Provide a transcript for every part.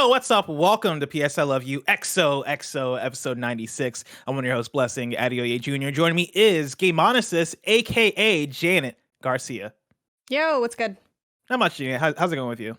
Yo, what's up? Welcome to PS I Love You XOXO episode 96. I'm one of your hosts, Blessing Adeoye Jr. Joining me is Gameonesis, aka Janet Garcia. Yo, what's good? Not much, Janet. How's it going with you?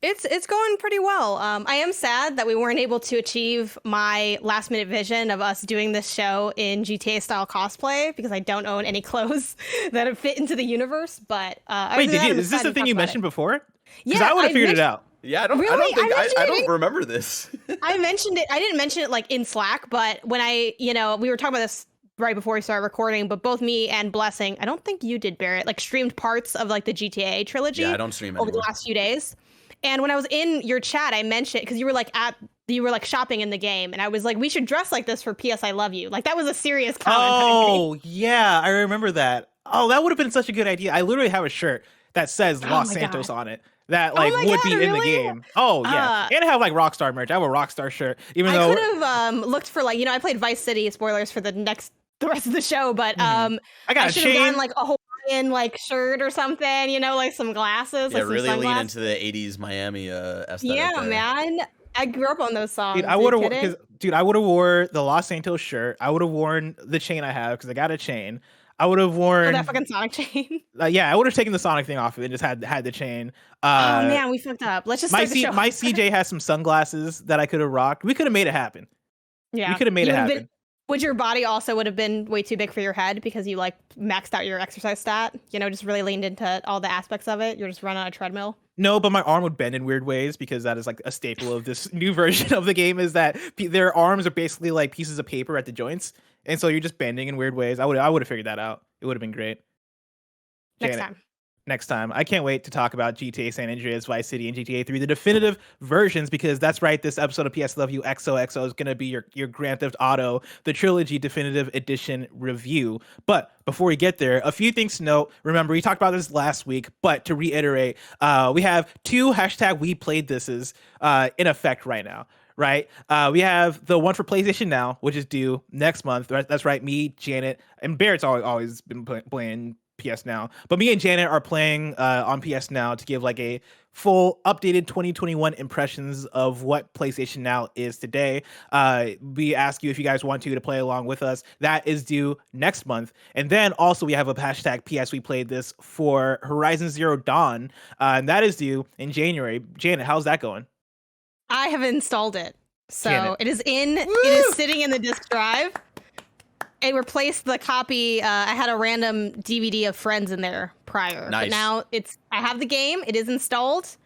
It's going pretty well. I am sad that we weren't able to achieve my last minute vision of us doing this show in GTA style cosplay because I don't own any clothes that fit into the universe. But wait, is this the thing you mentioned before? Because Yeah, I would have figured it out. Yeah, I don't remember this. I mentioned it. I didn't mention it like in Slack, but when we were talking about this right before we started recording, but both me and Blessing, I don't think you did, Barrett, like streamed parts of like the GTA trilogy. Yeah, I don't stream over anymore. the last few days. And when I was in your chat, I mentioned because you were like shopping in the game, and I was like, we should dress like this for PS I Love You. Like that was a serious comment. Oh yeah, I remember that. Oh, that would have been such a good idea. I literally have a shirt that says Los Santos on it. That like would be in the game. Oh yeah, and I have like Rockstar merch. I have a Rockstar shirt. Even though I could have looked for like I played Vice City. Spoilers for the rest of the show, but I should have gotten like a Hawaiian like shirt or something. Like some glasses. Yeah, like, really some lean into the '80s Miami aesthetic. Yeah, there. man. I grew up on those songs. Dude, I would have wore the Los Santos shirt. I would have worn the chain I have because I got a chain. I would have worn that fucking Sonic chain. Yeah, I would have taken the Sonic thing off of it and just had the chain. Oh man, we fucked up. Let's just my start the show. My CJ has some sunglasses that I could have rocked. We could have made it happen. Yeah, we could have made it happen. Would your body also would have been way too big for your head because you like maxed out your exercise stat? Just really leaned into all the aspects of it. You're just running on a treadmill. No, but my arm would bend in weird ways because that is like a staple of this new version of the game is that their arms are basically like pieces of paper at the joints. And so you're just bending in weird ways. I would have figured that out. It would have been great. Next time. I can't wait to talk about GTA San Andreas, Vice City, and GTA 3, the definitive versions, because that's right, this episode of PS Love You XOXO is going to be your Grand Theft Auto, the Trilogy Definitive Edition review. But before we get there, a few things to note. Remember, we talked about this last week, but to reiterate, we have two #WePlayedThises in effect right now. Right, we have the one for PlayStation Now, which is due next month. That's right, me, Janet, and Barrett's always been playing PS Now, but me and Janet are playing on PS Now to give like a full updated 2021 impressions of what PlayStation Now is today. We ask you if you guys want to play along with us. That is due next month, and then also we have a #PS We Played This for Horizon Zero Dawn, and that is due in January. Janet, how's that going? I have installed it. So Janet. it is sitting in the disk drive. It replaced the copy. I had a random DVD of Friends in there prior. Nice. But now I have the game. It is installed.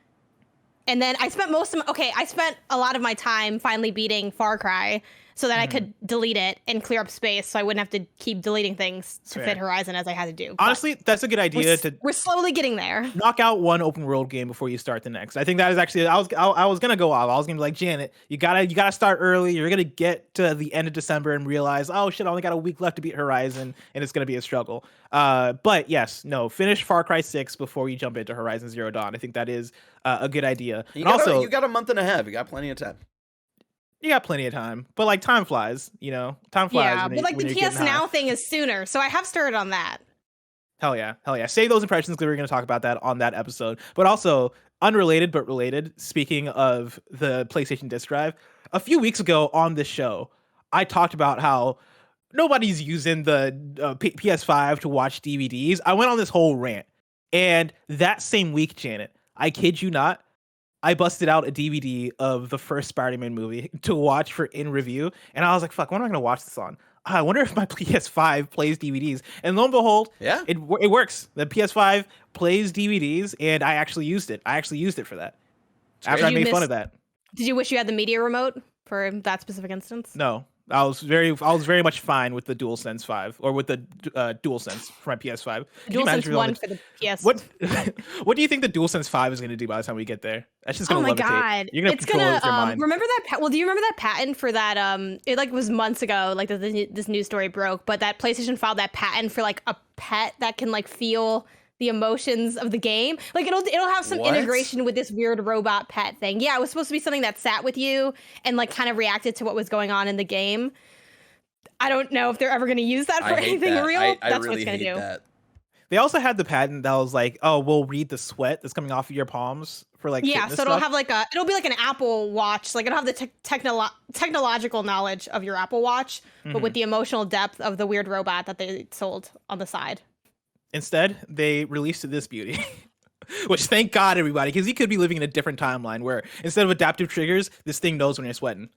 And then I spent a lot of my time finally beating Far Cry so that I could delete it and clear up space so I wouldn't have to keep deleting things to fit Horizon as I had to do. Honestly, that's a good idea. We're slowly getting there. Knock out one open world game before you start the next. I think that is actually I was gonna go off. I was gonna be like, Janet, you gotta start early. You're gonna get to the end of December and realize, oh shit, I only got a week left to beat Horizon, and it's gonna be a struggle. But yes, finish Far Cry 6 before you jump into Horizon Zero Dawn. I think that is a good idea. You got a month and a half. You got plenty of time. You got plenty of time, but like time flies, time flies. Yeah, but like the PS Now thing is sooner, so I have started on that. Hell yeah. Save those impressions because we're going to talk about that on that episode. But also, unrelated but related, speaking of the PlayStation disc drive, a few weeks ago on this show, I talked about how nobody's using the PS5 to watch DVDs. I went on this whole rant. And that same week, Janet, I kid you not, I busted out a DVD of the first Spider-Man movie to watch for in review. And I was like, fuck, what am I going to watch this on? I wonder if my PS5 plays DVDs. And lo and behold, yeah, it works. The PS5 plays DVDs, and I actually used it. For that. After I made fun of that. Did you wish you had the media remote for that specific instance? No. I was very much fine with the DualSense 5 or with the DualSense for my PS5. DualSense 1 for the PS. What do you think the DualSense 5 is going to do by the time we get there? That's just going to levitate. God. You're going to control it with your mind. Remember that? Well, do you remember that patent for that? It like was months ago. Like this news story broke, but that PlayStation filed that patent for like a pet that can like feel the emotions of the game. Like it'll have some integration with this weird robot pet thing. Yeah, it was supposed to be something that sat with you and like kind of reacted to what was going on in the game. I don't know if they're ever going to use that for anything real. That's really what it's going to do. They also had the patent that was like, oh, we'll read the sweat that's coming off of your palms for like Yeah, fitness so it'll stuff. have like it'll be like an Apple Watch. Like it'll have the technological knowledge of your Apple Watch, but with the emotional depth of the weird robot that they sold on the side. Instead, they released this beauty. Which, thank God, everybody, because you could be living in a different timeline where instead of adaptive triggers, this thing knows when you're sweating.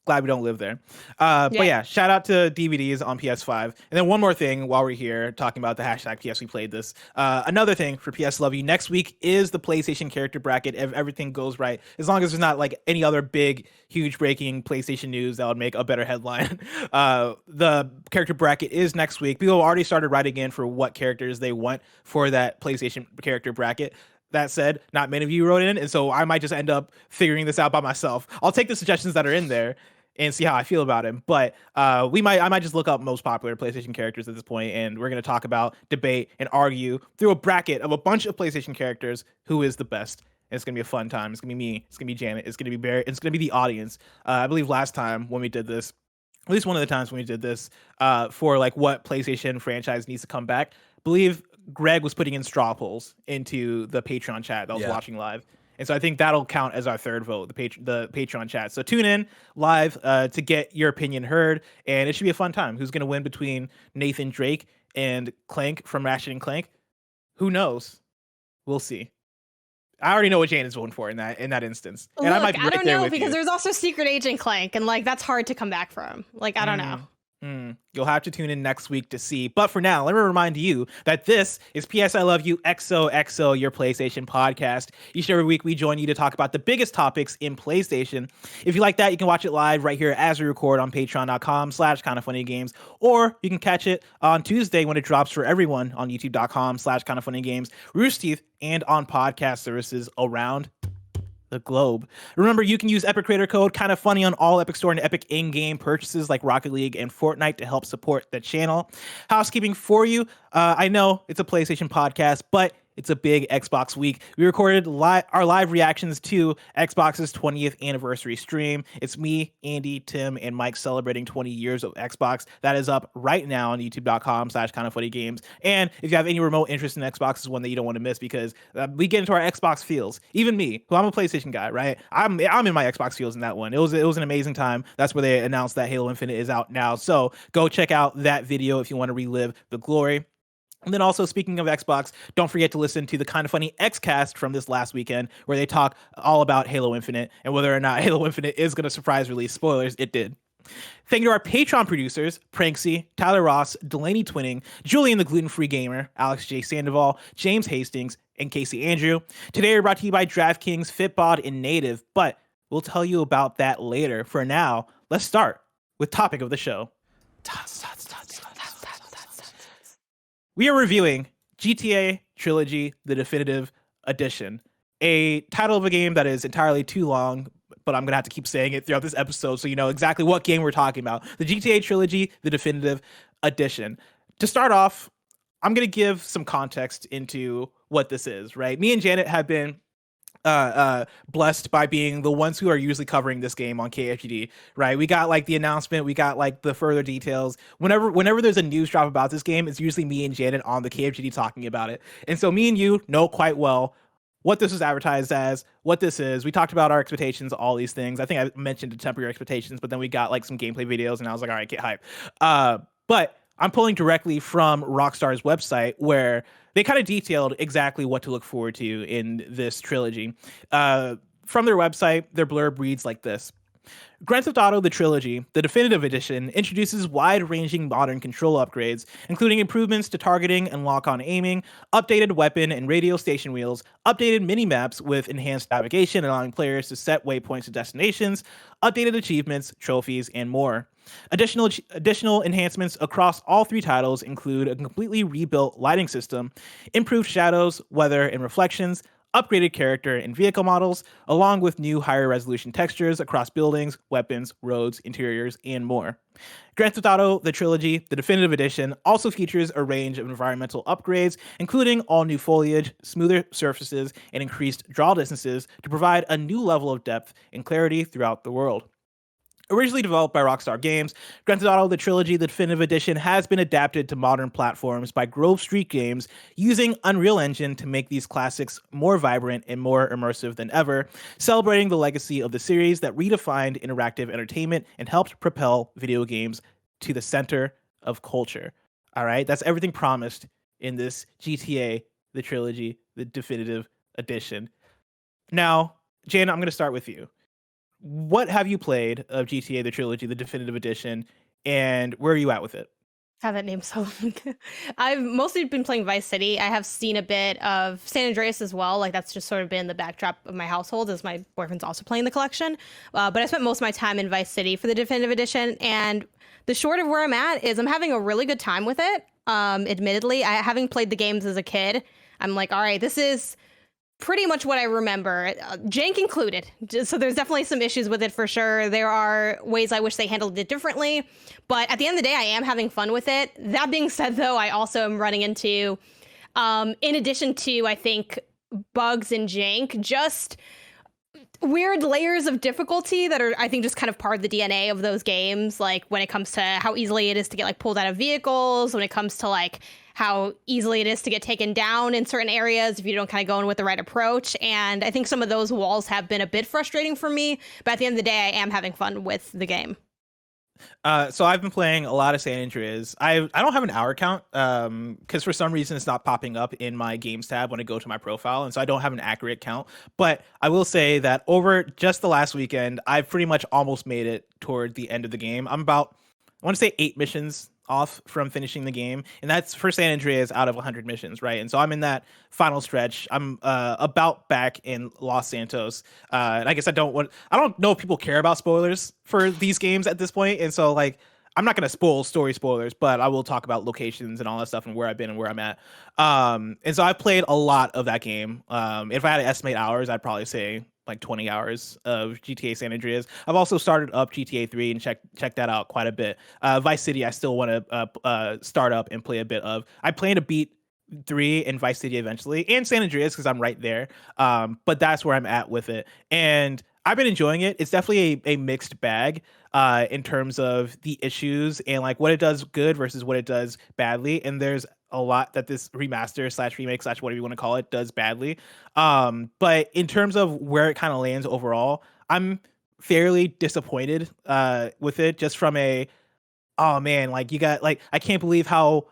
Glad we don't live there. But yeah, shout out to DVDs on PS5. And then one more thing while we're here talking about the hashtag PS We Played This. Another thing for PS Love You, next week is the PlayStation character bracket if everything goes right. As long as there's not like any other big, huge breaking PlayStation news that would make a better headline. The character bracket is next week. People already started writing in for what characters they want for that PlayStation character bracket. That said, not many of you wrote in, and so I might just end up figuring this out by myself. I'll take the suggestions that are in there and see how I feel about him. But I might just look up most popular PlayStation characters at this point, and we're going to talk about, debate, and argue through a bracket of a bunch of PlayStation characters who is the best. And it's going to be a fun time. It's going to be me. It's going to be Janet. It's going to be Barrett. It's going to be the audience. I believe last time when we did this, at least one of the times when we did this, for like what PlayStation franchise needs to come back, I believe Greg was putting in straw polls into the Patreon chat that was watching live. And so I think that'll count as our third vote, the Patreon chat. So tune in live to get your opinion heard, and it should be a fun time. Who's going to win between Nathan Drake and Clank from Ratchet and Clank? Who knows? We'll see. I already know what Jane is voting for in that instance. And Look, I might be right I don't there know with because you. there's also Secret Agent Clank, and like that's hard to come back from. Like I don't know. You'll have to tune in next week to see. But for now, let me remind you that this is PS I Love You XOXO, your PlayStation podcast. Each and every week, we join you to talk about the biggest topics in PlayStation. If you like that, you can watch it live right here as we record on patreon.com/KindaFunnyGames, or you can catch it on Tuesday when it drops for everyone on youtube.com/KindaFunnyGames, Rooster Teeth, and on podcast services around the globe. Remember, you can use Epic Creator Code KindaFunny on all Epic Store and Epic in-game purchases like Rocket League and Fortnite to help support the channel. Housekeeping for you. I know it's a PlayStation podcast, but it's a big Xbox week. We recorded our live reactions to Xbox's 20th anniversary stream. It's me, Andy, Tim, and Mike celebrating 20 years of Xbox. That is up right now on youtube.com/KindaFunnyGames. And if you have any remote interest in Xbox, is one that you don't want to miss because we get into our Xbox feels. Even me, who I'm a PlayStation guy, right? I'm in my Xbox feels in that one. It was an amazing time. That's where they announced that Halo Infinite is out now. So go check out that video if you want to relive the glory. And then also, speaking of Xbox, don't forget to listen to the Kinda Funny Xcast from this last weekend, where they talk all about Halo Infinite and whether or not Halo Infinite is going to surprise release. Spoilers, it did. Thank you to our Patreon producers, Pranksy, Tyler Ross, Delaney Twinning, Julian the Gluten-Free Gamer, Alex J. Sandoval, James Hastings, and Casey Andrew. Today we're brought to you by DraftKings, Fitbod, and Native, but we'll tell you about that later. For now, let's start with topic of the show. We are reviewing GTA Trilogy, the Definitive Edition, a title of a game that is entirely too long, but I'm going to have to keep saying it throughout this episode so you know exactly what game we're talking about. The GTA Trilogy, the Definitive Edition. To start off, I'm going to give some context into what this is, right? Me and Janet have been blessed by being the ones who are usually covering this game on KFGD, right? We got like the announcement, we got like the further details. Whenever there's a news drop about this game, it's usually me and Janet on the KFGD talking about it. And so me and you know quite well what this was advertised as, what this is. We talked about our expectations, all these things. I think I mentioned to temper your expectations, but then we got like some gameplay videos and I was like, all right, get hype. But I'm pulling directly from Rockstar's website where they kind of detailed exactly what to look forward to in this trilogy. From their website, their blurb reads like this. Grand Theft Auto The Trilogy, the Definitive Edition, introduces wide-ranging modern control upgrades, including improvements to targeting and lock-on aiming, updated weapon and radio station wheels, updated mini-maps with enhanced navigation allowing players to set waypoints to destinations, updated achievements, trophies, and more. Additional enhancements across all three titles include a completely rebuilt lighting system, improved shadows, weather, and reflections, upgraded character and vehicle models, along with new higher resolution textures across buildings, weapons, roads, interiors, and more. Grand Theft Auto The Trilogy, the Definitive Edition, also features a range of environmental upgrades, including all new foliage, smoother surfaces, and increased draw distances to provide a new level of depth and clarity throughout the world. Originally developed by Rockstar Games, Grand Theft Auto: The Trilogy, the Definitive Edition, has been adapted to modern platforms by Grove Street Games using Unreal Engine to make these classics more vibrant and more immersive than ever, celebrating the legacy of the series that redefined interactive entertainment and helped propel video games to the center of culture. All right, that's everything promised in this GTA: The Trilogy, the Definitive Edition. Now, Jana, I'm going to start with you. What have you played of GTA: The Trilogy, the Definitive Edition, and where are you at with it? Have that name so long. I've mostly been playing Vice City. I have seen a bit of San Andreas as well. Like that's just sort of been the backdrop of my household, as my boyfriend's also playing the collection. But I spent most of my time in Vice City for the Definitive Edition, and the short of where I'm at is I'm having a really good time with it. Admittedly, having played the games as a kid, I'm like, all right, this is pretty much what I remember, jank included. So there's definitely some issues with it for sure. There are ways I wish they handled it differently, but at the end of the day, I am having fun with it. That being said, though, I also am running into, in addition to, I think, bugs and jank, just weird layers of difficulty that are, I think, just kind of part of the DNA of those games. Like when it comes to how easily it is to get like pulled out of vehicles, when it comes to like how easily it is to get taken down in certain areas if you don't kind of go in with the right approach. And I think some of those walls have been a bit frustrating for me, but at the end of the day, I am having fun with the game. So I've been playing a lot of San Andreas. I don't have an hour count because for some reason it's not popping up in my games tab when I go to my profile, and so I don't have an accurate count. But I will say that over just the last weekend, I've pretty much almost made it toward the end of the game. I'm about, I want to say 8 missions off from finishing the game, and that's for San Andreas out of 100 missions, right? And so I'm in that final stretch. I'm about back in Los Santos, and I guess I don't know if people care about spoilers for these games at this point, and so like I'm not gonna spoil story spoilers, but I will talk about locations and all that stuff and where I've been and where I'm at. And so I've played a lot of that game. If I had to estimate hours, I'd probably say like 20 hours of GTA San Andreas. I've also started up GTA 3 and check that out quite a bit. Vice City, I still want to start up and play a bit of. I plan to beat 3 and Vice City eventually, and San Andreas because I'm right there. But that's where I'm at with it, and I've been enjoying it. It's definitely a mixed bag in terms of the issues and like what it does good versus what it does badly. And there's a lot that this remaster slash remake slash whatever you want to call it does badly. But in terms of where it kind of lands overall, I'm fairly disappointed with it just from a, oh man, like you got like, I can't believe how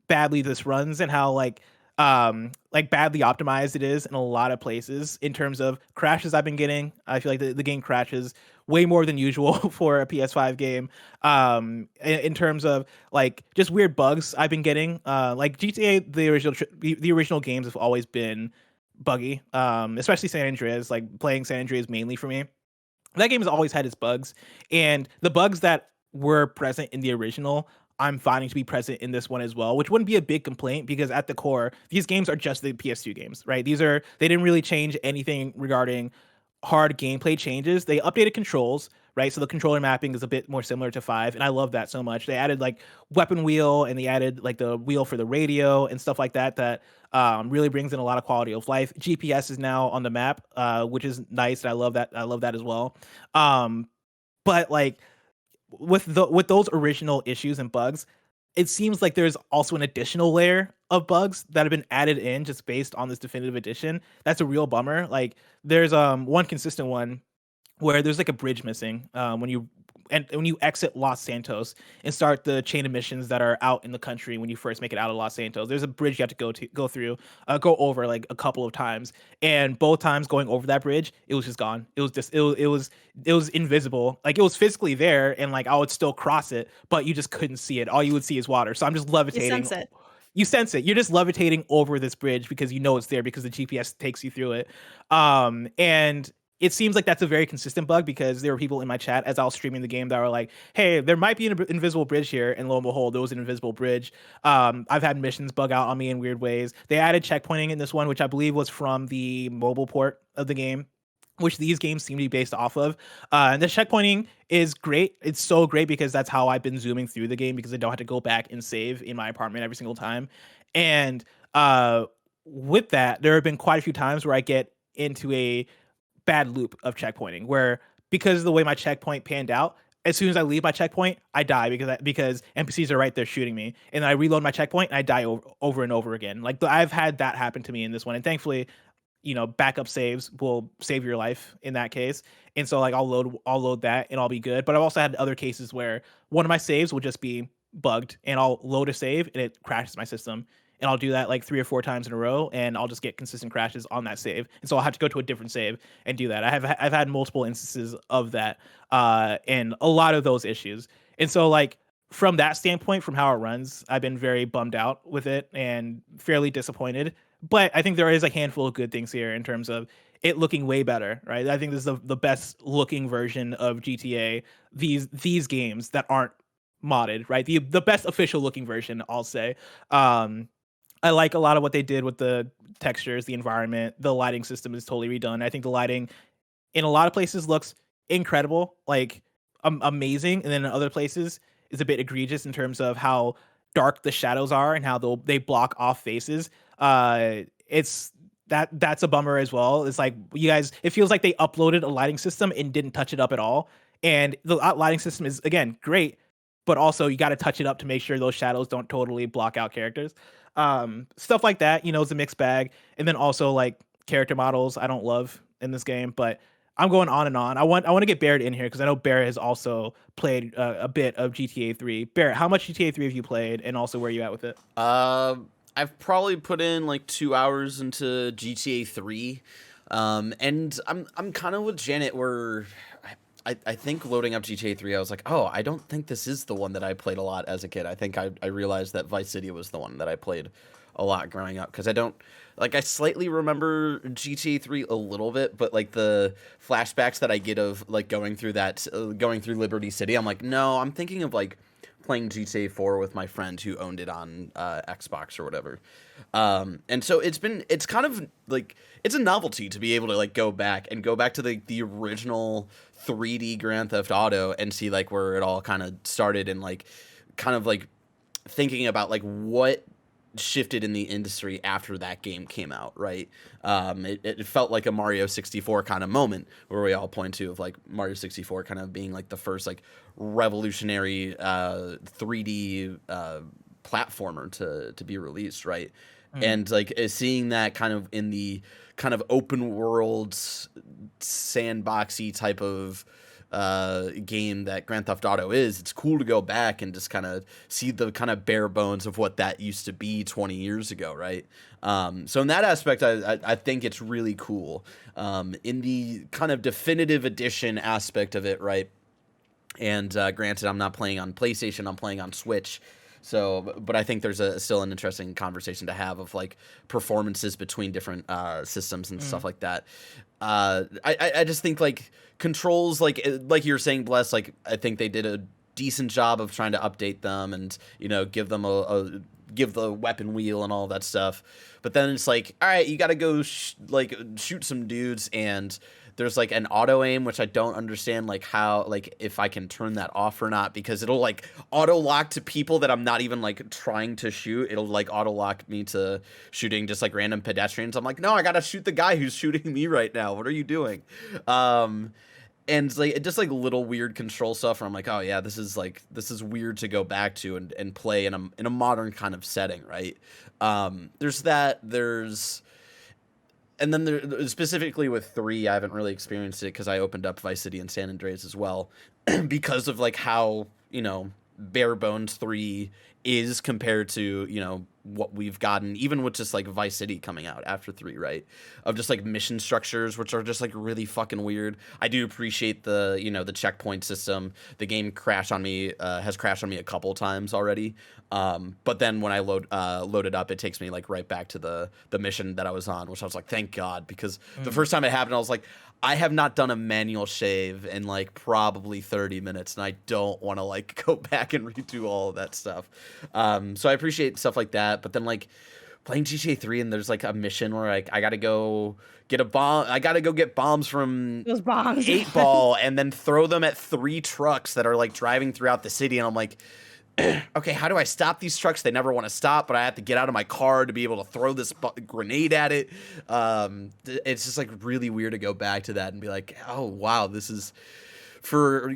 badly this runs and how like badly optimized it is in a lot of places in terms of crashes I've been getting. I feel like the game crashes way more than usual for a PS5 game. In terms of like just weird bugs I've been getting. Like GTA, the original games have always been buggy. Especially San Andreas, like playing San Andreas mainly for me. That game has always had its bugs, and the bugs that were present in the original I'm finding to be present in this one as well, which wouldn't be a big complaint because at the core, these games are just the PS2 games, right? They didn't really change anything regarding hard gameplay changes. They updated controls, right? So the controller mapping is a bit more similar to 5, and I love that so much. They added like weapon wheel, and they added like the wheel for the radio and stuff like that really brings in a lot of quality of life. GPS is now on the map, which is nice, and I love that. I love that as well. But like with those original issues and bugs, it seems like there's also an additional layer of bugs that have been added in just based on this definitive edition. That's a real bummer. Like there's one consistent one where there's like a bridge missing when you exit Los Santos and start the chain of missions that are out in the country. When you first make it out of Los Santos, there's a bridge you have to go over like a couple of times, and both times going over that bridge, it was just gone. It was just it was invisible. Like it was physically there, and like I would still cross it, but you just couldn't see it. All you would see is water. So I'm just levitating. You sense it. You sense it. You're just levitating over this bridge because you know it's there because the GPS takes you through it. And it seems like that's a very consistent bug because there were people in my chat as I was streaming the game that were like, hey, there might be an invisible bridge here. And lo and behold, there was an invisible bridge. I've had missions bug out on me in weird ways. They added checkpointing in this one, which I believe was from the mobile port of the game, which these games seem to be based off of. And the checkpointing is great. It's so great because that's how I've been zooming through the game because I don't have to go back and save in my apartment every single time. And with that, there have been quite a few times where I get into a bad loop of checkpointing where because of the way my checkpoint panned out, as soon as I leave my checkpoint, I die because NPCs are right there shooting me, and I reload my checkpoint and I die over and over again. Like I've had that happen to me in this one, and thankfully, backup saves will save your life in that case. And so like I'll load that and I'll be good. But I've also had other cases where one of my saves will just be bugged, and I'll load a save and it crashes my system. And I'll do that like 3 or 4 times in a row, and I'll just get consistent crashes on that save. And so I'll have to go to a different save and do that. I've had multiple instances of that, and a lot of those issues. And so like from that standpoint, from how it runs, I've been very bummed out with it and fairly disappointed. But I think there is a handful of good things here in terms of it looking way better, right? I think this is the best looking version of GTA. These games that aren't modded, right? The best official looking version, I'll say. I like a lot of what they did with the textures, the environment, the lighting system is totally redone. I think the lighting in a lot of places looks incredible, like amazing, and then in other places is a bit egregious in terms of how dark the shadows are and how they block off faces. It's that's a bummer as well. It's like you guys, it feels like they uploaded a lighting system and didn't touch it up at all. And the lighting system is again great, but also you got to touch it up to make sure those shadows don't totally block out characters. Stuff like that, is a mixed bag. And then also like character models I don't love in this game, but I'm going on and on. I want to get Barrett in here because I know Barrett has also played a bit of GTA 3. Barrett, how much GTA 3 have you played, and also where are you at with it? I've probably put in like 2 hours into GTA 3, and I'm kind of with Janet where I think loading up GTA 3, I was like, oh, I don't think this is the one that I played a lot as a kid. I think I realized that Vice City was the one that I played a lot growing up, because I slightly remember GTA 3 a little bit, but like the flashbacks that I get of like going through Liberty City, I'm like, no, I'm thinking of like playing GTA 4 with my friend who owned it on Xbox or whatever. And so it's kind of like, it's a novelty to be able to like go back to the original 3D Grand Theft Auto and see like where it all kind of started, and like kind of like thinking about like what shifted in the industry after that game came out, right? It felt like a Mario 64 kind of moment where we all point to of like Mario 64 kind of being like the first like revolutionary 3D platformer to be released, right? And like seeing that kind of in the kind of open world sandboxy type of game that Grand Theft Auto is, it's cool to go back and just kind of see the kind of bare bones of what that used to be 20 years ago, right? So in that aspect, I think it's really cool. In the kind of definitive edition aspect of it, right? And granted, I'm not playing on PlayStation, I'm playing on Switch. So, but I think there's still an interesting conversation to have of like performances between different systems and stuff like that. I just think like controls, like you were saying, Bless, like I think they did a decent job of trying to update them and give them give the weapon wheel and all that stuff. But then it's like, all right, you got to go shoot some dudes, and there's like an auto aim, which I don't understand, like how, like if I can turn that off or not, because it'll like auto lock to people that I'm not even like trying to shoot. It'll like auto lock me to shooting just like random pedestrians. I'm like, no, I gotta shoot the guy who's shooting me right now. What are you doing? And like just like little weird control stuff where I'm like, oh yeah, this is weird to go back to and play in a modern kind of setting, right? There's that. And then there, specifically with 3, I haven't really experienced it because I opened up Vice City and San Andreas as well, because of like how bare bones 3 is compared to what we've gotten, even with just like Vice City coming out after 3, right? Of just like mission structures, which are just like really fucking weird. I do appreciate the the checkpoint system. The game has crashed on me a couple times already. But then when I load it up, it takes me like right back to the mission that I was on, which I was like, thank God, because the first time it happened, I was like, I have not done a manual shave in like probably 30 minutes, and I don't want to like go back and redo all of that stuff. So I appreciate stuff like that. But then like playing GTA 3, and there's like a mission where like I gotta go get a bomb. I gotta go get bombs from those bombs 8 Ball and then throw them at 3 trucks that are like driving throughout the city. And I'm like, okay, how do I stop these trucks? They never want to stop, but I have to get out of my car to be able to throw this grenade at it. It's just like really weird to go back to that and be like, oh wow, this is for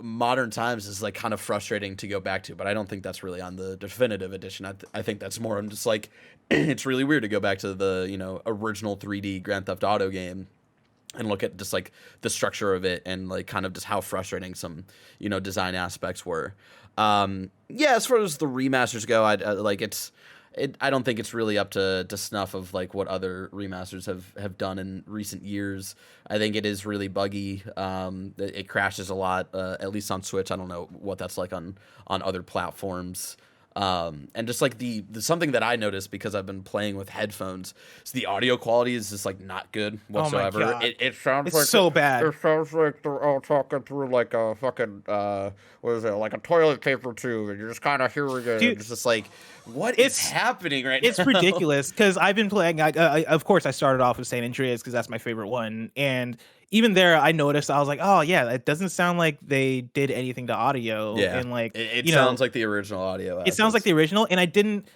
modern times is like kind of frustrating to go back to. But I don't think that's really on the definitive edition. I think that's more. I'm just like it's really weird to go back to the original 3D Grand Theft Auto game and look at just like the structure of it and like kind of just how frustrating some design aspects were. Yeah, as far as the remasters go, I don't think it's really up to snuff of like what other remasters have done in recent years. I think it is really buggy. It crashes a lot, at least on Switch. I don't know what that's like on other platforms. And just like the something that I noticed because I've been playing with headphones, so the audio quality is just like not good whatsoever. Oh my God. It sounds It's like so bad. It sounds like they're all talking through like a fucking what is it, like a toilet paper tube, and you're just kind of hearing it. Dude, it's just like, what is happening right now? It's ridiculous because I've been playing. Of course, I started off with San Andreas because that's my favorite one, and even there, I noticed I was like, oh yeah, it doesn't sound like they did anything to audio. Yeah, and like it sounds like the original audio. It sounds like the original, and I didn't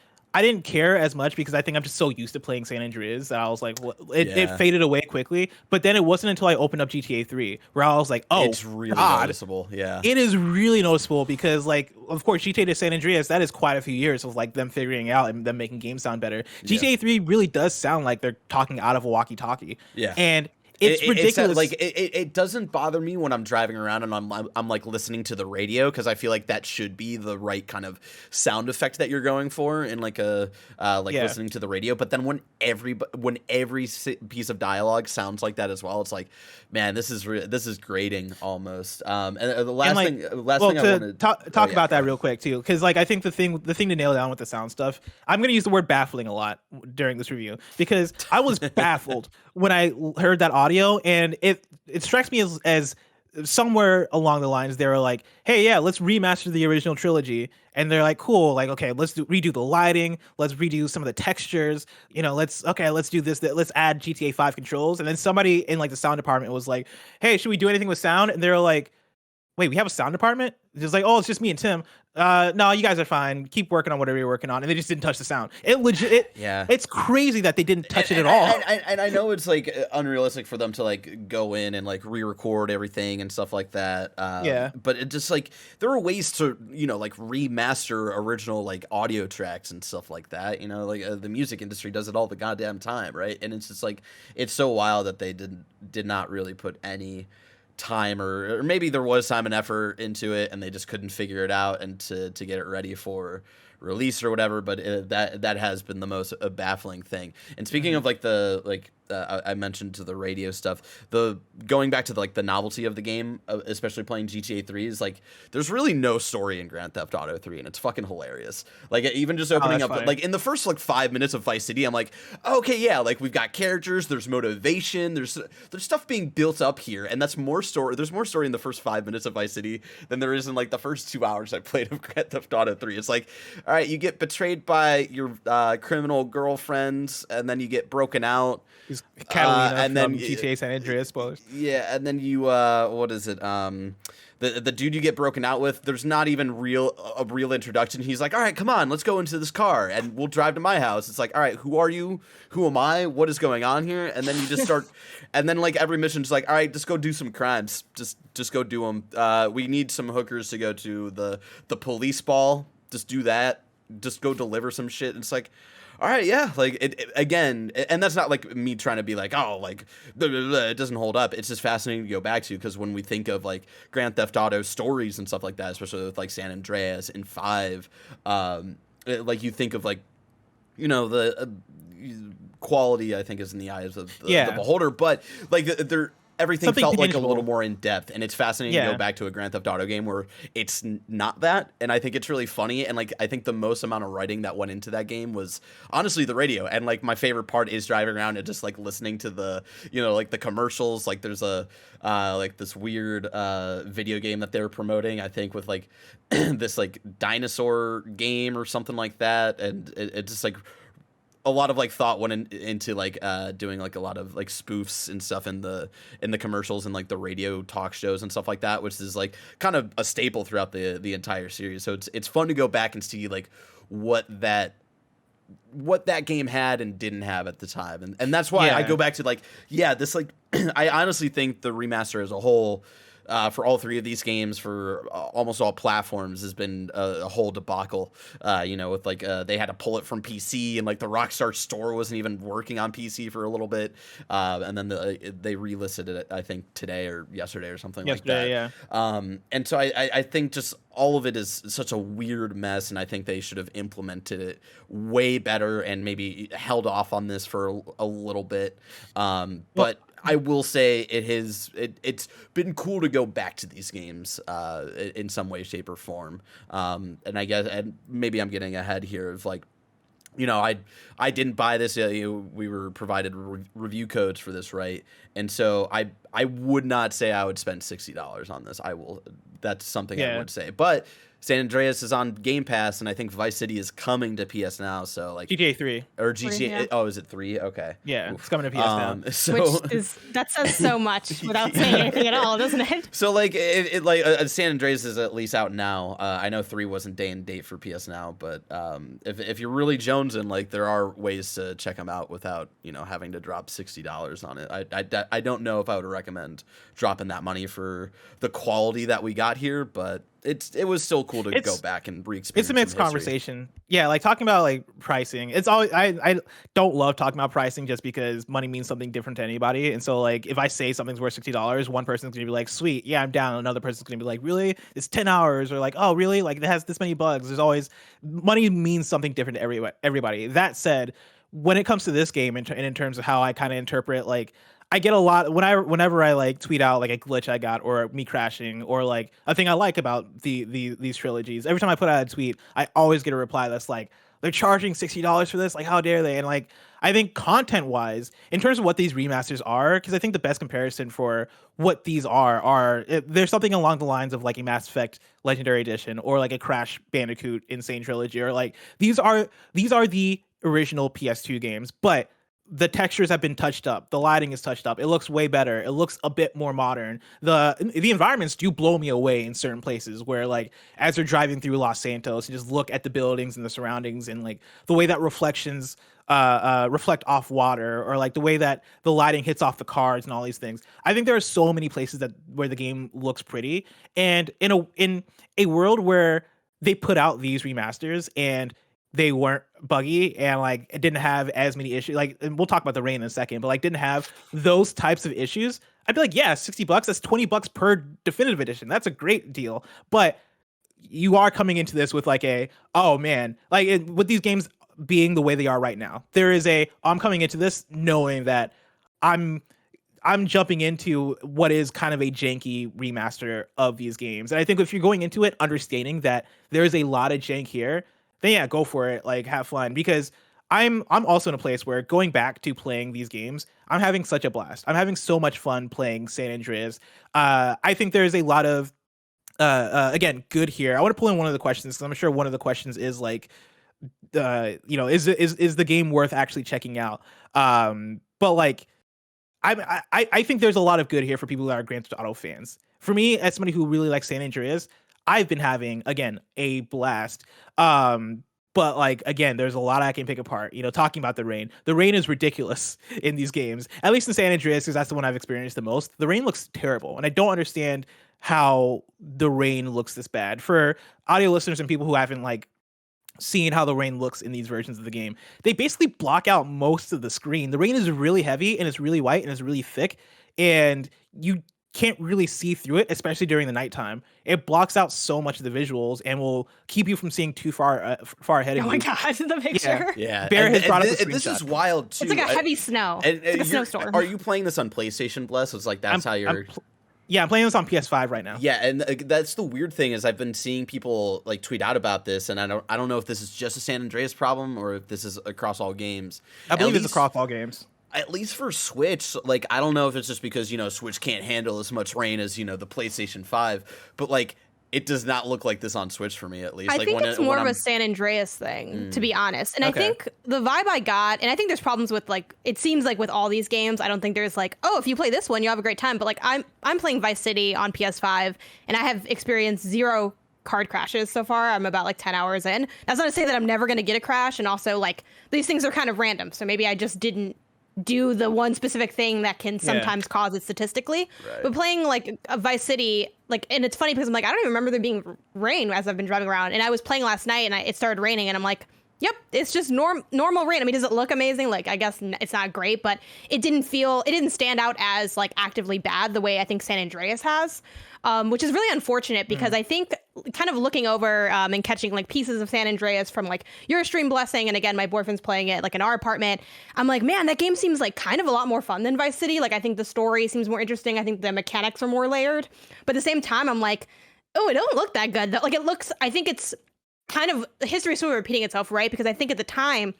care as much because I think I'm just so used to playing San Andreas that I was like, it faded away quickly. But then it wasn't until I opened up GTA 3 where I was like, oh, it's really noticeable. Yeah, it is really noticeable because, like, of course, GTA San Andreas, that is quite a few years of like them figuring out and them making games sound better. GTA 3 really does sound like they're talking out of a walkie-talkie. Yeah, and it's ridiculous. It doesn't bother me when I'm driving around and I'm like listening to the radio because I feel like that should be the right kind of sound effect that you're going for in like a listening to the radio. But then when every piece of dialogue sounds like that as well, it's like, man, this is grating almost. And the last thing I want to talk about that real quick too, because like I think the thing to nail down with the sound stuff, I'm gonna use the word baffling a lot during this review because I was baffled when I heard that audio, and it strikes me as somewhere along the lines they were like, hey, yeah, let's remaster the original trilogy, and they're like, cool, like, okay, let's redo the lighting, let's redo some of the textures, let's do this, let's add GTA 5 controls. And then somebody in like the sound department was like, hey, should we do anything with sound? And they're like, wait, we have a sound department? It's like, oh, it's just me and Tim. No, you guys are fine. Keep working on whatever you're working on. And they just didn't touch the sound. It's crazy that they didn't touch it at all. And I know it's like unrealistic for them to like go in and like re-record everything and stuff like that. But it just like, there are ways to, like remaster original like audio tracks and stuff like that. Like the music industry does it all the goddamn time, right? And it's just like, it's so wild that they did not really put any time or maybe there was time and effort into it and they just couldn't figure it out and to get it ready for release or whatever. But that has been the most baffling thing. And speaking of like I mentioned to the radio stuff, the going back to the novelty of the game, especially playing GTA 3, is like there's really no story in Grand Theft Auto 3, and it's fucking hilarious. Like even just opening up, like in the first like 5 minutes of Vice City, I'm like, okay, yeah, like we've got characters, there's motivation, there's stuff being built up here, and that's more story. There's more story in the first 5 minutes of Vice City than there is in like the first 2 hours I played of Grand Theft Auto 3. It's like, all right, you get betrayed by your criminal girlfriends, and then you get broken out. Catalina and then GTA San Andreas spoilers. Yeah, and then you what is it? The dude you get broken out with, there's not even a real introduction. He's like, all right, come on, let's go into this car and we'll drive to my house. It's like, all right, who are you? Who am I? What is going on here? And then you just start, and then like every mission's like, all right, just go do some crimes. Just go do them. We need some hookers to go to the police ball. Just do that. Just go deliver some shit. And it's like, all right, yeah, like it again, and that's not like me trying to be like, oh, like blah, blah, blah, it doesn't hold up. It's just fascinating to go back to because when we think of like Grand Theft Auto stories and stuff like that, especially with like San Andreas and 5, like you think of like, the quality I think is in the eyes of the beholder, but like they're. Everything Something felt tangible. like a little more in depth, and it's fascinating to go back to a Grand Theft Auto game where it's not that, and I think it's really funny, and like I think the most amount of writing that went into that game was honestly the radio, and like my favorite part is driving around and just like listening to the like the commercials. Like there's a like this weird video game that they were promoting, I think with like this like dinosaur game or something like that, and it just like a lot of like thought went into like doing like a lot of like spoofs and stuff in the commercials and like the radio talk shows and stuff like that, which is like kind of a staple throughout the entire series. So it's fun to go back and see like what that game had and didn't have at the time, and that's why I go back to like this like I honestly think the remaster as a whole for all three of these games for almost all platforms has been a whole debacle. With like they had to pull it from PC, and like the Rockstar store wasn't even working on PC for a little bit, and then they relisted it, I think today or yesterday or something like that. Yeah. And so I think just all of it is such a weird mess, and I think they should have implemented it way better and maybe held off on this for a little bit. But I will say it's been cool to go back to these games in some way, shape, or form. And I guess maybe I'm getting ahead here of like, I didn't buy this. We were provided review codes for this, right? And so I would not say I would spend $60 on this. That's something I would say. But San Andreas is on Game Pass, and I think Vice City is coming to PS Now. So like GTA 3 or GTA. Yeah. Oh, is it 3? Okay. Yeah, it's coming to PS Now. So that says so much without saying anything at all, doesn't it? So like San Andreas is at least out now. I know 3 wasn't day and date for PS Now, but if you're really jonesing, like there are ways to check them out without having to drop $60 on it. I don't know if I would recommend dropping that money for the quality that we got here, but it was still cool to go back and re-experience. It's a mixed conversation. Yeah, like talking about like pricing. It's always I don't love talking about pricing just because money means something different to anybody. And so like if I say something's worth $60, one person's gonna be like, sweet, yeah, I'm down. Another person's gonna be like, really? It's 10 hours, or like, oh really? Like it has this many bugs. There's always money means something different to everybody. That said, when it comes to this game and in terms of how I kind of interpret, like I get a lot whenever I like tweet out like a glitch I got or me crashing or like a thing I like about these trilogies. Every time I put out a tweet, I always get a reply that's like, they're charging $60 for this. Like, how dare they? And like, I think content wise, in terms of what these remasters are, because I think the best comparison for what these are there's something along the lines of like a Mass Effect Legendary Edition or like a Crash Bandicoot Insane Trilogy, or like these are the original PS2 games, but the textures have been touched up. The lighting is touched up. It looks way better. It looks a bit more modern. The environments do blow me away in certain places where, like, as you're driving through Los Santos, you just look at the buildings and the surroundings and like the way that reflections reflect off water, or like the way that the lighting hits off the cars and all these things. I think there are so many places where the game looks pretty, and in a world where they put out these remasters and they weren't buggy and like it didn't have as many issues, like, and we'll talk about the rain in a second, but like didn't have those types of issues, I'd be like, yeah, $60, that's $20 per definitive edition. That's a great deal. But you are coming into this with like oh man, like with these games being the way they are right now, there is I'm coming into this knowing that I'm jumping into what is kind of a janky remaster of these games. And I think if you're going into it understanding that there's a lot of jank here, then yeah, go for it. Like, have fun, because I'm also in a place where going back to playing these games, I'm having such a blast. I'm having so much fun playing San Andreas. I think there's a lot of again, good here. I want to pull in one of the questions, because I'm sure one of the questions is like, is the game worth actually checking out? But like, I think there's a lot of good here for people that are Grand Theft Auto fans. For me, as somebody who really likes San Andreas, I've been having, again, a blast. But like, again, there's a lot I can pick apart. Talking about the rain is ridiculous in these games, at least in San Andreas, because that's the one I've experienced the most. The rain looks terrible, and I don't understand how the rain looks this bad. For audio listeners and people who haven't like seen how the rain looks in these versions of the game, they basically block out most of the screen. The rain is really heavy, and it's really white, and it's really thick, and you can't really see through it, especially during the nighttime. It blocks out so much of the visuals and will keep you from seeing too far ahead of you. Oh my god, the picture. Yeah. Barrett has brought up a screenshot. This is wild too. It's like a heavy snow. It's like a snowstorm. Are you playing this on PlayStation Bless? It's like that's how you're. I'm playing this on PS5 right now. Yeah, and that's the weird thing, is I've been seeing people like tweet out about this, and I don't know if this is just a San Andreas problem or if this is across all games. I believe it's across all games. At least for Switch, like, I don't know if it's just because, Switch can't handle as much rain as, the PlayStation 5, but, like, it does not look like this on Switch for me, at least. I think it's more of a San Andreas thing, to be honest. And okay. I think the vibe I got, and I think there's problems with, like, it seems like with all these games, I don't think there's, like, oh, if you play this one, you'll have a great time. But, like, I'm playing Vice City on PS5, and I have experienced 0 card crashes so far. I'm about, like, 10 hours in. That's not to say that I'm never going to get a crash, and also, like, these things are kind of random, so maybe I just didn't do the one specific thing that can sometimes cause it statistically. Right. But playing like a Vice City, like, and it's funny because I'm like, I don't even remember there being rain as I've been driving around. And I was playing last night and it started raining and I'm like, yep, it's just normal rain. I mean, does it look amazing? Like, I guess it's not great, but it didn't stand out as like actively bad the way I think San Andreas has, which is really unfortunate because I think kind of looking over and catching like pieces of San Andreas from like your stream blessing. And again, my boyfriend's playing it like in our apartment. I'm like, man, that game seems like kind of a lot more fun than Vice City. Like, I think the story seems more interesting. I think the mechanics are more layered, but at the same time, I'm like, oh, it don't look that good though. Like I think it's kind of history is sort of repeating itself, right? Because I think at the time,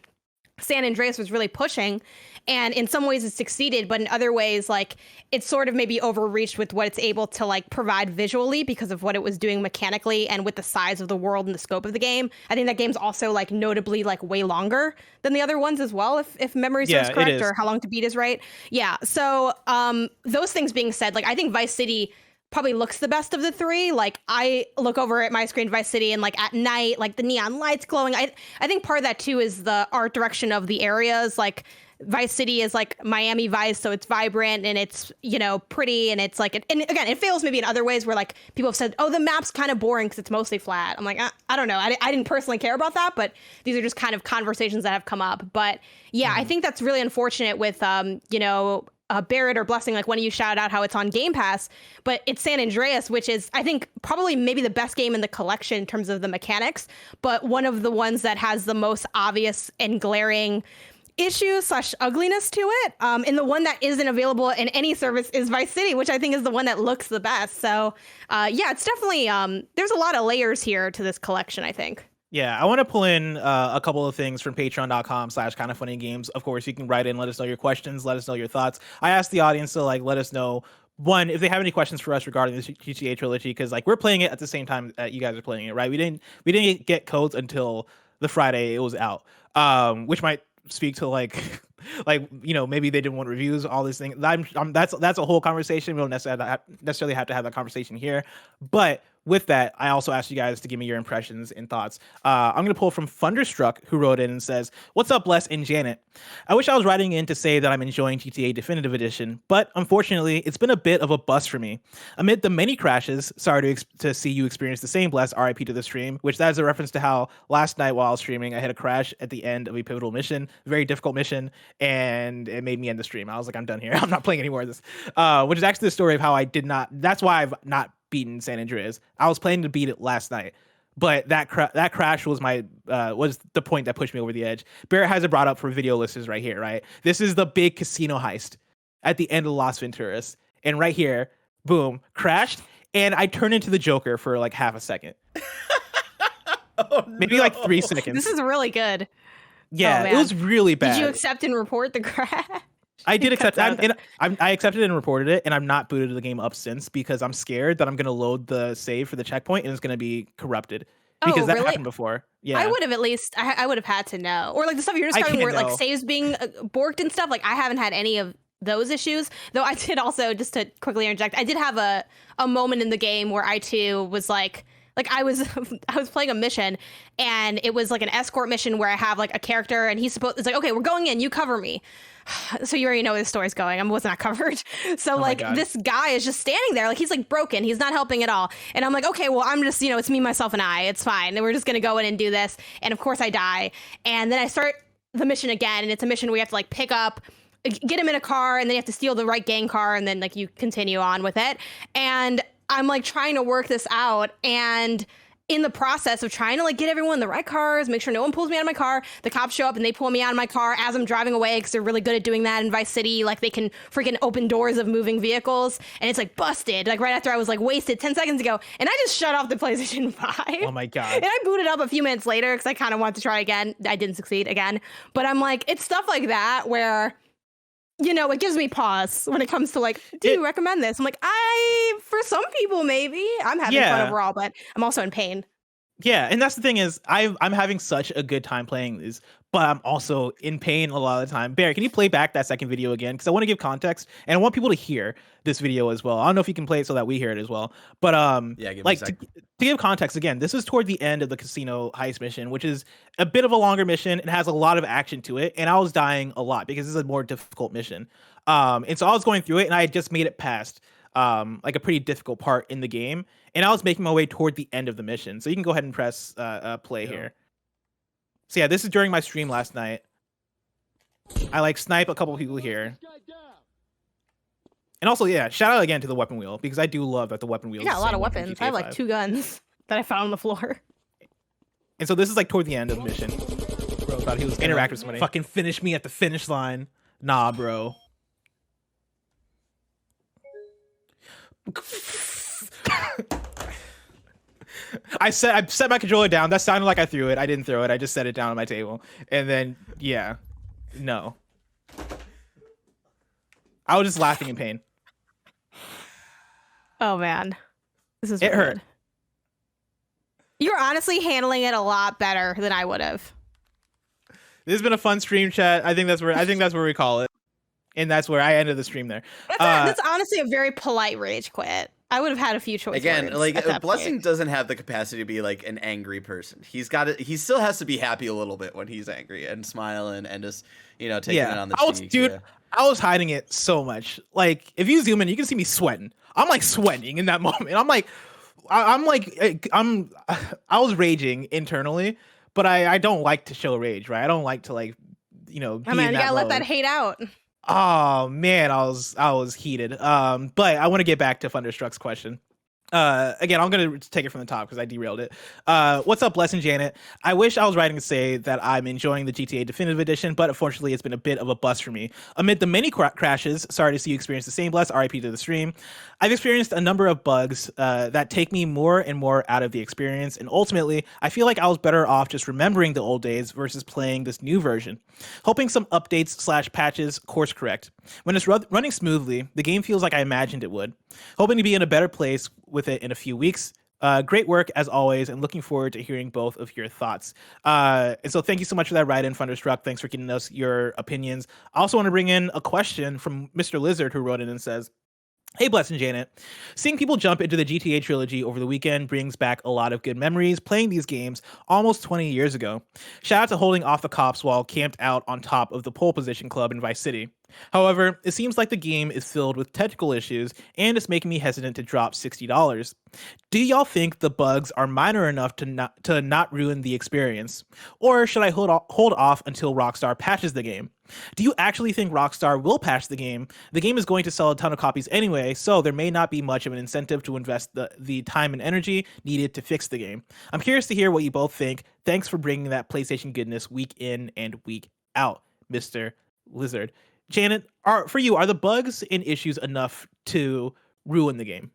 San Andreas was really pushing, and in some ways it succeeded, but in other ways, like it's sort of maybe overreached with what it's able to like provide visually because of what it was doing mechanically and with the size of the world and the scope of the game. I think that game's also like notably like way longer than the other ones as well, if memory serves correct, or How Long to Beat is right. Yeah. So those things being said, like I think Vice City probably looks the best of the three. Like I look over at my screen, Vice City, and like at night, like the neon lights glowing. I think part of that too is the art direction of the areas. Like Vice City is like Miami Vice, so it's vibrant and it's, you know, pretty, and it's like, and again, it fails maybe in other ways where like people have said, oh, the map's kind of boring because it's mostly flat. I'm like, I don't know. I didn't personally care about that, but these are just kind of conversations that have come up. But yeah, I think that's really unfortunate with, you know, Barrett or Blessing, like when you shout out how it's on Game Pass, but it's San Andreas, which is, I think, probably maybe the best game in the collection in terms of the mechanics, but one of the ones that has the most obvious and glaring issues / ugliness to it. And the one that isn't available in any service is Vice City, which I think is the one that looks the best. So yeah, it's definitely, there's a lot of layers here to this collection, I think. Yeah, I want to pull in a couple of things from patreon.com/kindafunnygames. Of course, you can write in, let us know your questions, let us know your thoughts. I asked the audience to like let us know, one, if they have any questions for us regarding the GTA trilogy, because like we're playing it at the same time that you guys are playing it, right? We didn't get codes until the Friday it was out, which might speak to like like, you know, maybe they didn't want reviews, all these things. That's a whole conversation. We don't necessarily have to have that conversation here, but with that, I also asked you guys to give me your impressions and thoughts. I'm going to pull from Thunderstruck, who wrote in and says, "What's up, Les and Janet? I wish I was writing in to say that I'm enjoying GTA Definitive Edition, but unfortunately, it's been a bit of a bust for me. Amid the many crashes, sorry to see you experience the same, Bless, RIP to the stream," which that is a reference to how last night while I was streaming, I had a crash at the end of a pivotal mission, very difficult mission, and it made me end the stream. I was like, I'm done here. I'm not playing any more of this, which is actually the story of how I did not, that's why I've not beaten San Andreas. I was planning to beat it last night, but that crash was was the point that pushed me over the edge. Barrett has it brought up for video listeners right here, right? This is the big casino heist at the end of Las Venturas, and right here, boom, crashed, and I turned into the Joker for like half a second. Maybe like 3 seconds. This is really good. Yeah, it was really bad. Did you accept and report the crash? I did accept. I accepted and reported it, and I'm not booted the game up since because I'm scared that I'm gonna load the save for the checkpoint and it's gonna be corrupted because that happened before. Yeah, I would have at least. I would have had to know, or like the stuff you're describing where like saves being borked and stuff. Like I haven't had any of those issues, though. I did also, just to quickly interject, I did have a moment in the game where I too was like I was playing a mission, and it was like an escort mission where I have like a character, and it's like, okay, we're going in, you cover me. So you already know where the story's going. I was not covered. So like this guy is just standing there, like he's like broken. He's not helping at all. And I'm like, okay, well, I'm just, it's me, myself, and I. It's fine. And we're just gonna go in and do this. And of course I die. And then I start the mission again, and it's a mission where you have to like pick up, get him in a car, and then you have to steal the right gang car, and then like you continue on with it. And I'm like trying to work this out, and in the process of trying to like get everyone in the right cars, make sure no one pulls me out of my car, the cops show up and they pull me out of my car as I'm driving away, because they're really good at doing that in Vice City. Like they can freaking open doors of moving vehicles, and it's like busted. Like right after I was like wasted 10 seconds ago, and I just shut off the PlayStation 5. Oh my God. And I booted up a few minutes later because I kind of wanted to try again. I didn't succeed again. But I'm like, it's stuff like that where, it gives me pause when it comes to like, do you recommend this? I'm like, for some people, maybe. I'm having fun overall, but I'm also in pain. Yeah, and that's the thing is I'm having such a good time playing this, but I'm also in pain a lot of the time. Barry, can you play back that second video again? Because I want to give context and I want people to hear this video as well. I don't know if you can play it so that we hear it as well. But Yeah, give me a like sec. to give context again, this is toward the end of the casino heist mission, which is a bit of a longer mission. It has a lot of action to it, and I was dying a lot because this is a more difficult mission. And so I was going through it, and I had just made it past like a pretty difficult part in the game, and I was making my way toward the end of the mission. So you can go ahead and press play here. So yeah, this is during my stream last night. I like snipe a couple people here. And also, yeah, shout out again to the weapon wheel because I do love that the weapon wheel. You got a lot of weapons. I have like 2 guns that I found on the floor. And so this is like toward the end of the mission. Bro thought he was interact with somebody. Fucking finish me at the finish line. Nah, bro. I set my controller down. That sounded like I threw it. I didn't throw it. I just set it down on my table. And then yeah. No. I was just laughing in pain. Oh man. This is it weird. hurt. You're honestly handling it a lot better than I would have. This has been a fun stream chat. I think that's where we call it. And that's where I ended the stream there. That's honestly a very polite rage quit. I would have had a few choices. Again, like Blessing doesn't have the capacity to be like an angry person. He's got it. He still has to be happy a little bit when he's angry and smiling and just taking it on the cheek. Dude, I was hiding it so much. Like if you zoom in, you can see me sweating. I'm like sweating in that moment. I'm like, I was raging internally, but I don't like to show rage, right? I don't like to like, be you in gotta that let mode. that hate out. Oh man, I was heated. But I want to get back to Thunderstruck's question. Again, I'm gonna take it from the top because I derailed it. What's up, Bless and Janet? I wish I was writing to say that I'm enjoying the GTA Definitive Edition, but unfortunately, it's been a bit of a bust for me. Amid the many crashes, sorry to see you experience the same. Bless, RIP to the stream. I've experienced a number of bugs that take me more and more out of the experience, and ultimately, I feel like I was better off just remembering the old days versus playing this new version. Hoping some updates / patches course correct. When it's running smoothly, the game feels like I imagined it would. Hoping to be in a better place with it in a few weeks. Great work as always, and looking forward to hearing both of your thoughts. And so thank you so much for that write-in, Thunderstruck. Thanks for giving us your opinions. I also want to bring in a question from Mr. Lizard, who wrote in and says, hey, Bless and Janet. Seeing people jump into the GTA trilogy over the weekend brings back a lot of good memories playing these games almost 20 years ago. Shout out to holding off the cops while camped out on top of the pole position club in Vice City. However, it seems like the game is filled with technical issues and it's making me hesitant to drop $60. Do y'all think the bugs are minor enough to not ruin the experience? Or should I hold off until Rockstar patches the game? Do you actually think Rockstar will patch the game? The game is going to sell a ton of copies anyway, so there may not be much of an incentive to invest the time and energy needed to fix the game. I'm curious to hear what you both think. Thanks for bringing that PlayStation goodness week in and week out, Mr. Lizard. Janet, are the bugs and issues enough to ruin the game?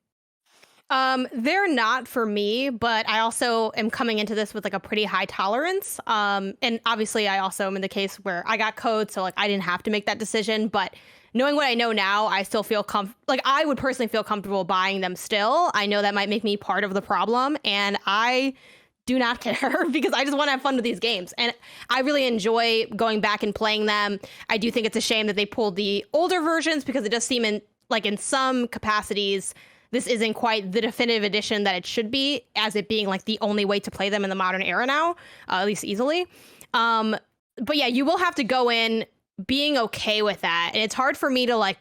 They're not for me, but I also am coming into this with like a pretty high tolerance. And obviously I also am in the case where I got code, so like I didn't have to make that decision, but knowing what I know now, I still feel I would personally feel comfortable buying them still. I know that might make me part of the problem, and I do not care because I just want to have fun with these games. And I really enjoy going back and playing them. I do think it's a shame that they pulled the older versions because it does seem in some capacities, this isn't quite the definitive edition that it should be, as it being like the only way to play them in the modern era now, at least easily. But yeah, you will have to go in being okay with that. And it's hard for me to like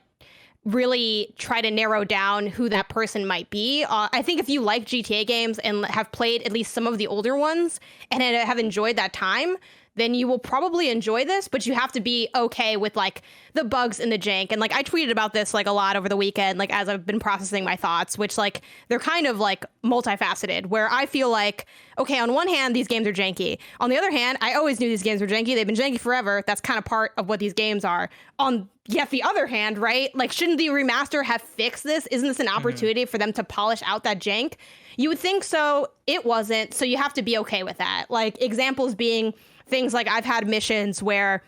really try to narrow down who that person might be. I think if you like GTA games and have played at least some of the older ones and have enjoyed that time, then you will probably enjoy this, but you have to be okay with like the bugs and the jank. And like I tweeted about this like a lot over the weekend, like as I've been processing my thoughts, which like they're kind of like multifaceted, where I feel like, okay, on one hand, these games are janky. On the other hand, I always knew these games were janky. They've been janky forever. That's kind of part of what these games are. On yet the other hand, right? Like, shouldn't the remaster have fixed this? Isn't this an opportunity for them to polish out that jank? You would think so. It wasn't. So you have to be okay with that. Like examples being things like I've had missions where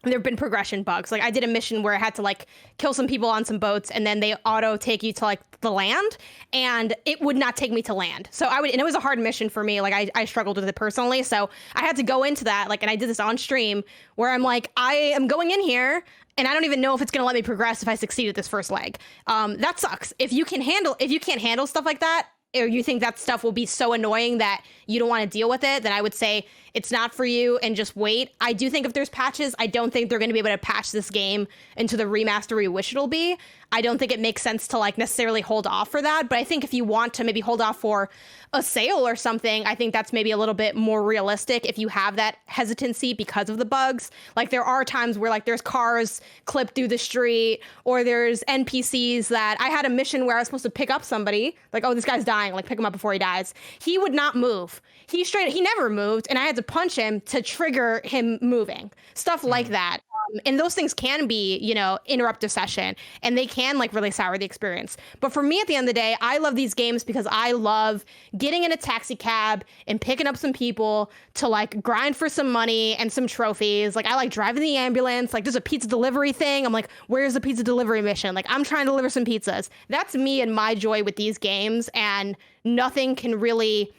there have been progression bugs. Like I did a mission where I had to like kill some people on some boats, and then they auto take you to like the land, and it would not take me to land. So and it was a hard mission for me. Like I struggled with it personally. So I had to go into that, like, and I did this on stream where I'm like, I am going in here and I don't even know if it's going to let me progress if I succeed at this first leg. That sucks. If you can't handle stuff like that, or you think that stuff will be so annoying that you don't want to deal with it, then I would say it's not for you and just wait. I do think if there's patches, I don't think they're going to be able to patch this game into the remaster we wish it'll be. I don't think it makes sense to like necessarily hold off for that. But I think if you want to maybe hold off for a sale or something, I think that's maybe a little bit more realistic if you have that hesitancy because of the bugs. Like there are times where like there's cars clipped through the street, or there's NPCs that I had a mission where I was supposed to pick up somebody, like, oh, this guy's dying, like pick him up before he dies. He would not move. He never moved, and I had to punch him to trigger him moving. Stuff like that. And those things can be, interrupt a session, and they can like really sour the experience. But for me, at the end of the day, I love these games because I love getting in a taxi cab and picking up some people to like grind for some money and some trophies. Like I like driving the ambulance. Like there's a pizza delivery thing. I'm like, where's the pizza delivery mission? Like I'm trying to deliver some pizzas. That's me and my joy with these games, and nothing can really.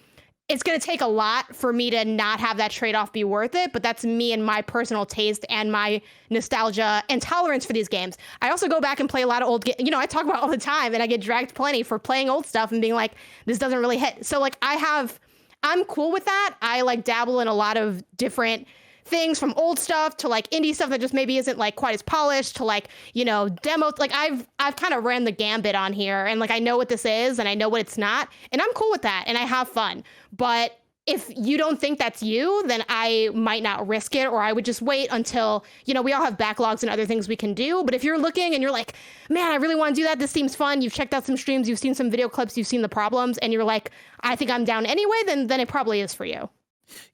It's going to take a lot for me to not have that trade-off be worth it, but that's me and my personal taste and my nostalgia and tolerance for these games. I also go back and play a lot of old games. I talk about it all the time, and I get dragged plenty for playing old stuff and being like, this doesn't really hit. So like I'm cool with that. I like dabble in a lot of different things, from old stuff to like indie stuff that just maybe isn't like quite as polished, to like, demos. Like I've kind of ran the gambit on here, and like I know what this is and I know what it's not, and I'm cool with that and I have fun. But if you don't think that's you, then I might not risk it, or I would just wait until, we all have backlogs and other things we can do. But if you're looking and you're like, man, I really want to do that, this seems fun, you've checked out some streams, you've seen some video clips, you've seen the problems, and you're like, I think I'm down anyway, then it probably is for you.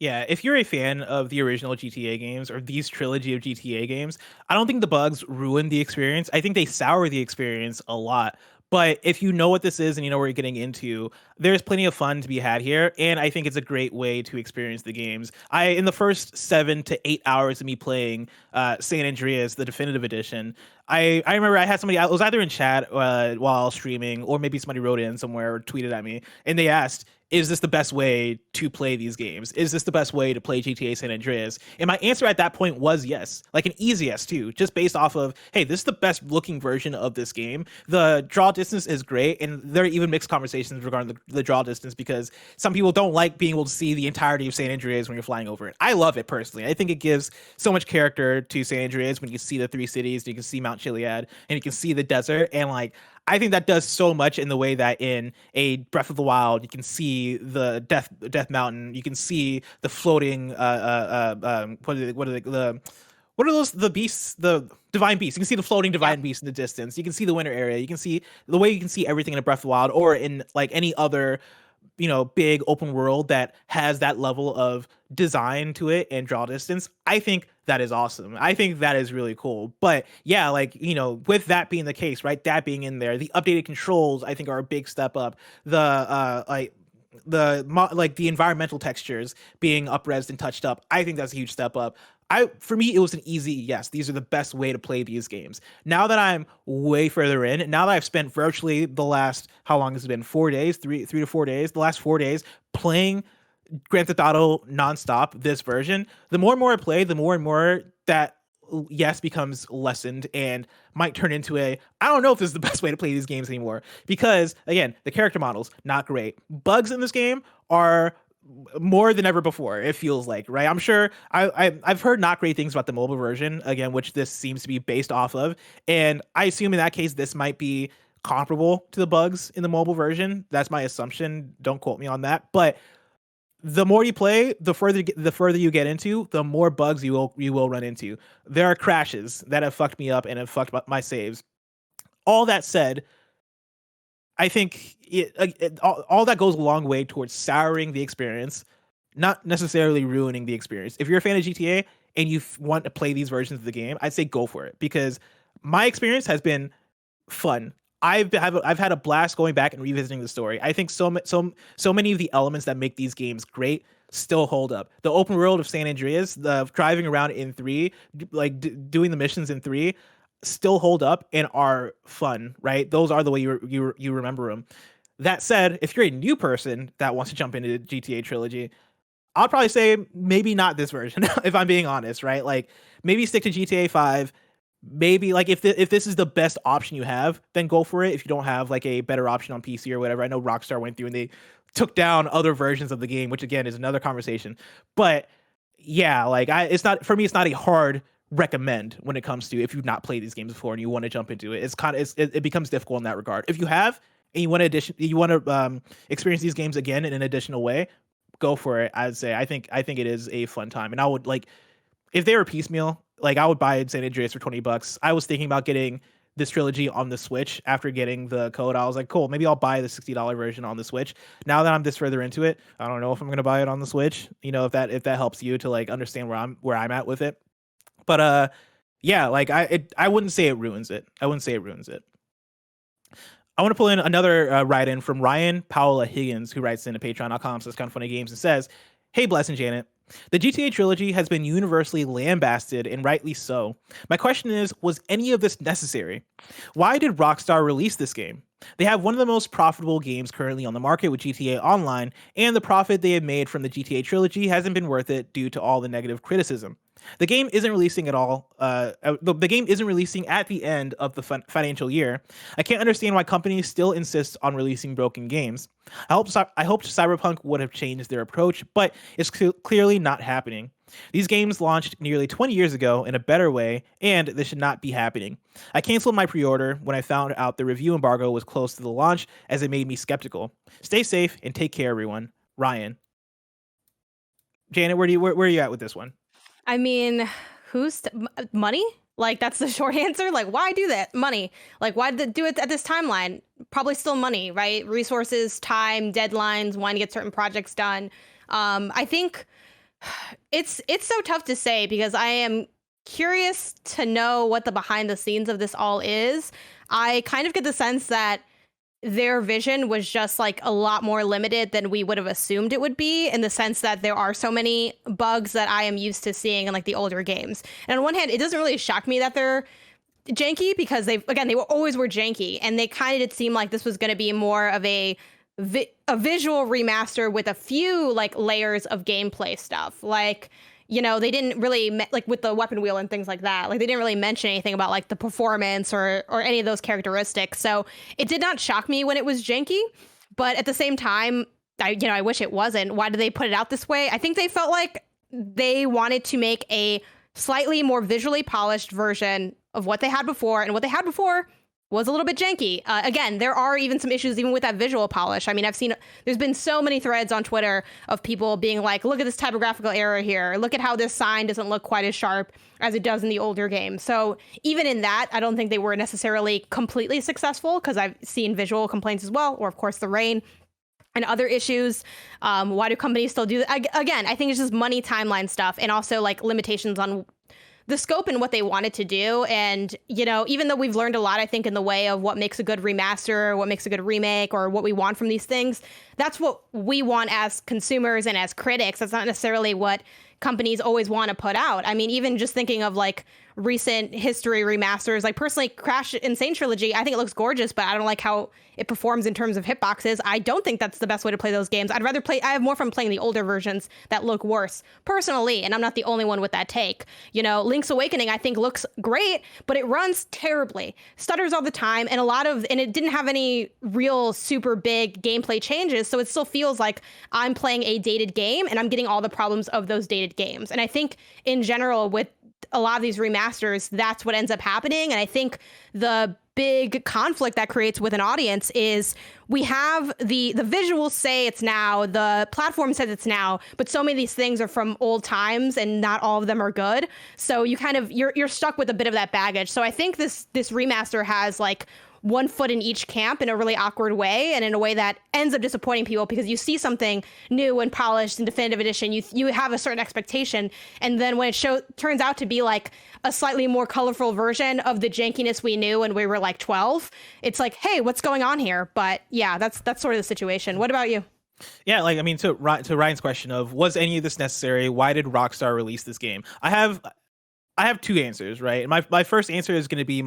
Yeah, if you're a fan of the original GTA games or these trilogy of GTA games, I don't think the bugs ruin the experience. I think they sour the experience a lot. But if you know what this is and you know what you're getting into, there's plenty of fun to be had here, and I think it's a great way to experience the games. In the first 7 to 8 hours of me playing San Andreas, the definitive edition, I remember I had somebody, I was either in chat while streaming, or maybe somebody wrote in somewhere or tweeted at me, and they asked, is this the best way to play these games? Is this the best way to play GTA San Andreas? And my answer at that point was yes, like an easy yes too, just based off of, hey, this is the best looking version of this game. The draw distance is great, and there are even mixed conversations regarding the draw distance, because some people don't like being able to see the entirety of San Andreas when you're flying over it. I love it personally. I think it gives so much character to San Andreas when you see the 3 cities, you can see Mount Chiliad, and you can see the desert, and like, I think that does so much in the way that in a Breath of the Wild, you can see the Death Mountain, you can see the floating what are those, the beasts, the divine beasts. You can see the floating divine beasts in the distance. You can see the winter area. You can see the way you can see everything in a Breath of the Wild, or in like any other big open world that has that level of design to it and draw distance. I think that is awesome. I think that is really cool. But yeah, like, with that being the case, right, that being in there, the updated controls, I think, are a big step up. The the environmental textures being upresed and touched up, I think that's a huge step up. For me, it was an easy yes. These are the best way to play these games. Now that I'm way further in, now that I've spent virtually the last, how long has it been? 4 days, 3 to 4 days, the last 4 days playing Grand Theft Auto nonstop, this version, the more and more I play, the more and more that yes becomes lessened and might turn into I don't know if this is the best way to play these games anymore, because again, the character models, not great. Bugs in this game are more than ever before, it feels like, right? I'm sure I've heard not great things about the mobile version, again, which this seems to be based off of, and I assume in that case this might be comparable to the bugs in the mobile version. That's my assumption, don't quote me on that. But the more you play, the further you get into, the more bugs you will run into. There are crashes that have fucked me up and have fucked up my saves. All that said, I think all that goes a long way towards souring the experience, not necessarily ruining the experience. If you're a fan of GTA and you want to play these versions of the game, I'd say go for it, because my experience has been fun. I've had a blast going back and revisiting the story. I think so many of the elements that make these games great still hold up. The open world of San Andreas, the driving around in 3, like doing the missions in 3, still hold up and are fun, right? Those are the way you remember them. That said, if you're a new person that wants to jump into the GTA trilogy, I'll probably say maybe not this version, if I'm being honest, right? Like maybe stick to GTA 5. Maybe like if this is the best option you have, then go for it. If you don't have like a better option on PC or whatever, I know Rockstar went through and they took down other versions of the game, which again is another conversation. But yeah, like it's not for me. It's not a hard recommend when it comes to if you've not played these games before and you want to jump into it. It's kind of it becomes difficult in that regard. If you have and you want to experience these games again in an additional way, go for it. I'd say I think it is a fun time, and I would like if they were piecemeal, like I would buy San Andreas for $20. I was thinking about getting this trilogy on the Switch after getting the code. I was like, cool, maybe I'll buy the $60 version on the Switch. Now that I'm this further into it, I don't know if I'm gonna buy it on the Switch. You know, if that helps you to like understand where I'm at with it. But yeah, like I wouldn't say it ruins it. I wouldn't say it ruins it. I want to pull in another write-in from Ryan Paola Higgins, who writes in to patreon.com/KindaFunny and says, "Hey, Bless and Janet. The GTA trilogy has been universally lambasted, and rightly so. My question is, was any of this necessary? Why did Rockstar release this game? They have one of the most profitable games currently on the market with GTA Online, and the profit they have made from the GTA trilogy hasn't been worth it due to all the negative criticism. The game isn't releasing at all. The game isn't releasing at the end of the financial year. I can't understand why companies still insist on releasing broken games. I hoped Cyberpunk would have changed their approach, but it's clearly not happening. These games launched nearly 20 years ago in a better way, and this should not be happening. I canceled my pre-order when I found out the review embargo was close to the launch, as it made me skeptical. Stay safe and take care, everyone. Ryan." Janet, where are you at with this one? I mean, money? Like, that's the short answer. Like, why do that? Money. Like, why did do it at this timeline? Probably still money, right? Resources, time, deadlines, wanting to get certain projects done. I think it's so tough to say because I am curious to know what the behind the scenes of this all is. I kind of get the sense that their vision was just like a lot more limited than we would have assumed it would be, in the sense that there are so many bugs that I am used to seeing in like the older games. And on one hand, it doesn't really shock me that they're janky because they always were janky, and they kind of did seem like this was going to be more of a visual remaster with a few like layers of gameplay stuff. Like, you know, they didn't really like with the weapon wheel and things like that. Like, they didn't really mention anything about like the performance or any of those characteristics. So it did not shock me when it was janky, but at the same time, I wish it wasn't. Why did they put it out this way? I think they felt like they wanted to make a slightly more visually polished version of what they had before, and what they had before was a little bit janky. Again, there are even some issues even with that visual polish. I mean, there's been so many threads on Twitter of people being like, look at this typographical error here. Look at how this sign doesn't look quite as sharp as it does in the older game. So even in that, I don't think they were necessarily completely successful, because I've seen visual complaints as well, or of course the rain and other issues. Why do companies still do that? Again, I think it's just money, timeline stuff, and also like limitations on the scope and what they wanted to do. And, you know, even though we've learned a lot, I think, in the way of what makes a good remaster, what makes a good remake, or what we want from these things, that's what we want as consumers and as critics. That's not necessarily what companies always want to put out. I mean, even just thinking of like recent history remasters, like personally Crash Insane Trilogy, I think it looks gorgeous, but I don't like how it performs in terms of hitboxes. I don't think that's the best way to play those games. I have more fun playing the older versions that look worse personally, and I'm not the only one with that take. You know, Link's Awakening I think looks great, but it runs terribly, stutters all the time, and it didn't have any real super big gameplay changes, so it still feels like I'm playing a dated game and I'm getting all the problems of those dated games. And I think in general with a lot of these remasters, that's what ends up happening. And I think the big conflict that creates with an audience is we have the visuals say it's now, the platform says it's now, but so many of these things are from old times and not all of them are good. So you're stuck with a bit of that baggage. So I think this remaster has like one foot in each camp in a really awkward way, and in a way that ends up disappointing people, because you see something new and polished in definitive edition, you have a certain expectation, and then when it turns out to be like a slightly more colorful version of the jankiness we knew when we were like 12, it's like, hey, what's going on here? But yeah, that's sort of the situation. What about you? Yeah, like I mean, to Ryan's question of was any of this necessary? Why did Rockstar release this game? I have two answers, right? And my first answer is going to be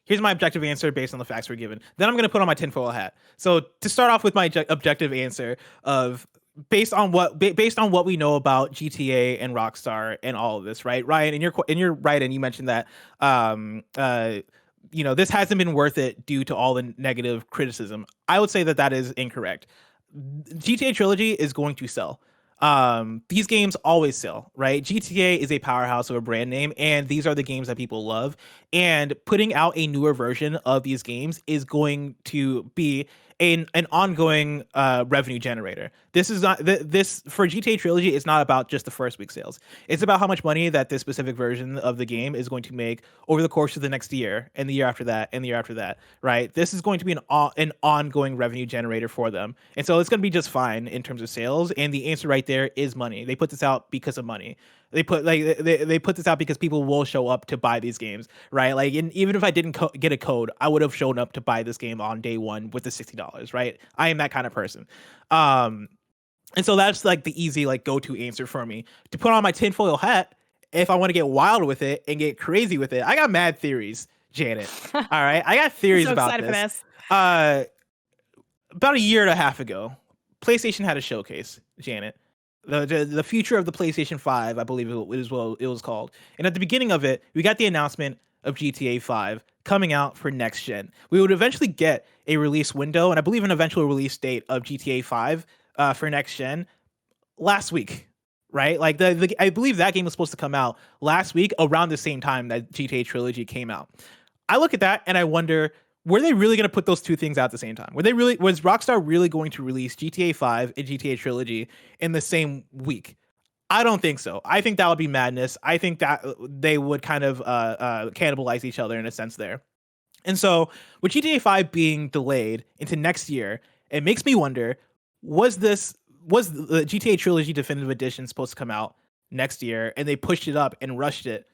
here's my objective answer based on the facts we're given. Then I'm going to put on my tinfoil hat. So to start off with my objective answer of based on what we know about GTA and Rockstar and all of this, right? Ryan, and you're right, and you mentioned that this hasn't been worth it due to all the negative criticism. I would say that is incorrect. GTA Trilogy is going to sell. These games always sell, right? GTA is a powerhouse of a brand name, and these are the games that people love. And putting out a newer version of these games is going to be an ongoing revenue generator. This is not this for GTA Trilogy. It's not about just the first week sales. It's about how much money that this specific version of the game is going to make over the course of the next year and the year after that and the year after that. Right? This is going to be an ongoing revenue generator for them, and so it's going to be just fine in terms of sales. And the answer right there is money. They put this out because of money. They put this out because people will show up to buy these games, right? Like, even if I didn't get a code, I would have shown up to buy this game on day one with the $60, right? I am that kind of person. And so that's like the easy like go-to answer for me. To put on my tinfoil hat, if I want to get wild with it and get crazy with it, I got mad theories, Janet. All right, I got theories so about this. About a year and a half ago, PlayStation had a showcase, Janet. The future of the PlayStation 5, I believe it was called. And at the beginning of it, we got the announcement of GTA 5 coming out for next gen. We would eventually get a release window and I believe an eventual release date of GTA 5 for next gen last week, right? Like I believe that game was supposed to come out last week around the same time that GTA Trilogy came out. I look at that and I wonder, were they really going to put those two things out at the same time? Was Rockstar really going to release GTA 5 and GTA Trilogy in the same week? I don't think so. I think that would be madness. I think that they would kind of cannibalize each other in a sense there. And so with GTA 5 being delayed into next year, it makes me wonder, was the GTA Trilogy Definitive Edition supposed to come out next year and they pushed it up and rushed it?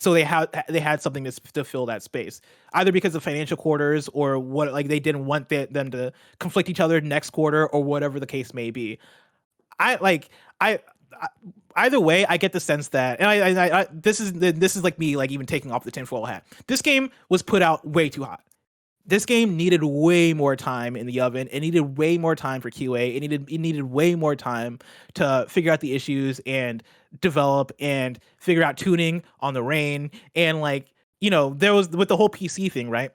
So they had something to fill that space, either because of financial quarters or what, like they didn't want them to conflict each other next quarter or whatever the case may be. Either way, I get the sense that, and I this is like me like even taking off the tinfoil hat. This game was put out way too hot. This game needed way more time in the oven. It needed way more time for QA. It needed way more time to figure out the issues and develop and figure out tuning on the rain. And there was with the whole PC thing, right?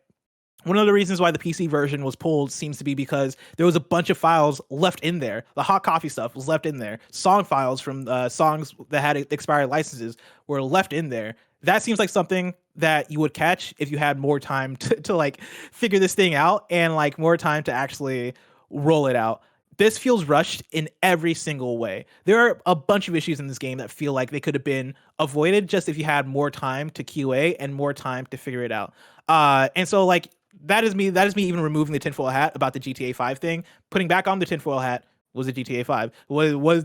One of the reasons why the PC version was pulled seems to be because there was a bunch of files left in there. The hot coffee stuff was left in there. Song files from songs that had expired licenses were left in there. That seems like something that you would catch if you had more time to like figure this thing out and like more time to actually roll it out. This feels rushed in every single way. There are a bunch of issues in this game that feel like they could have been avoided just if you had more time to QA and more time to figure it out. And so like that is me even removing the tinfoil hat about the GTA 5 thing, putting back on the tinfoil hat. Was it GTA 5?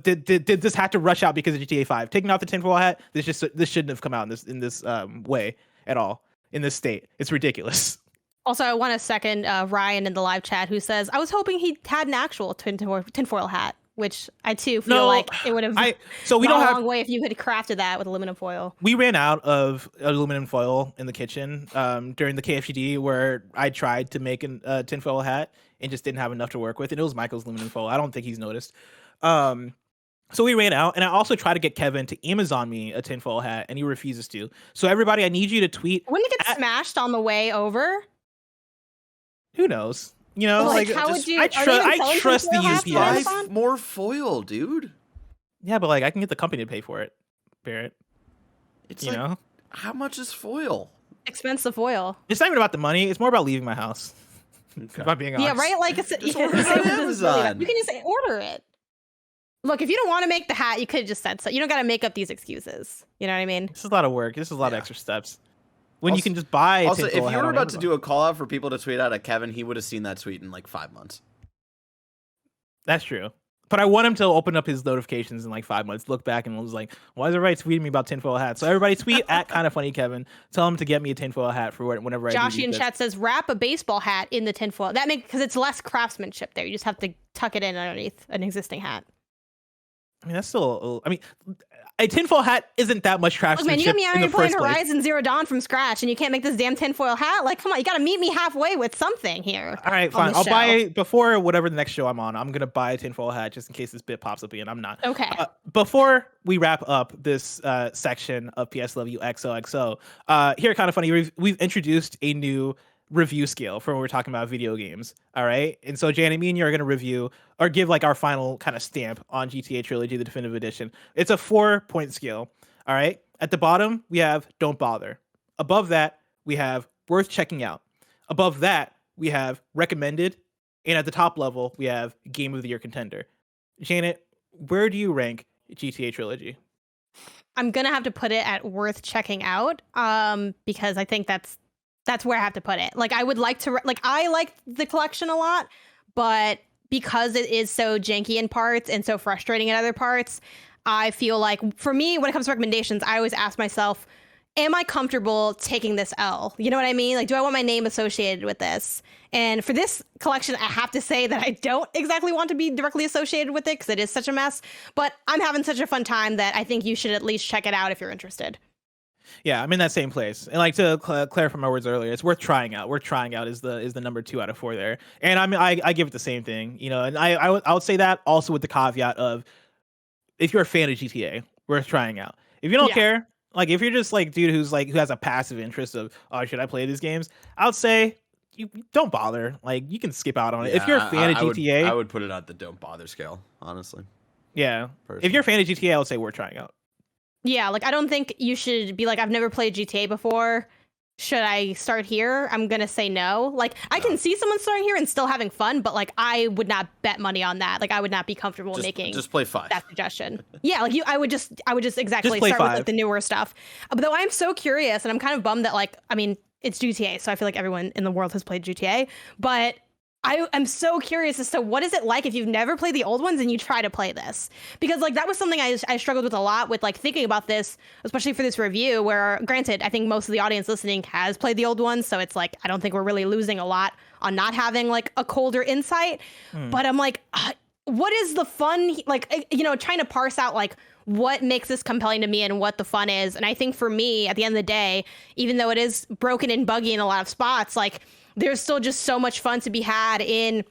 Did this have to rush out because of GTA 5? Taking off the tinfoil hat, this shouldn't have come out in this way at all, in this state. It's ridiculous. Also, I want to second Ryan in the live chat who says, I was hoping he had an actual tinfoil hat, which I too feel like it would have gone a long way if you had crafted that with aluminum foil. We ran out of aluminum foil in the kitchen during the KFGD where I tried to make a tinfoil hat and just didn't have enough to work with. And it was Michael's aluminum foil. I don't think he's noticed. So we ran out, and I also tried to get Kevin to Amazon me a tinfoil hat, and he refuses to. So everybody, I need you to tweet. Wouldn't it get smashed on the way over? Who knows? You know, how would you? I trust the UPS. Buy more foil, dude. Yeah, but like I can get the company to pay for it, Barrett. It's how much is foil? Expensive foil. It's not even about the money. It's more about leaving my house. Okay. If I'm being honest. Yeah, right. Like just order it on Amazon. You can just order it. Look, if you don't want to make the hat, you could have just said so. You don't got to make up these excuses. You know what I mean? This is a lot of work. This is a lot of extra steps. When you can just buy. Also, if you were about to do a call out for people to tweet out at Kevin, he would have seen that tweet in like 5 months. That's true. But I want him to open up his notifications in like 5 months, look back, and was like, "Why is everybody tweeting me about tinfoil hats?" So everybody tweet at KindaFunny Tell him to get me a tinfoil hat for whenever I do Joshy in this. chat says wrap a baseball hat in the tinfoil. That makes because it's less craftsmanship there. You just have to tuck it in underneath an existing hat. I mean, that's still. I mean, a tinfoil hat isn't that much Look, man, you craftsmanship got me out in the here playing first place. Horizon Zero Dawn from scratch, and you can't make this damn tinfoil hat. Like, come on, you got to meet me halfway with something here. All right, fine. I'll buy before whatever the next show I'm on. I'm gonna buy a tinfoil hat just in case this bit pops up again. I'm not. Okay. Before we wrap up this section of PSLW XOXO, here kind of funny. We've introduced a new review scale for when we're talking about video games. All right, and so Janet, me and you are gonna review or give like our final kind of stamp on GTA Trilogy, the definitive edition. It's a 4-point scale. All right. At the bottom, we have don't bother. Above that, we have worth checking out. Above that, we have recommended. And at the top level, we have game of the year contender. Janet, where do you rank GTA Trilogy? I'm going to have to put it at worth checking out because I think that's where I have to put it. Like, I would like to, like, I like the collection a lot, but because it is so janky in parts and so frustrating in other parts, I feel like for me, when it comes to recommendations, I always ask myself, am I comfortable taking this L? You know what I mean? Like, do I want my name associated with this? And for this collection, I have to say that I don't exactly want to be directly associated with it because it is such a mess. But I'm having such a fun time that I think you should at least check it out if you're interested. Yeah, I'm in that same place. And like to clarify my words earlier, it's worth trying out. Worth trying out is the number 2 out of 4 there. And I give it the same thing, you know. And I would say that also with the caveat of, if you're a fan of GTA, worth trying out. If you don't care, like if you're just like dude who has a passive interest of, oh, should I play these games? I would say you don't bother. Like, you can skip out on it. If you're a fan of GTA, I would put it at the don't bother scale, honestly. Yeah. Personally. If you're a fan of GTA, I would say worth trying out. Yeah, like I don't think you should be like, I've never played GTA before. Should I start here? I'm going to say no. Like, I can see someone starting here and still having fun, but like, I would not bet money on that. Like, I would not be comfortable making just play 5. that suggestion. Yeah, like I would just exactly play start with 5. like the newer stuff. But though I'm so curious and I'm kind of bummed that like, I mean, it's GTA, so I feel like everyone in the world has played GTA, but I'm so curious as to what is it like if you've never played the old ones and you try to play this, because like that was something I struggled with a lot with like thinking about this, especially for this review, where granted, I think most of the audience listening has played the old ones. So it's like, I don't think we're really losing a lot on not having like a colder insight, but I'm like, what is the fun? Like, you know, trying to parse out like what makes this compelling to me and what the fun is. And I think for me, at the end of the day, even though it is broken and buggy in a lot of spots, like there's still just so much fun to be had in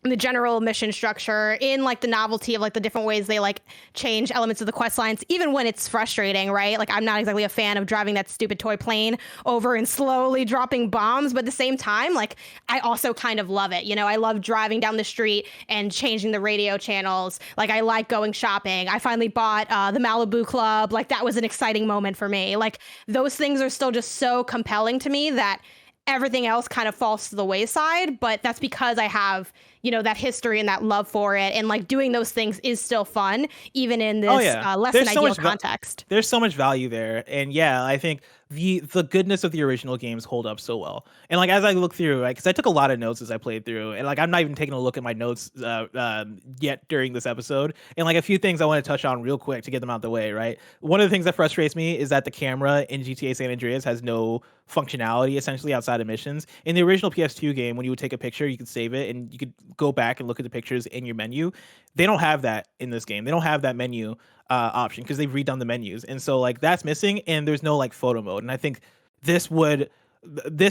the general mission structure, in like the novelty of like the different ways they like change elements of the quest lines, even when it's frustrating, right? Like I'm not exactly a fan of driving that stupid toy plane over and slowly dropping bombs, but at the same time, like I also kind of love it. You know, I love driving down the street and changing the radio channels. Like I like going shopping. I finally bought the Malibu Club. Like that was an exciting moment for me. Like those things are still just so compelling to me that everything else kind of falls to the wayside, but that's because I have, you know, that history and that love for it. And like doing those things is still fun, even in this less than ideal context. There's so much value there. And yeah, I think the goodness of the original games hold up so well. And like, as I look through, because I took a lot of notes as I played through, and like, I'm not even taking a look at my notes yet during this episode. And like a few things I want to touch on real quick to get them out the way, right? One of the things that frustrates me is that the camera in GTA San Andreas has no functionality essentially outside of missions. In the original PS2 game, when you would take a picture, you could save it and you could go back and look at the pictures in your menu. They don't have that in this game. They don't have that menu option because they've redone the menus. And so like that's missing, and there's no like photo mode. And I think this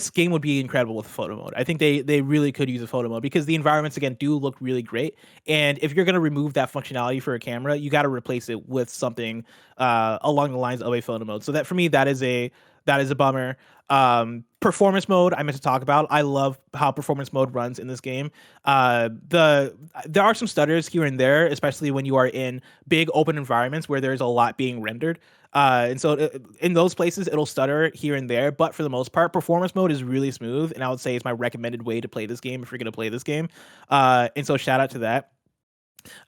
game would be incredible with photo mode. I think they really could use a photo mode because the environments again do look really great. And if you're going to remove that functionality for a camera, you got to replace it with something along the lines of a photo mode. So that for me, that is a bummer. Performance mode I meant to talk about. I love how performance mode runs in this game. There are some stutters here and there, especially when you are in big open environments where there's a lot being rendered. And so in those places, it'll stutter here and there. But for the most part, performance mode is really smooth. And I would say it's my recommended way to play this game if you're going to play this game. And so shout out to that.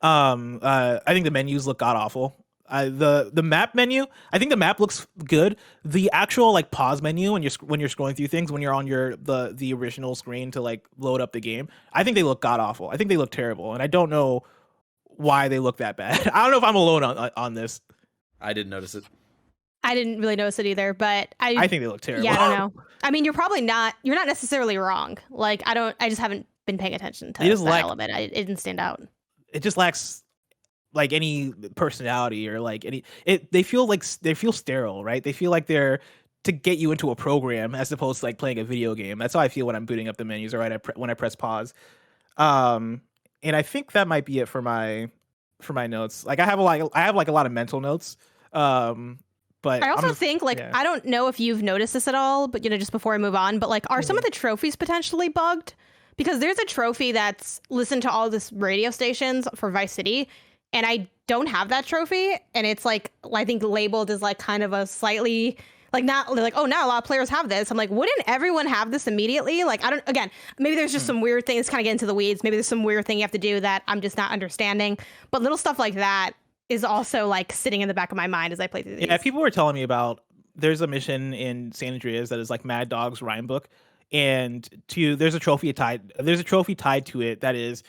I think the menus look god awful. The map menu, I think the map looks good. The actual like pause menu when you're scrolling through things, when you're on the original screen to like load up the game, I think they look god awful. I think they look terrible, and I don't know why they look that bad. I don't know if I'm alone on this. I didn't notice it. I didn't really notice it either, but I think they look terrible. Yeah, I don't know. I mean, you're not necessarily wrong. Like, I just haven't been paying attention to the style of it. It didn't stand out. It just lacks like any personality or like they feel sterile, right? They feel like they're to get you into a program as opposed to like playing a video game. That's how I feel when I'm booting up the menus or when I press pause. And I think that might be it for my notes. Like I have a lot of mental notes. But I also think I don't know if you've noticed this at all, but just before I move on, but like are some of the trophies potentially bugged? Because there's a trophy that's listened to all this radio stations for Vice City, and I don't have that trophy, and it's like I think labeled as like kind of a slightly like not like, oh, now a lot of players have this. I'm like, wouldn't everyone have this immediately? Like, maybe there's just some weird things, kind of get into the weeds. Maybe there's some weird thing you have to do that I'm just not understanding. But little stuff like that is also like sitting in the back of my mind as I play through these. Yeah, people were telling me about, there's a mission in San Andreas that is like Mad Dog's rhyme book. And there's a trophy tied to it that is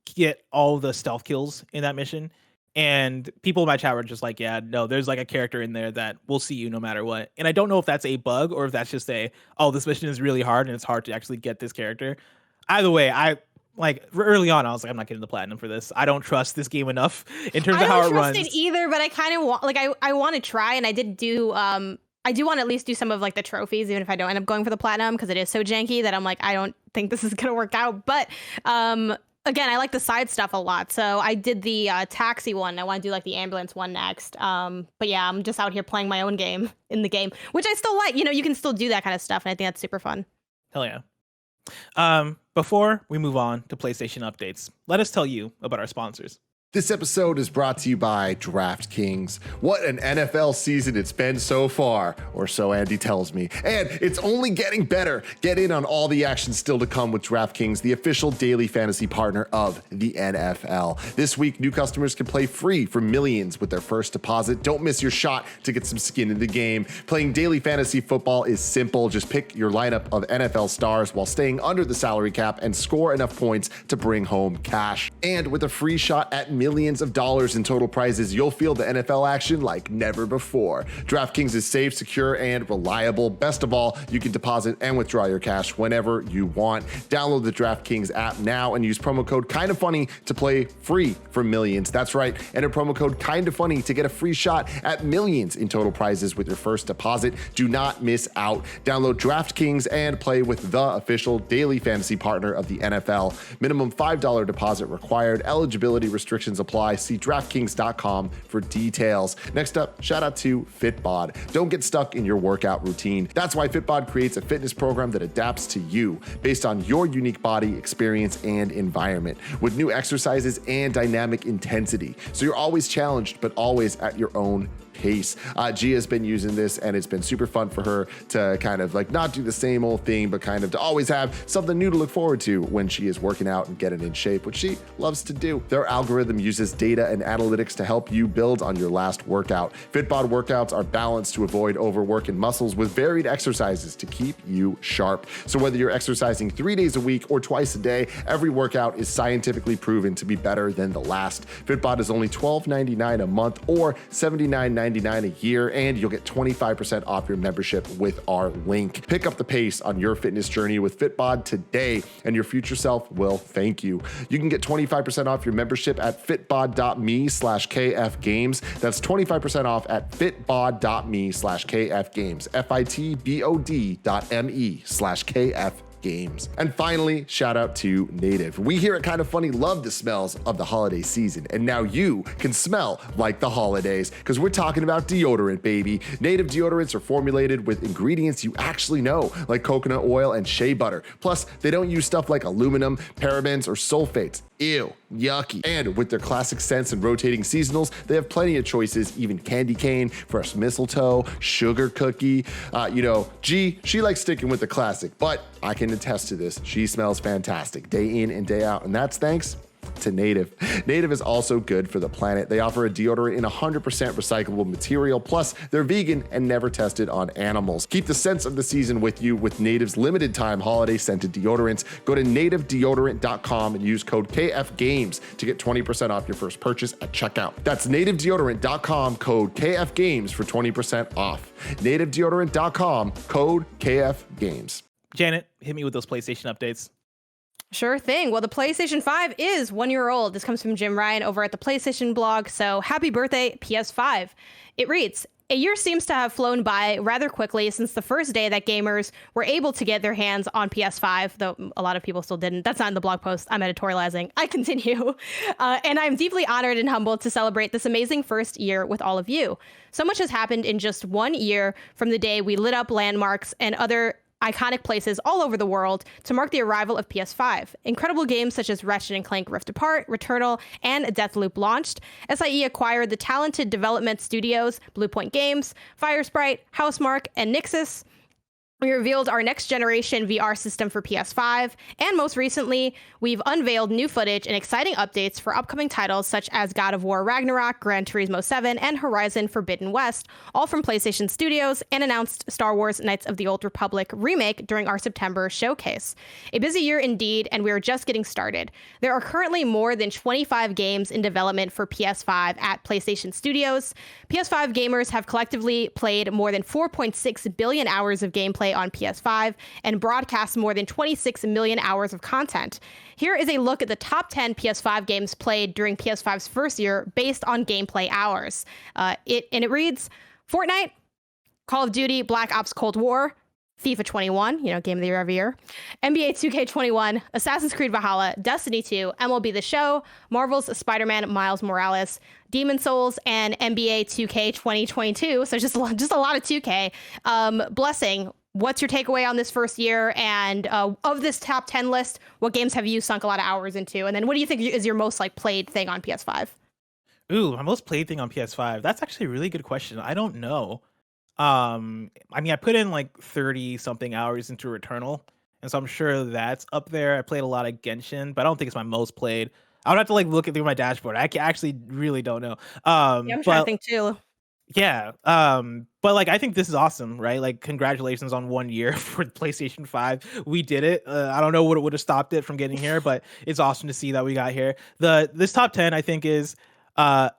get all the stealth kills in that mission. And people in my chat were just like, yeah, no, there's like a character in there that will see you no matter what. And I don't know if that's a bug or if that's just this mission is really hard and it's hard to actually get this character. Either way, early on, I was like, I'm not getting the platinum for this. I don't trust this game enough in terms of how it runs. I don't trust it either, but I kind of want, I want to try, and I did do, I do want to at least do some of like the trophies, even if I don't end up going for the platinum, because it is so janky that I'm like, I don't think this is gonna work out. But again, I like the side stuff a lot, so I did the taxi one. I want to do like the ambulance one next. But yeah, I'm just out here playing my own game in the game, which I still like. You can still do that kind of stuff, and I think that's super fun. Hell yeah. Before we move on to PlayStation updates, let us tell you about our sponsors. This episode is brought to you by DraftKings. What an NFL season it's been so far, or so Andy tells me. And it's only getting better. Get in on all the action still to come with DraftKings, the official daily fantasy partner of the NFL. This week, new customers can play free for millions with their first deposit. Don't miss your shot to get some skin in the game. Playing daily fantasy football is simple. Just pick your lineup of NFL stars while staying under the salary cap and score enough points to bring home cash. And with a free shot at millions of dollars in total prizes, you'll feel the NFL action like never before. DraftKings is safe, secure, and reliable. Best of all, you can deposit and withdraw your cash whenever you want. Download the DraftKings app now and use promo code KindaFunny to play free for millions. That's right, enter promo code KindaFunny to get a free shot at millions in total prizes with your first deposit. Do not miss out. Download DraftKings and play with the official daily fantasy partner of the NFL. Minimum $5 deposit required. Eligibility restrictions apply. See DraftKings.com for details. Next up, shout out to Fitbod. Don't get stuck in your workout routine. That's why Fitbod creates a fitness program that adapts to you based on your unique body, experience, and environment, with new exercises and dynamic intensity. So you're always challenged, but always at your own pace. Gia has been using this, and it's been super fun for her to kind of like not do the same old thing, but kind of to always have something new to look forward to when she is working out and getting in shape, which she loves to do. Their algorithm uses data and analytics to help you build on your last workout. Fitbod workouts are balanced to avoid overworking muscles with varied exercises to keep you sharp. So whether you're exercising 3 days a week or twice a day, every workout is scientifically proven to be better than the last. Fitbod is only $12.99 a month or $79.99 a year, and you'll get 25% off your membership with our link. Pick up the pace on your fitness journey with Fitbod today, and your future self will thank you. You can get 25% off your membership at fitbod.me/kfgames. That's 25% off at fitbod.me/kfgames. fitbod.me/kfgames. And finally, shout out to Native. We here at KindaFunny love the smells of the holiday season, and now you can smell like the holidays, because we're talking about deodorant, baby. Native deodorants are formulated with ingredients you actually know, like coconut oil and shea butter. Plus, they don't use stuff like aluminum, parabens, or sulfates. Ew, yucky. And with their classic scents and rotating seasonals, they have plenty of choices, even candy cane, fresh mistletoe, sugar cookie. G, she likes sticking with the classic, but I can attest to this. She smells fantastic day in and day out, and that's thanks to Native. Native is also good for the planet. They offer a deodorant in 100% recyclable material, plus they're vegan and never tested on animals. Keep the scents of the season with you with Native's limited time holiday scented deodorants. Go to nativedeodorant.com and use code KFGames to get 20% off your first purchase at checkout. That's nativedeodorant.com, code KFGames for 20% off. Nativedeodorant.com, code KFGames. Janet, hit me with those PlayStation updates. Sure thing. Well, the PlayStation 5 is 1 year old. This comes from Jim Ryan over at the PlayStation blog. So happy birthday, PS5. It reads, a year seems to have flown by rather quickly since the first day that gamers were able to get their hands on PS5, though a lot of people still didn't. That's not in the blog post. I'm editorializing. I continue. And I'm deeply honored and humbled to celebrate this amazing first year with all of you. So much has happened in just 1 year from the day we lit up landmarks and other iconic places all over the world to mark the arrival of PS5. Incredible games such as Ratchet & Clank Rift Apart, Returnal, and Deathloop launched. SIE acquired the talented development studios Bluepoint Games, Firesprite, Housemarque, and Nixxes. We revealed our next generation VR system for PS5, and most recently, we've unveiled new footage and exciting updates for upcoming titles such as God of War Ragnarok, Gran Turismo 7, and Horizon Forbidden West, all from PlayStation Studios, and announced Star Wars Knights of the Old Republic remake during our September showcase. A busy year indeed, and we are just getting started. There are currently more than 25 games in development for PS5 at PlayStation Studios. PS5 gamers have collectively played more than 4.6 billion hours of gameplay on PS5 and broadcast more than 26 million hours of content. Here is a look at the top 10 PS5 games played during PS5's first year based on gameplay hours. It reads Fortnite, Call of Duty, Black Ops Cold War, FIFA 21, game of the year every year, NBA 2K21, Assassin's Creed Valhalla, Destiny 2, MLB The Show, Marvel's Spider-Man Miles Morales, Demon Souls, and NBA 2K 2022. So just a lot of 2K. Blessing, what's your takeaway on this first year? And of this top 10 list, what games have you sunk a lot of hours into? And then what do you think is your most played thing on PS5? Ooh, my most played thing on PS5. That's actually a really good question. I don't know. I put in 30 something hours into Returnal, and so I'm sure that's up there. I played a lot of Genshin, but I don't think it's my most played. I would have to look through my dashboard. I actually really don't know. Yeah, I'm trying to think too. Yeah. But I think this is awesome, right? Congratulations on 1 year for PlayStation 5. We did it. I don't know what would have stopped it from getting here, but it's awesome to see that we got here. This top 10, I think, is it's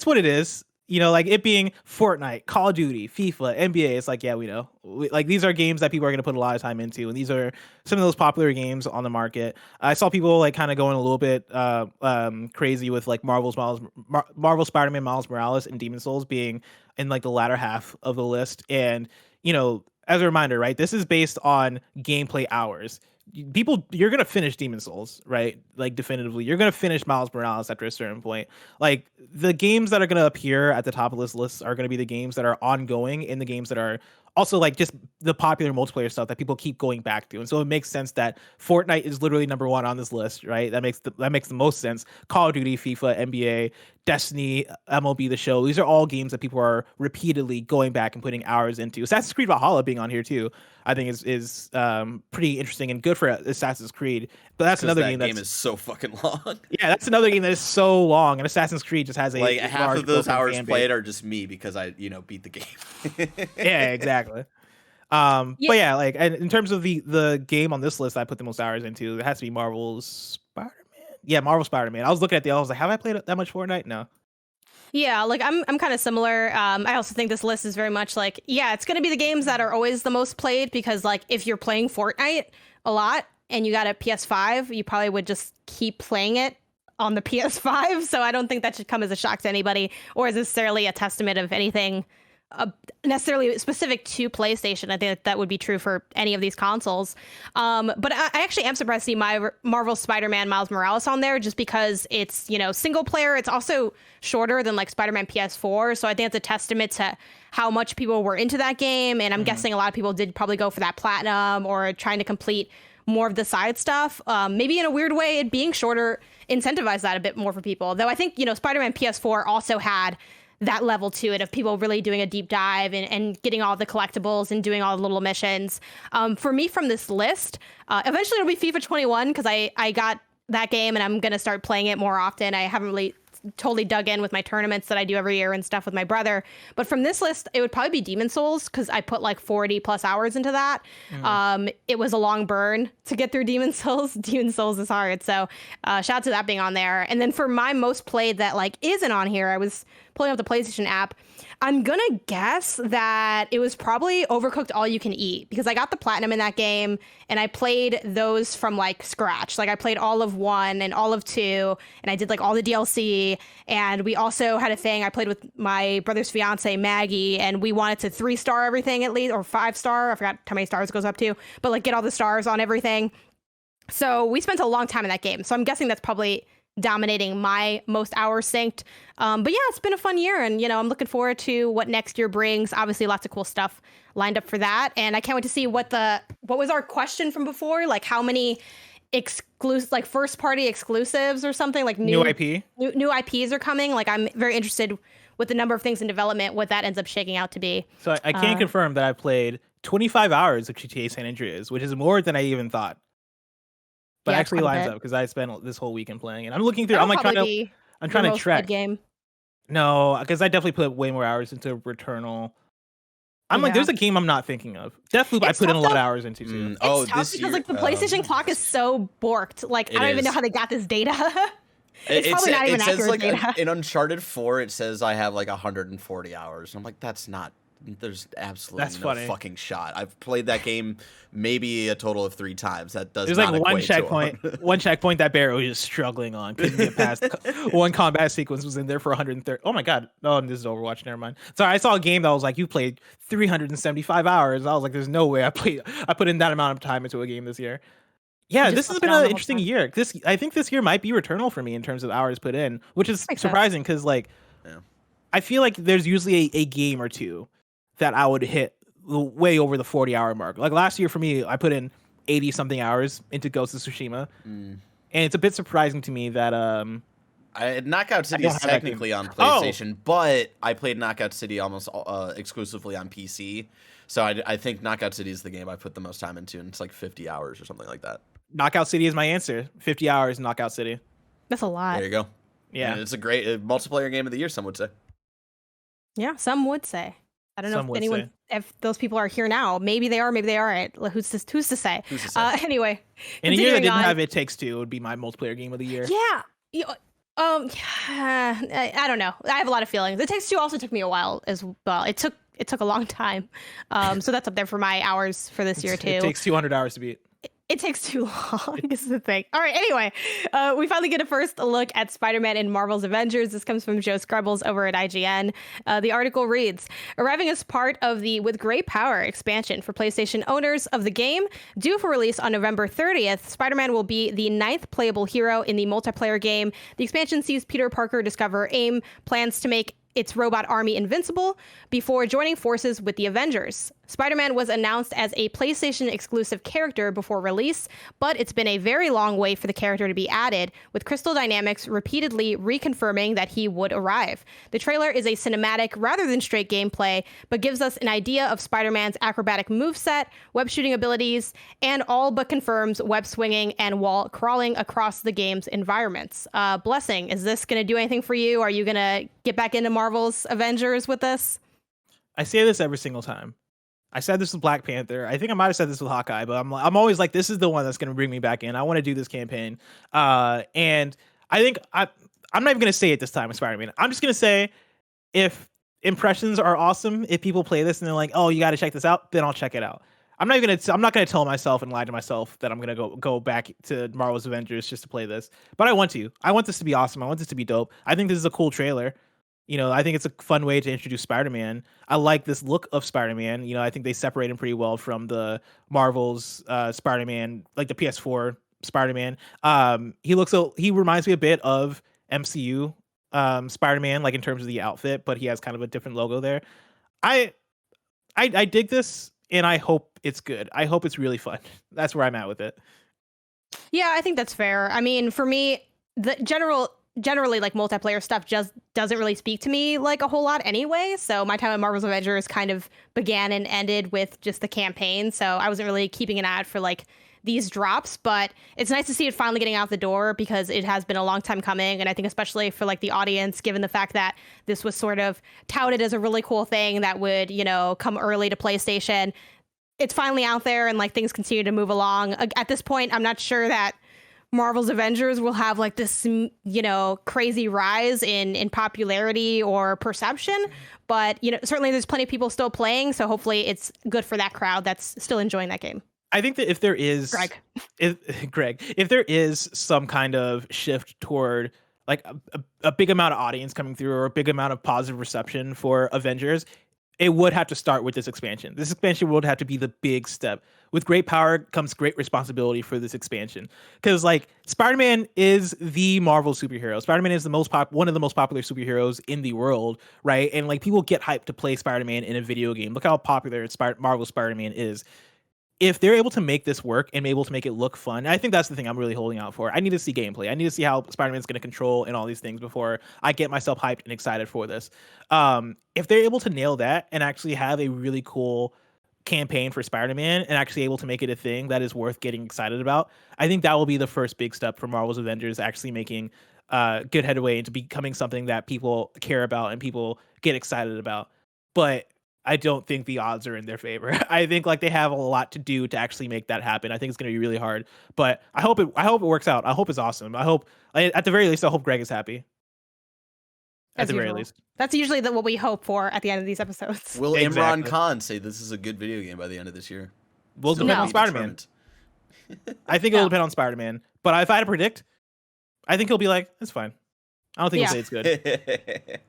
what it is. It being Fortnite, Call of Duty, FIFA, NBA. It's yeah, we know. These are games that people are going to put a lot of time into, and these are some of those popular games on the market. I saw people kind of going a little bit crazy with Marvel Spider-Man Miles Morales and Demon Souls being in the latter half of the list. And as a reminder, right, this is based on gameplay hours. You're gonna finish Demon Souls, right? Definitively, you're gonna finish Miles Morales after a certain point. The games that are gonna appear at the top of this list are gonna be the games that are ongoing and the games that are also just the popular multiplayer stuff that people keep going back to. And so it makes sense that Fortnite is literally number one on this list, right? That makes the most sense. Call of Duty, FIFA, NBA, Destiny, MLB The Show. These are all games that people are repeatedly going back and putting hours into. Assassin's Creed Valhalla being on here too, I think is pretty interesting and good for Assassin's Creed. But that's another game is so fucking long. Yeah, that's another game that is so long, and Assassin's Creed just has a half of those hours played are just me because I beat the game. Yeah, exactly. But yeah, in terms of the game on this list I put the most hours into, it has to be Marvel's Spider-Man. Yeah, Marvel Spider-Man. I was looking at I was have I played that much Fortnite? No. Yeah, I'm kind of similar. I also think this list is very much it's going to be the games that are always the most played because if you're playing Fortnite a lot and you got a PS5, you probably would just keep playing it on the PS5. So I don't think that should come as a shock to anybody or as necessarily a testament of anything necessarily specific to PlayStation. I think that would be true for any of these consoles. But I actually am surprised to see my Marvel Spider-Man Miles Morales on there just because it's, single player. It's also shorter than Spider-Man PS4. So I think it's a testament to how much people were into that game. And I'm guessing a lot of people did probably go for that platinum or trying to complete more of the side stuff. Maybe in a weird way, it being shorter incentivized that a bit more for people. Though I think, Spider-Man PS4 also had that level to it of people really doing a deep dive and getting all the collectibles and doing all the little missions. For me from this list, eventually it'll be FIFA 21 because I got that game, and I'm gonna start playing it more often. I haven't really totally dug in with my tournaments that I do every year and stuff with my brother. But from this list, it would probably be Demon Souls because I put like 40 plus hours into that. It was a long burn to get through Demon Souls. Demon Souls is hard. So shout out to that being on there. And then for my most played that like isn't on here, I was pulling up the PlayStation app. I'm going to guess that it was probably Overcooked All You Can Eat because I got the platinum in that game and I played those from like scratch. Like I played all of 1 and all of 2 and I did like all the DLC. And we also had a thing I played with my brother's fiance, Maggie, and we wanted to 3-star everything at least, or 5-star. I forgot how many stars it goes up to, but like get all the stars on everything. So we spent a long time in that game. So I'm guessing that's probably dominating my most hours synced. But yeah, it's been a fun year, and I'm looking forward to what next year brings. Obviously, lots of cool stuff lined up for that, and I can't wait to see what was our question from before, like how many exclusive, like first party exclusives or something, like new IP, new IPs are coming. Like I'm very interested with the number of things in development, what that ends up shaking out to be. So I can confirm that I played 25 hours of GTA San Andreas, which is more than I even thought. But Yeah, actually lines up because I spent this whole weekend playing, and I'm looking through. I'm trying to track. Game. No, because I definitely put way more hours into Returnal. I'm like, there's a game I'm not thinking of. Deathloop, I put in a lot of hours into too. It's tough because year, like the PlayStation clock is so borked. Like I don't even know how they got this data. It's probably not even accurate like data. In Uncharted 4, it says I have like 140 hours. I'm like, that's not. There's absolutely no fucking shot. I've played that game maybe a total of 3 times. That does There's not like one checkpoint. One checkpoint that Barrett was just struggling on. Couldn't get past. One combat sequence was in there for 130. Oh my god! Oh, this is Overwatch. Never mind. Sorry, I saw a game that was like you played 375 hours. I was like, there's no way I put in that amount of time into a game this year. Yeah, this has been an interesting year. I think this year might be Returnal for me in terms of hours put in, which is surprising because like, I feel like there's usually a game or two that I would hit way over the 40-hour mark. Like last year for me, I put in 80 something hours into Ghost of Tsushima, and it's a bit surprising to me that Knockout City is technically on PlayStation, but I played Knockout City almost exclusively on PC. So I think Knockout City is the game I put the most time into, and it's like 50 hours or something like that. Knockout City is my answer. 50 hours, Knockout City. That's a lot. There you go. Yeah, and it's a great multiplayer game of the year, some would say. Yeah, some would say. I don't know if those people are here now. Maybe they are, maybe they aren't. Who's to say? Anyway. In a year that didn't have It Takes Two, it would be my multiplayer game of the year. Yeah. I don't know. I have a lot of feelings. It Takes Two also took me a while as well. It took a long time. So that's up there for my hours for this year too. It takes 200 hours to beat. It takes too long is the thing. All right, anyway, we finally get a first look at Spider-Man in Marvel's Avengers. This comes from Joe Scrubbles over at IGN. The article reads, arriving as part of the With Great Power expansion for PlayStation owners of the game, due for release on November 30th, Spider-Man will be the 9th playable hero in the multiplayer game. The expansion sees Peter Parker discover AIM plans to make its robot army invincible before joining forces with the Avengers. Spider-Man was announced as a PlayStation exclusive character before release, but it's been a very long wait for the character to be added, with Crystal Dynamics repeatedly reconfirming that he would arrive. The trailer is a cinematic rather than straight gameplay, but gives us an idea of Spider-Man's acrobatic moveset, web shooting abilities, and all but confirms web swinging and wall crawling across the game's environments. Blessing, is this going to do anything for you? Are you going to get back into Marvel's Avengers with this? I say this every single time. I said this with Black Panther. I think I might have said this with Hawkeye, but I'm always like, this is the one that's going to bring me back in. I want to do this campaign. And I think I'm not even going to say it this time with Spider-Man. I'm just going to say if impressions are awesome, if people play this and they're like, oh, you got to check this out, then I'll check it out. I'm not going to tell myself and lie to myself that I'm going to go back to Marvel's Avengers just to play this. But I want to. I want this to be awesome. I want this to be dope. I think this is a cool trailer. I think it's a fun way to introduce Spider-Man. I like this look of Spider-Man. I think they separate him pretty well from the Marvel's Spider-Man, like the PS4 Spider-Man. He reminds me a bit of MCU Spider-Man, like in terms of the outfit, but he has kind of a different logo there. I dig this, and I hope it's good. I hope it's really fun. That's where I'm at with it. Yeah, I think that's fair. I mean, for me, the generally like multiplayer stuff just doesn't really speak to me like a whole lot anyway. So my time at Marvel's Avengers kind of began and ended with just the campaign. So I wasn't really keeping an eye out for like these drops, but it's nice to see it finally getting out the door because it has been a long time coming. And I think especially for like the audience, given the fact that this was sort of touted as a really cool thing that would, come early to PlayStation, it's finally out there and like things continue to move along. At this point, I'm not sure that Marvel's Avengers will have like this, crazy rise in popularity or perception. But, certainly there's plenty of people still playing. So hopefully it's good for that crowd that's still enjoying that game. I think that if there is Greg, if there is some kind of shift toward like a big amount of audience coming through or a big amount of positive reception for Avengers, it would have to start with this expansion. This expansion would have to be the big step. With great power comes great responsibility for this expansion. Because like Spider-Man is the Marvel superhero. Spider-Man is one of the most popular superheroes in the world, right? And like people get hyped to play Spider-Man in a video game. Look how popular Marvel Spider-Man is. If they're able to make this work and able to make it look fun, I think that's the thing I'm really holding out for. I need to see gameplay. I need to see how Spider-Man's going to control and all these things before I get myself hyped and excited for this. If they're able to nail that and actually have a really cool campaign for Spider-Man and actually able to make it a thing that is worth getting excited about, I think that will be the first big step for Marvel's Avengers actually making good headway into becoming something that people care about and people get excited about. But I don't think the odds are in their favor. I think like they have a lot to do to actually make that happen. I think it's going to be really hard, but I hope it works out. I hope it's awesome. I hope at the very least, I hope Greg is happy. At the very least. That's usually what we hope for at the end of these episodes. Will Imran Khan say this is a good video game by the end of this year? Will depend on Spider-Man. I think it'll depend on Spider-Man. But if I had to predict, I think he'll be like, it's fine. I don't think he'll say it's good.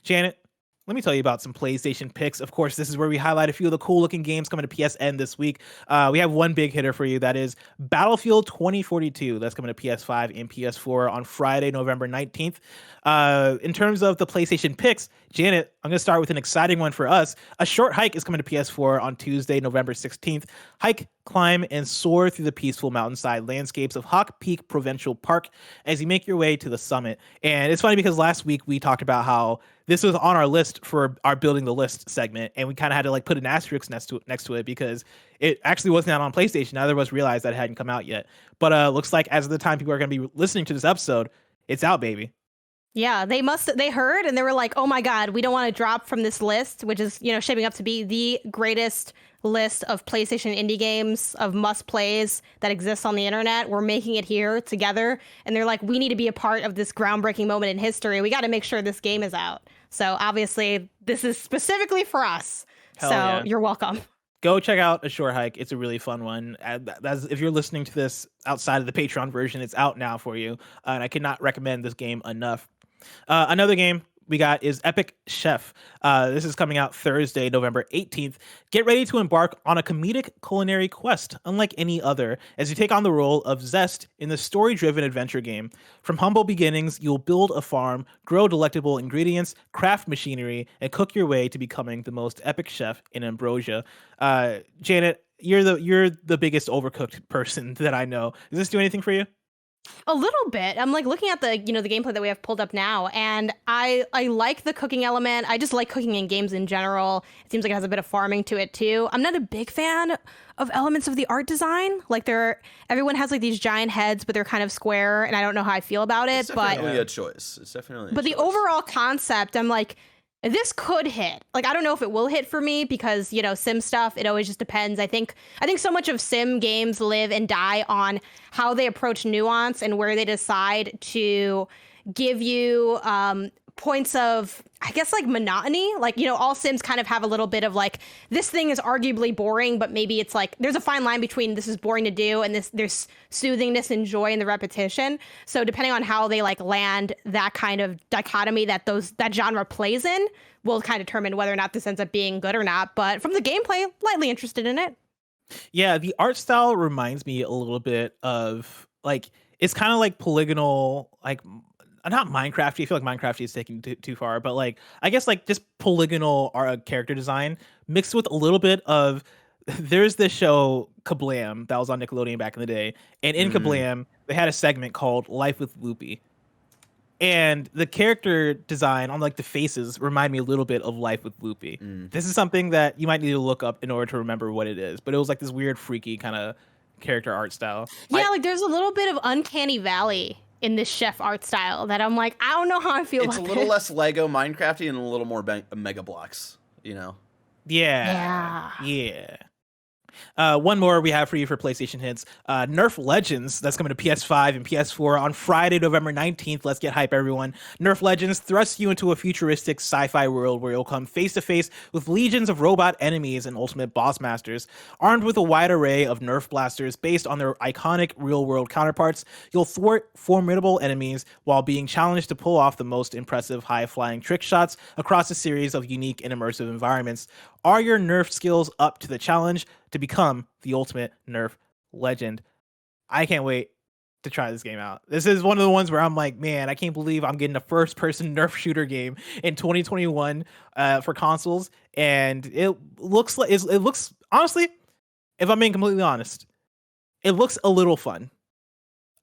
Janet, let me tell you about some PlayStation picks. Of course, this is where we highlight a few of the cool-looking games coming to PSN this week. We have one big hitter for you. That is Battlefield 2042. That's coming to PS5 and PS4 on Friday, November 19th. In terms of the PlayStation picks, Janet, I'm going to start with an exciting one for us. A Short Hike is coming to PS4 on Tuesday, November 16th. Hike, climb, and soar through the peaceful mountainside landscapes of Hawk Peak Provincial Park as you make your way to the summit. And it's funny because last week we talked about how this was on our list for our Building the List segment, and we kind of had to like put an asterisk next to it because it actually wasn't out on PlayStation. Neither of us realized that it hadn't come out yet. But looks like as of the time people are going to be listening to this episode, it's out, baby. Yeah, they heard and they were like, oh my God, we don't want to drop from this list, which is, shaping up to be the greatest list of PlayStation indie games of must plays that exists on the internet. We're making it here together. And they're like, we need to be a part of this groundbreaking moment in history. We got to make sure this game is out. So obviously this is specifically for us. Hell yeah. You're welcome. Go check out A Short Hike. It's a really fun one. If you're listening to this outside of the Patreon version, it's out now for you. And I cannot recommend this game enough. Another game we got is Epic Chef. This is coming out Thursday, November 18th. Get ready to embark on a comedic culinary quest, unlike any other, as you take on the role of Zest in the story-driven adventure game. From humble beginnings, you'll build a farm, grow delectable ingredients, craft machinery, and cook your way to becoming the most epic chef in Ambrosia. Janet, you're the biggest overcooked person that I know. Does this do anything for you? A little bit. I'm like looking at the the gameplay that we have pulled up now, and I like the cooking element. I just like cooking in games in general. It seems like it has a bit of farming to it too. I'm not a big fan of elements of the art design. Like everyone has like these giant heads, but they're kind of square, and I don't know how I feel about it. It's definitely a choice. It's definitely. But the overall concept, I'm like, this could hit. Like, I don't know if it will hit for me because, sim stuff, it always just depends. I think so much of sim games live and die on how they approach nuance and where they decide to give you points of, I guess, like monotony. Like, all sims kind of have a little bit of like, this thing is arguably boring, but maybe it's like, there's a fine line between this is boring to do and there's soothingness and joy in the repetition. So depending on how they like land that kind of dichotomy that genre plays in will kind of determine whether or not this ends up being good or not. But from the gameplay, lightly interested in it. Yeah, the art style reminds me a little bit of like, it's kind of like polygonal, like not Minecraft. I feel like Minecraft is taking too far, but like I guess like just polygonal character design mixed with a little bit of. There's this show Kablam that was on Nickelodeon back in the day, and in Kablam they had a segment called Life with Loopy. And the character design on like the faces remind me a little bit of Life with Loopy. This is something that you might need to look up in order to remember what it is, but it was like this weird, freaky kind of character art style. Yeah, like there's a little bit of Uncanny Valley in this chef art style that I'm like, I don't know how I feel It's a about little it. less Lego Minecrafty and a little more Mega Blocks, you know? Yeah. One more we have for you for PlayStation hits. Nerf Legends, that's coming to PS5 and PS4 on Friday, November 19th. Let's get hype, everyone. Nerf Legends thrusts you into a futuristic sci-fi world where you'll come face to face with legions of robot enemies and ultimate boss masters. Armed with a wide array of Nerf blasters based on their iconic real-world counterparts, you'll thwart formidable enemies while being challenged to pull off the most impressive high-flying trick shots across a series of unique and immersive environments. Are your Nerf skills up to the challenge to become the ultimate Nerf legend? I can't wait to try this game out. This is one of the ones where I'm like, man, I can't believe I'm getting a first-person Nerf shooter game in 2021 for consoles, and it looks like it looks honestly, if I'm being completely honest, it looks a little fun.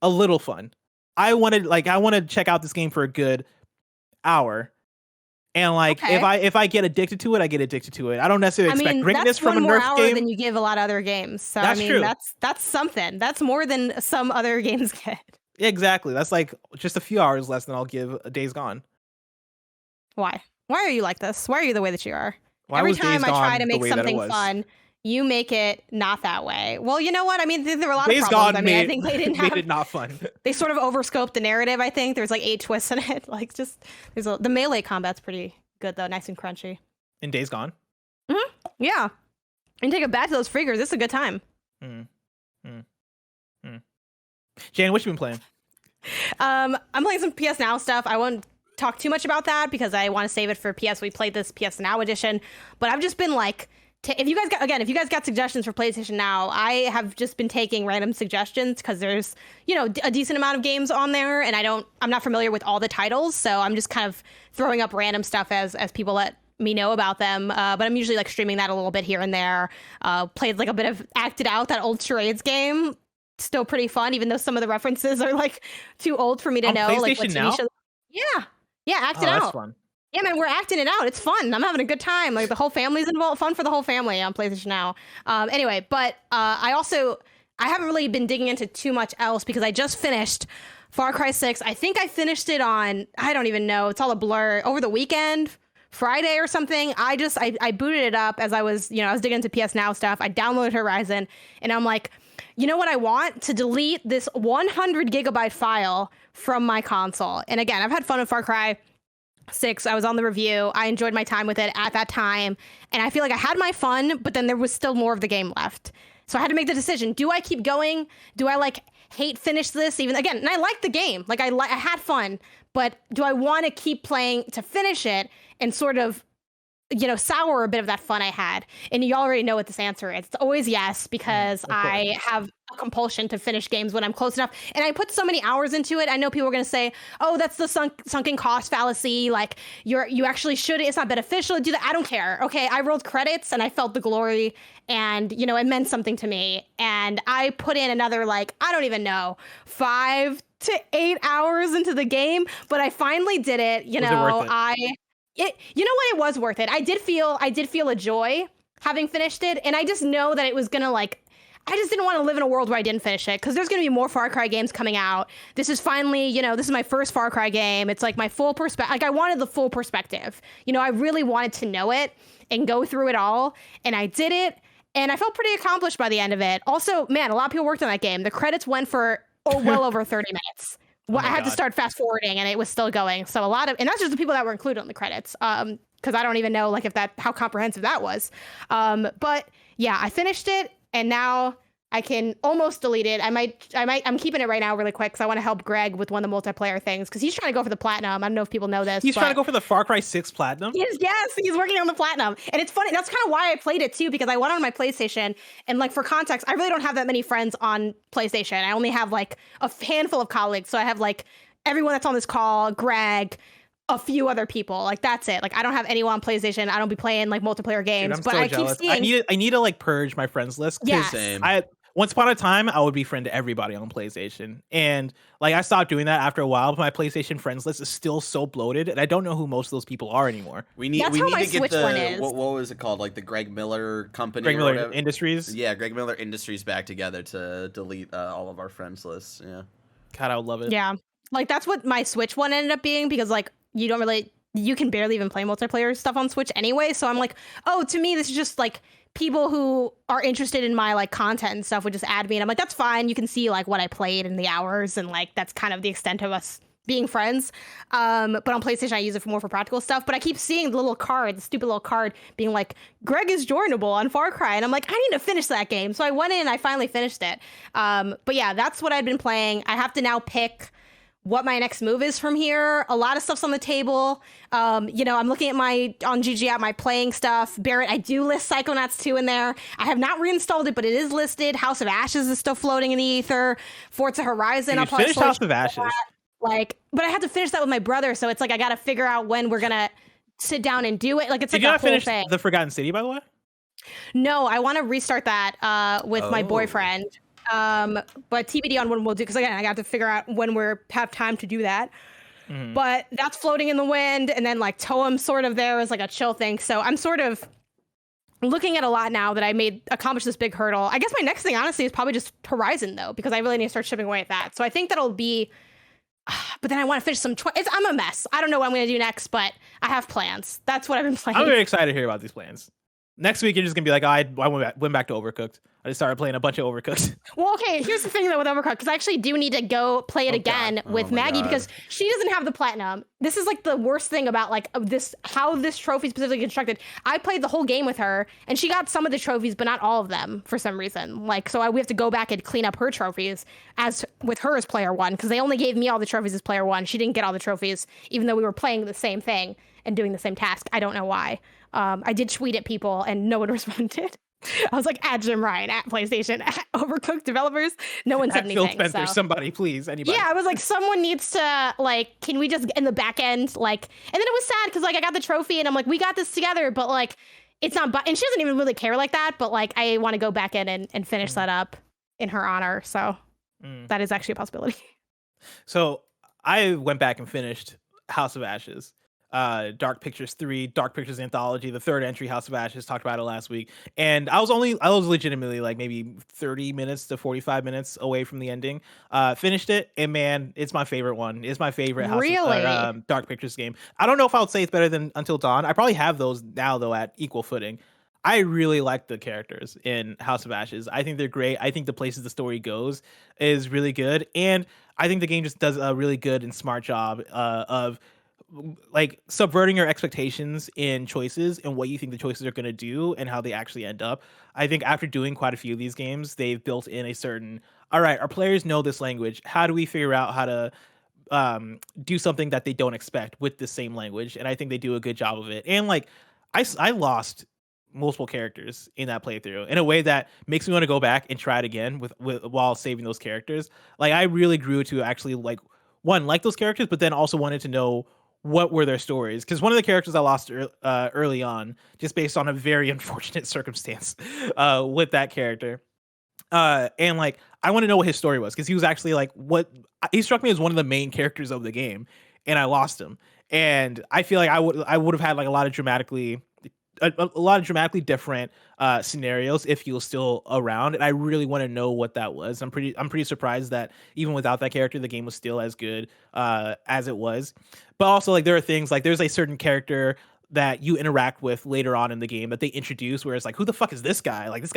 A little fun. I want to check out this game for a good hour. And like Okay. if I get addicted to it, I get addicted to it. I don't necessarily expect greatness that's from a one more Nerf hour game. than you give a lot of other games. So That's I mean, true. that's something. That's more than some other games get. Exactly. That's like just a few hours less than I'll give a Days Gone. Why? Why are you like this? Why are you the way that you are? Why Every was Days time I try Gone to the make way that it something was? fun, you make it not that way. Well, you know what? I mean, there were a lot Days of problems. Gone I mean, I made, think they didn't made have. it not fun. They sort of overscoped the narrative. I think there's like 8 twists in it. Like just the melee combat's pretty good though, nice and crunchy. In Days Gone. Yeah, and take it back to those figures. This is a good time. Jan, what you been playing? I'm playing some PS Now stuff. I won't talk too much about that because I want to save it for PS. We played this PS Now edition, but I've just been like, if you guys got suggestions for PlayStation Now, I have just been taking random suggestions because there's a decent amount of games on there, and I'm not familiar with all the titles, so I'm just kind of throwing up random stuff as people let me know about them. But I'm usually like streaming that a little bit here and there. Played like a bit of Acted Out, that old charades game. Still pretty fun, even though some of the references are like too old for me to On know. Like what PlayStation TV Now? shows. Yeah, Acted That's Out. fun. Yeah, man, we're acting it out. It's fun. I'm having a good time. Like the whole family's involved. Fun for the whole family on PlayStation Now. Anyway, but I haven't really been digging into too much else because I just finished Far Cry 6. I think I finished it on, I don't even know. It's all a blur. Over the weekend, Friday or something. I booted it up as I was digging into PS Now stuff. I downloaded Horizon and I'm like, you know what I want? To delete this 100 gigabyte file from my console. And again, I've had fun with Far Cry 6. I was on the review. I enjoyed my time with it at that time. And I feel like I had my fun, but then there was still more of the game left. So I had to make the decision. Do I keep going? Do I hate finish this even again? And I liked the game. I had fun, but do I want to keep playing to finish it and sort of sour a bit of that fun I had? And you already know what this answer is. It's always yes, because I have a compulsion to finish games when I'm close enough. And I put so many hours into it. I know people are going to say, oh, that's the sunken cost fallacy. Like you actually should, it's not beneficial to do that. I don't care. Okay. I rolled credits and I felt the glory and, it meant something to me. And I put in another, I don't even know, 5 to 8 hours into the game, but I finally did it. Was it worth it? You know what? It was worth it. I did feel a joy having finished it. And I just know that it was going to I just didn't want to live in a world where I didn't finish it because there's going to be more Far Cry games coming out. This is finally, this is my first Far Cry game. It's like my full perspective. I wanted the full perspective. I really wanted to know it and go through it all. And I did it. And I felt pretty accomplished by the end of it. Also, man, a lot of people worked on that game. The credits went for well over 30 minutes. Well, I had to start fast forwarding and it was still going. So and that's just the people that were included on the credits. Because I don't even know how comprehensive that was. But yeah, I finished it and now I can almost delete it. I'm keeping it right now really quick because I want to help Greg with one of the multiplayer things because he's trying to go for the platinum. I don't know if people know this. He's trying to go for the Far Cry 6 platinum? Yes, he's working on the platinum. And it's funny. That's kind of why I played it too, because I went on my PlayStation and for context, I really don't have that many friends on PlayStation. I only have a handful of colleagues. So I have everyone that's on this call, Greg, a few other people. That's it. I don't have anyone on PlayStation. I don't be playing multiplayer games. Dude, but so I jealous. keep seeing I need to purge my friends list. Yes. Same. Once upon a time, I would befriend everybody on PlayStation, and like I stopped doing that after a while. But my PlayStation friends list is still so bloated, and I don't know who most of those people are anymore. We need That's how my to get Switch one is. what was it called? Like the Greg Miller company. Greg or Miller whatever? Industries. Yeah, Greg Miller Industries back together to delete all of our friends lists. Yeah. God, I would love it. Yeah. Like that's what my Switch one ended up being, because like you can barely even play multiplayer stuff on Switch anyway. So I'm like, oh, to me, this is just like people who are interested in my like content and stuff would just add me. And I'm like, that's fine. You can see like what I played in the hours. And like, that's kind of the extent of us being friends. But on PlayStation, I use it more for practical stuff. But I keep seeing the little card, the stupid little card being like, Greg is joinable on Far Cry. And I'm like, I need to finish that game. So I went in and I finally finished it. But yeah, that's what I've been playing. I have to now pick what my next move is from here. A lot of stuff's on the table. I'm looking at on GG at my playing stuff. Barrett, I do list Psychonauts 2 in there. I have not reinstalled it, but it is listed. House of Ashes is still floating in the ether. Forza Horizon. I'll finish House of Ashes. But I have to finish that with my brother, so it's like I got to figure out when we're gonna sit down and do it. Like it's Did like you a not whole finish thing. The Forgotten City, by the way? No, I want to restart that with my boyfriend. But TBD on when we'll do, because again, I got to figure out when have time to do that. Mm-hmm. But that's floating in the wind, and then like Toem's sort of there as like a chill thing. So I'm sort of looking at a lot now that I accomplished this big hurdle. I guess my next thing, honestly, is probably just Horizon though, because I really need to start chipping away at that. So I think that'll be. But then I want to finish some. I'm a mess. I don't know what I'm going to do next, but I have plans. That's what I've been playing. I'm very excited to hear about these plans. Next week, you're just gonna be like, I went back to Overcooked. I just started playing a bunch of Overcooked. Well, okay, here's the thing though with Overcooked, because I actually do need to go play it again with Maggie, because she doesn't have the platinum. This is like the worst thing about like how this trophy is specifically constructed. I played the whole game with her, and she got some of the trophies, but not all of them for some reason. Like, so we have to go back and clean up her trophies as with her as player one, because they only gave me all the trophies as player one. She didn't get all the trophies, even though we were playing the same thing and doing the same task. I don't know why. I did tweet at people and no one responded. I was like, at Jim Ryan, at PlayStation, at Overcooked developers. No one said anything. Phil Spencer, somebody, please, anybody. Yeah, I was like, someone needs to, like, can we just, in the back end, like, and then it was sad because, like, I got the trophy and I'm like, we got this together, but, like, it's not, and she doesn't even really care like that, but, like, I want to go back in and finish that up in her honor. So that is actually a possibility. So I went back and finished House of Ashes. Dark Pictures 3, Dark Pictures Anthology, the third entry, House of Ashes, talked about it last week. And I was legitimately like maybe 30 minutes to 45 minutes away from the ending. Finished it, and man, it's my favorite one. It's my favorite Dark Pictures game. I don't know if I would say it's better than Until Dawn. I probably have those now, though, at equal footing. I really like the characters in House of Ashes. I think they're great. I think the places the story goes is really good. And I think the game just does a really good and smart job of like subverting your expectations in choices and what you think the choices are going to do and how they actually end up. I think after doing quite a few of these games, they've built in a certain, all right, our players know this language. How do we figure out how to do something that they don't expect with the same language? And I think they do a good job of it. And like, I lost multiple characters in that playthrough in a way that makes me want to go back and try it again with while saving those characters. Like, I really grew to actually like those characters, but then also wanted to know what were their stories, because one of the characters I lost early on just based on a very unfortunate circumstance with that character, and like I want to know what his story was, because he was actually like he struck me as one of the main characters of the game, and I lost him. And I feel like I would have had like a lot of dramatically different scenarios if he was still around, and I really want to know what that was. I'm pretty surprised that even without that character, the game was still as good as it was. But also, like, there are things like there's a certain character that you interact with later on in the game that they introduce, where it's like, who the fuck is this guy? Like, this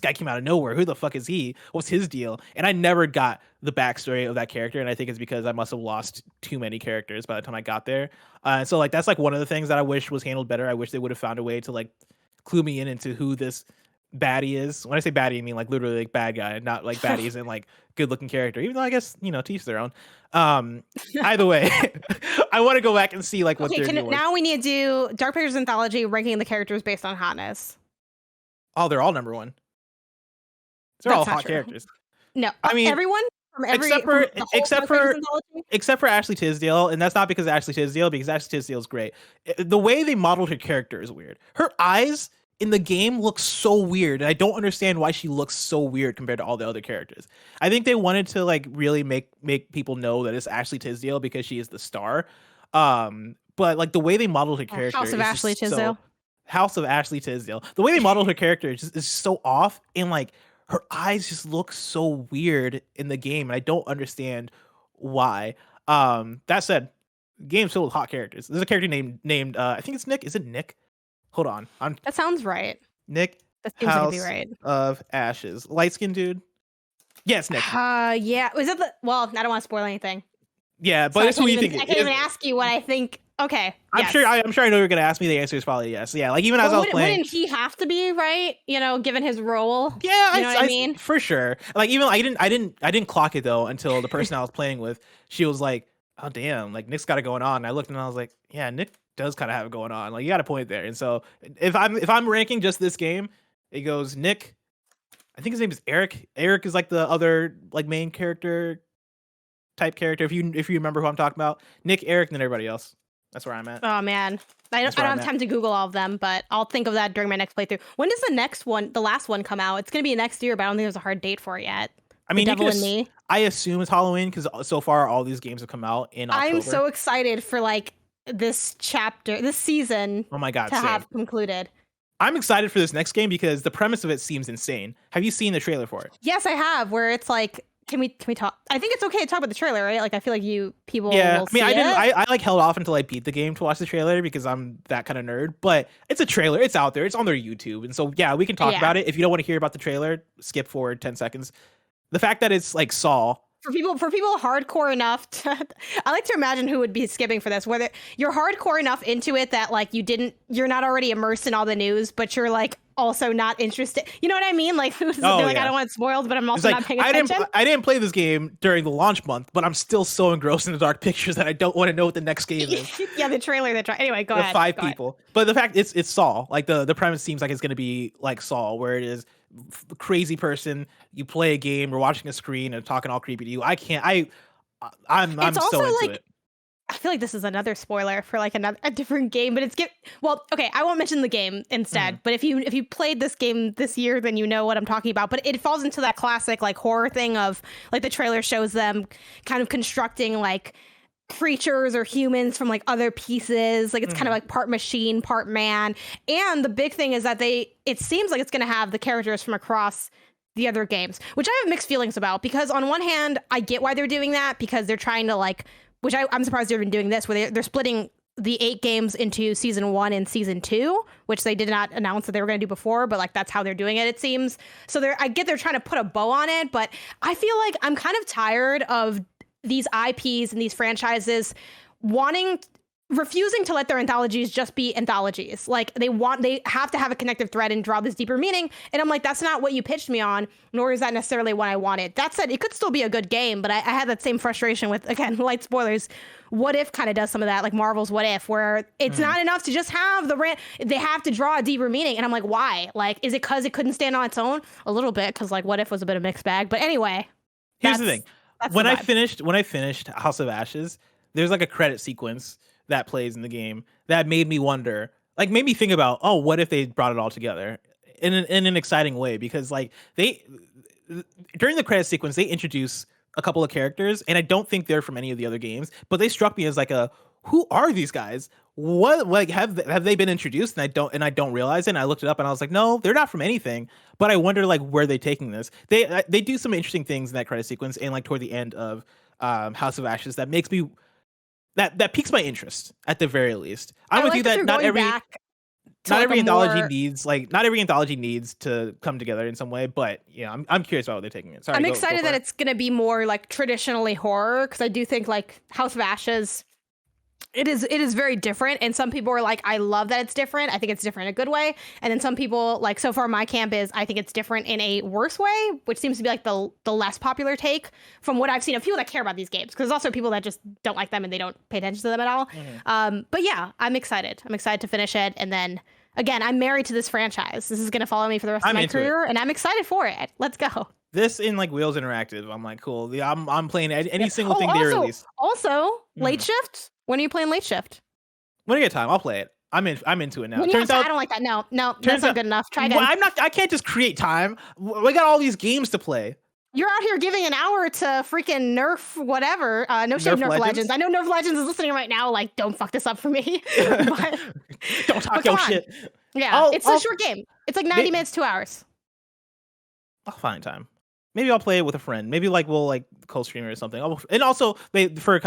guy came out of nowhere. Who the fuck is he? What's his deal? And I never got the backstory of that character, and I think it's because I must have lost too many characters by the time I got there. So like that's like one of the things that I wish was handled better. I wish they would have found a way to like clue me into who this baddie is. When I say baddie, I mean like literally like bad guy, not like baddies and like good looking character, even though I guess, to each their own. Either way, I want to go back and see like what now we need to do Dark Pictures Anthology, ranking the characters based on hotness. Oh, they're all number one. They're all hot characters. No, I mean everyone from every except for Ashley Tisdale, and that's not because of Ashley Tisdale, because Ashley Tisdale is great. The way they modeled her character is weird. Her eyes in the game looks so weird, and I don't understand why she looks so weird compared to all the other characters. I think they wanted to like really make people know that it's Ashley Tisdale because she is the star. But like the way they modeled her character, House of is Ashley just Tisdale. House of Ashley Tisdale. The way they modeled her character is so off, and like her eyes just look so weird in the game, and I don't understand why. That said, game's filled with hot characters. There's a character named I think it's Nick. Is it Nick? Hold on. I'm That sounds right. Nick. That seems like it'd be House right. of Ashes. Light skinned dude. Yeah, it's Nick. Yeah. Was it the? Well, I don't want to spoil anything. Yeah, but So it's who you think. I can't even ask you what I think. Okay. I'm yes. sure. I'm sure I know you're gonna ask me. The answer is probably yes. Yeah, like even as I was playing. Wouldn't he have to be right? You know, given his role. Yeah, you know what I mean. For sure. Like even I didn't clock it though until the person I was playing with. She was like, "Oh damn, like Nick's got it going on." And I looked and I was like, "Yeah, Nick does kind of have it going on." Like you got a point there. And so if I'm ranking just this game, it goes Nick. I think his name is Eric. Eric is like the other like main character type character. If you remember who I'm talking about, Nick, Eric, and then everybody else. That's where I'm at. Oh man, I don't have time to Google all of them, but I'll think of that during my next playthrough. When does the last one come out? It's gonna be next year, but I don't think there's a hard date for it yet. I mean, Devil in Me. I assume it's Halloween because so far all these games have come out in October. I'm so excited for like this season. Oh my god, to have concluded. I'm excited for this next game because the premise of it seems insane. Have you seen the trailer for it? Yes, I have. Where it's like, can we talk? I think it's okay to talk about the trailer, right? Like, I feel like people. Yeah, will I mean, see I like held off until I beat the game to watch the trailer because I'm that kind of nerd. But it's a trailer. It's out there. It's on their YouTube, and so yeah, we can talk about it. If you don't want to hear about the trailer, skip forward 10 seconds. The fact that it's like Saw. For people hardcore enough to, I like to imagine who would be skipping for this. Whether you're hardcore enough into it that like you're not already immersed in all the news, but you're like also not interested. You know what I mean? Like, I don't want it spoiled, but I'm also not paying attention. I didn't play this game during the launch month, but I'm still so engrossed in the dark pictures that I don't want to know what the next game is. Yeah, the trailer. Anyway, go ahead. Five people, but the fact it's Saw. Like the premise seems like it's going to be like Saw, where it is crazy person. You play a game, we're watching a screen and talking all creepy to you. I'm so into it. I feel like this is another spoiler for like a different game, but okay, I won't mention the game instead. But if you played this game this year, then you know what I'm talking about. But it falls into that classic like horror thing of like the trailer shows them kind of constructing like creatures or humans from like other pieces. Like it's kind of like part machine, part man. And the big thing is that it seems like it's going to have the characters from across the other games, which I have mixed feelings about, because on one hand, I get why they're doing that, because they're trying to like, which I'm surprised they're even doing this, where they're splitting the 8 games into season 1 and season 2, which they did not announce that they were going to do before, but like that's how they're doing it seems. So I get they're trying to put a bow on it, but I feel like I'm kind of tired of these IPs and these franchises refusing to let their anthologies just be anthologies. Like they have to have a connective thread and draw this deeper meaning. And I'm like, that's not what you pitched me on, nor is that necessarily what I wanted. That said, it could still be a good game, but I had that same frustration with, again, light spoilers. What If kind of does some of that, like Marvel's What If, where it's not enough to just have they have to draw a deeper meaning. And I'm like, why? Like, is it because it couldn't stand on its own? A little bit, because like What If was a bit of a mixed bag. But anyway. Here's the thing. When I finished House of Ashes, there's like a credit sequence that plays in the game that made me wonder, like made me think about, oh, what if they brought it all together in an exciting way? Because like during the credit sequence, they introduce a couple of characters, and I don't think they're from any of the other games, but they struck me as like who are these guys? What, like, have they been introduced? And I don't realize it. And I looked it up and I was like, no, they're not from anything. But I wonder like where they're taking this. They do some interesting things in that credit sequence, and like toward the end of House of Ashes that makes me that piques my interest at the very least. I'm with you that not every anthology needs to come together in some way, but yeah, I'm curious about what they're taking it. Sorry, I'm excited that it's going to be more like traditionally horror, because I do think like House of Ashes, it is very different, and some people are like, I love that it's different. I think it's different in a good way. And then some people, like, so far my camp is, I think it's different in a worse way, which seems to be like the less popular take from what I've seen of people that care about these games, because there's also people that just don't like them and they don't pay attention to them at all. But yeah, I'm excited to finish it. And then again, I'm married to this franchise. This is going to follow me for the rest of my career, and I'm excited for it. Let's go. This in like Wheels Interactive, I'm like, cool. I'm playing any single thing they release. Also, Late Shift. When are you playing Late Shift? When I get time, I'll play it. I'm into it now. When you have I don't like that. No, that's not good enough. Try again. Well, I can't just create time. We got all these games to play. You're out here giving an hour to freaking Nerf whatever. No shade Nerf Legends. I know Nerf Legends is listening right now. Like, don't fuck this up for me. But, don't talk your shit. Yeah, it's a short game. It's like 90 minutes, 2 hours. I'll find time. Maybe I'll play it with a friend. Maybe like we'll like co-stream it or something. And also they for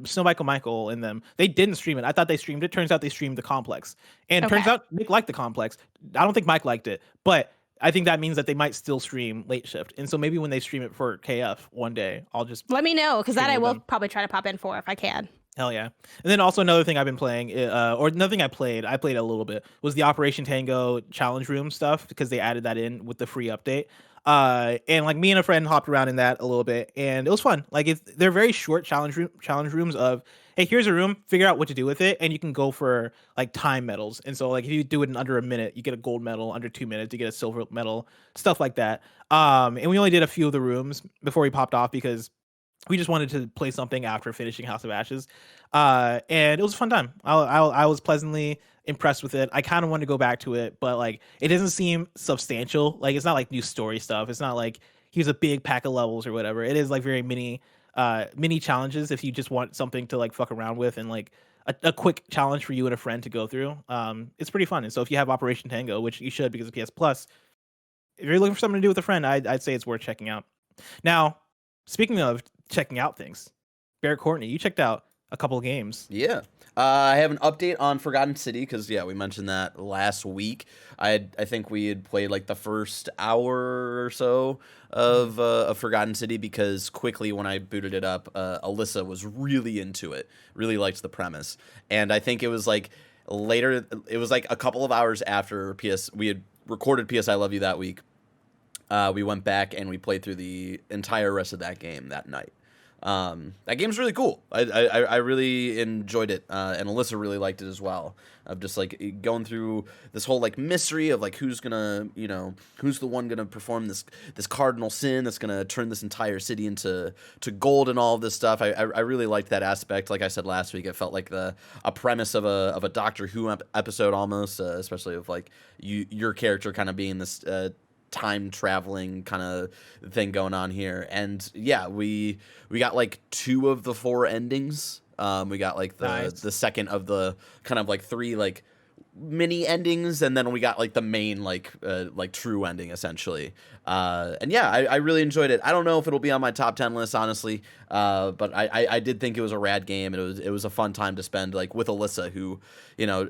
Snow Michael and them, they didn't stream it. I thought they streamed it. Turns out they streamed the complex. And it turns out Nick liked the complex. I don't think Mike liked it, but I think that means that they might still stream Late Shift. And so maybe when they stream it for KF one day, I'll just let me know, because that I will probably try to pop in for if I can. Hell yeah. And then also another thing I've been playing, or another thing I played a little bit, was the Operation Tango challenge room stuff, because they added that in with the free update. And like me and a friend hopped around in that a little bit, and it was fun. Like they're very short challenge rooms of, hey, here's a room, figure out what to do with it, and you can go for like time medals. And so like if you do it in under a minute, you get a gold medal. Under 2 minutes, you get a silver medal, stuff like that. And we only did a few of the rooms before we popped off, because we just wanted to play something after finishing House of Ashes. And it was a fun time. I was pleasantly impressed with it. I kind of wanted to go back to it, but like it doesn't seem substantial. Like it's not like new story stuff. It's not like here's a big pack of levels or whatever. It is like very mini challenges if you just want something to like fuck around with, and like a quick challenge for you and a friend to go through. It's pretty fun. And so if you have Operation Tango, which you should because of PS Plus, if you're looking for something to do with a friend, I'd say it's worth checking out. Now, speaking of checking out things, Barrett, Courtney, you checked out a couple of games. Yeah. I have an update on Forgotten City, because we mentioned that last week. I think we had played like the first hour or so of Forgotten City, because quickly when I booted it up, Alyssa was really into it, really liked the premise. And I think it was like later, it was like a couple of hours after we had recorded PS I Love You that week. We went back and we played through the entire rest of that game that night. That game's really cool. I really enjoyed it, and Alyssa really liked it as well. Of just like going through this whole like mystery of like who's the one gonna perform this cardinal sin that's gonna turn this entire city into gold and all of this stuff. I really liked that aspect. Like I said last week, it felt like a premise of a Doctor Who episode almost, especially of like your character kind of being this time traveling kind of thing going on here. And yeah, we got like 2 of the 4 endings. We got like the second of the kind of like 3 like mini endings, and then we got like the main like true ending essentially. And yeah, I really enjoyed it. I don't know if it'll be on my top 10 list honestly, but I did think it was a rad game, and it was a fun time to spend like with Alyssa, who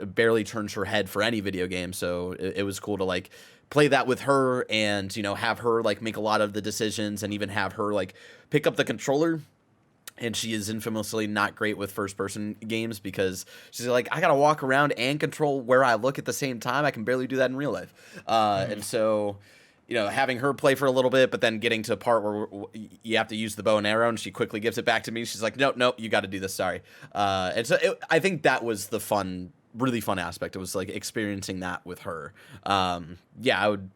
barely turns her head for any video game. So it was cool to like play that with her, and have her like make a lot of the decisions, and even have her like pick up the controller. And she is infamously not great with first-person games, because she's like, I gotta walk around and control where I look at the same time. I can barely do that in real life. And so, having her play for a little bit, but then getting to a part where you have to use the bow and arrow, and she quickly gives it back to me. She's like, no, you got to do this. Sorry. And so I think that was the really fun aspect. It was like experiencing that with her. Yeah, I would.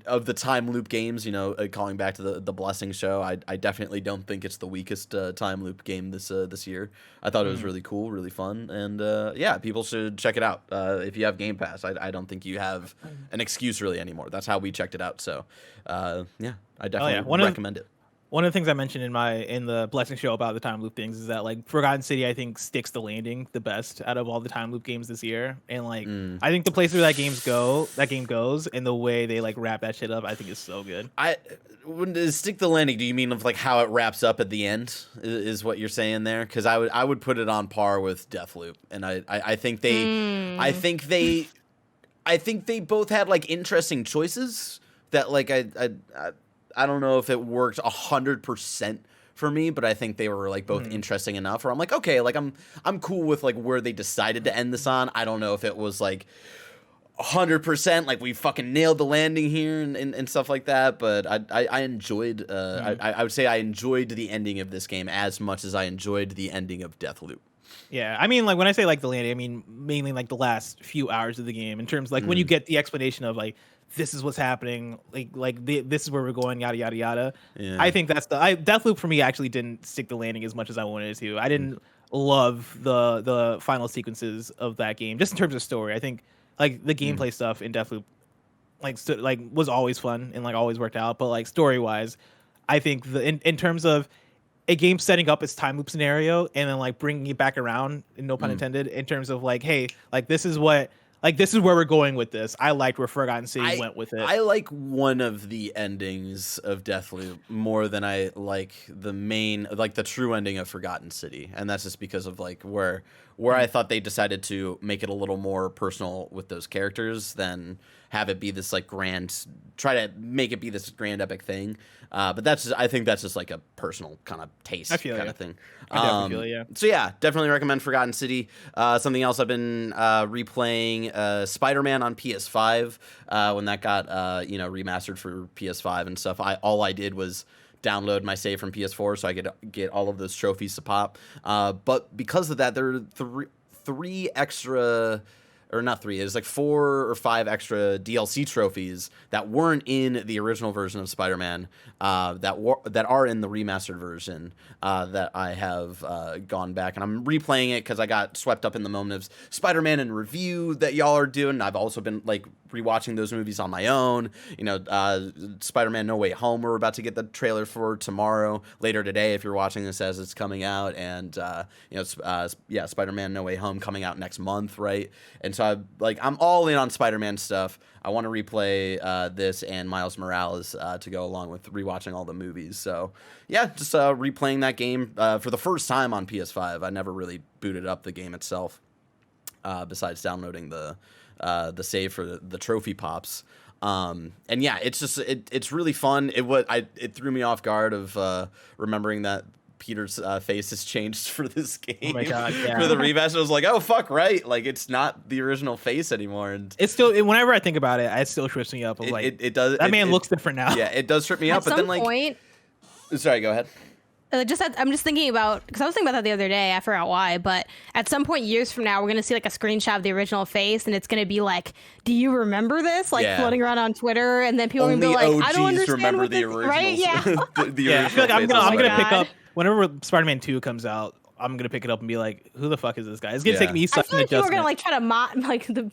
Of the time loop games, calling back to the Blessing show, I definitely don't think it's the weakest time loop game this year. I thought it was really cool, really fun, and yeah, people should check it out. If you have Game Pass, I don't think you have an excuse really anymore. That's how we checked it out. So yeah, I definitely recommend it. One of the things I mentioned in the Blessing show about the time loop things is that like Forgotten City, I think, sticks the landing the best out of all the time loop games this year. And like I think the place where that game goes, and the way they like wrap that shit up, I think is so good. When stick the landing, do you mean of like how it wraps up at the end? Is what you're saying there? Because I would put it on par with Deathloop, and I think they both had like interesting choices that like I don't know if it worked 100% for me, but I think they were like both interesting enough where I'm like, okay, like I'm cool with like where they decided to end this on. I don't know if it was like 100% like we fucking nailed the landing here and stuff like that, but I enjoyed I would say I enjoyed the ending of this game as much as I enjoyed the ending of Deathloop. Yeah, I mean, like when I say like the landing, I mean mainly like the last few hours of the game, in terms of like when you get the explanation of like, this is what's happening, this is where we're going, yada yada yada. Yeah. I think that's Deathloop for me actually didn't stick the landing as much as I wanted it to. I didn't love the final sequences of that game, just in terms of story. I think like the gameplay stuff in Deathloop like was always fun and like always worked out, but like story wise, I think in terms of a game setting up its time loop scenario and then like bringing it back around, no pun intended, in terms of like, hey, like this is where we're going with this. I liked where Forgotten City went with it. I like one of the endings of Deathloop more than I like the main, like the true ending of Forgotten City, and that's just because of like where I thought they decided to make it a little more personal with those characters than have it be this like try to make it be this grand epic thing. But I think that's just like a personal kind of taste kind of thing. I definitely feel it, yeah. So yeah, definitely recommend Forgotten City. Something else I've been replaying, Spider-Man on PS5 when that got remastered for PS5 and stuff. All I did was download my save from PS4 so I could get all of those trophies to pop. But because of that, there are three extra. Or not three, it's like 4 or 5 extra DLC trophies that weren't in the original version of Spider-Man that are in the remastered version that I have gone back. And I'm replaying it because I got swept up in the moment of Spider-Man in review that y'all are doing. I've also been like rewatching those movies on my own. Spider-Man No Way Home, we're about to get the trailer for tomorrow, later today if you're watching this as it's coming out. And, Spider-Man No Way Home coming out next month, right? And so I'm all in on Spider-Man stuff. I want to replay this and Miles Morales to go along with rewatching all the movies. So yeah, just replaying that game for the first time on PS5. I never really booted up the game itself, besides downloading the save for the trophy pops. And yeah, it's just it's really fun. It threw me off guard of remembering that Peter's face has changed for this game. Oh my God, yeah. For the remaster, I was like, oh fuck, right? Like it's not the original face anymore. And it's still, whenever I think about it, it still trips me up. It does. That man looks different now. Yeah, it does trip me up. But then like, point, sorry, go ahead. I'm just thinking about, because I was thinking about that the other day. I forgot why, but at some point years from now, we're gonna see like a screenshot of the original face, and it's gonna be like, "Do you remember this?" Like floating around on Twitter, and then people are gonna be like, "I don't understand remember what the this," originals. right? Yeah. Yeah, I feel like I'm gonna pick God. up whenever Spider-Man 2 comes out. I'm gonna pick it up and be like, "Who the fuck is this guy?" It's gonna take me I such feel an like people are adjustment. gonna like try to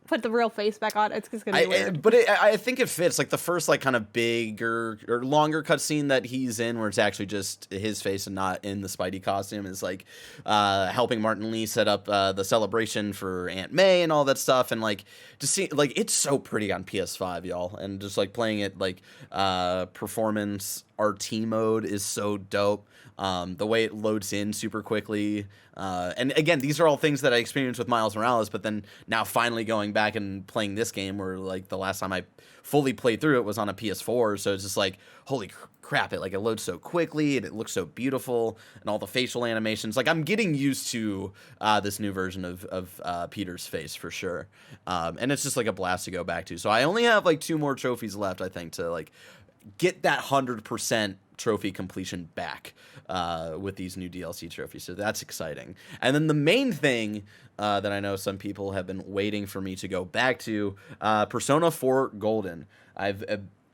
put the real face back on. It's just gonna be weird. But I think it fits. Like the first like kind of bigger or longer cutscene that he's in, where it's actually just his face and not in the Spidey costume, is like helping Martin Lee set up the celebration for Aunt May and all that stuff. And like to see, like it's so pretty on PS5, y'all, and just like playing it like performance RT mode is so dope. The way it loads in super quickly. And again, these are all things that I experienced with Miles Morales, but then now finally going back and playing this game, where like the last time I fully played through it was on a PS4. So it's just like, holy crap, it loads so quickly and it looks so beautiful, and all the facial animations. Like I'm getting used to this new version of Peter's face for sure. And it's just like a blast to go back to. So I only have like 2 more trophies left, I think, to like get that 100% trophy completion back with these new DLC trophies. So that's exciting. And then the main thing that I know some people have been waiting for me to go back to, Persona 4 Golden. I've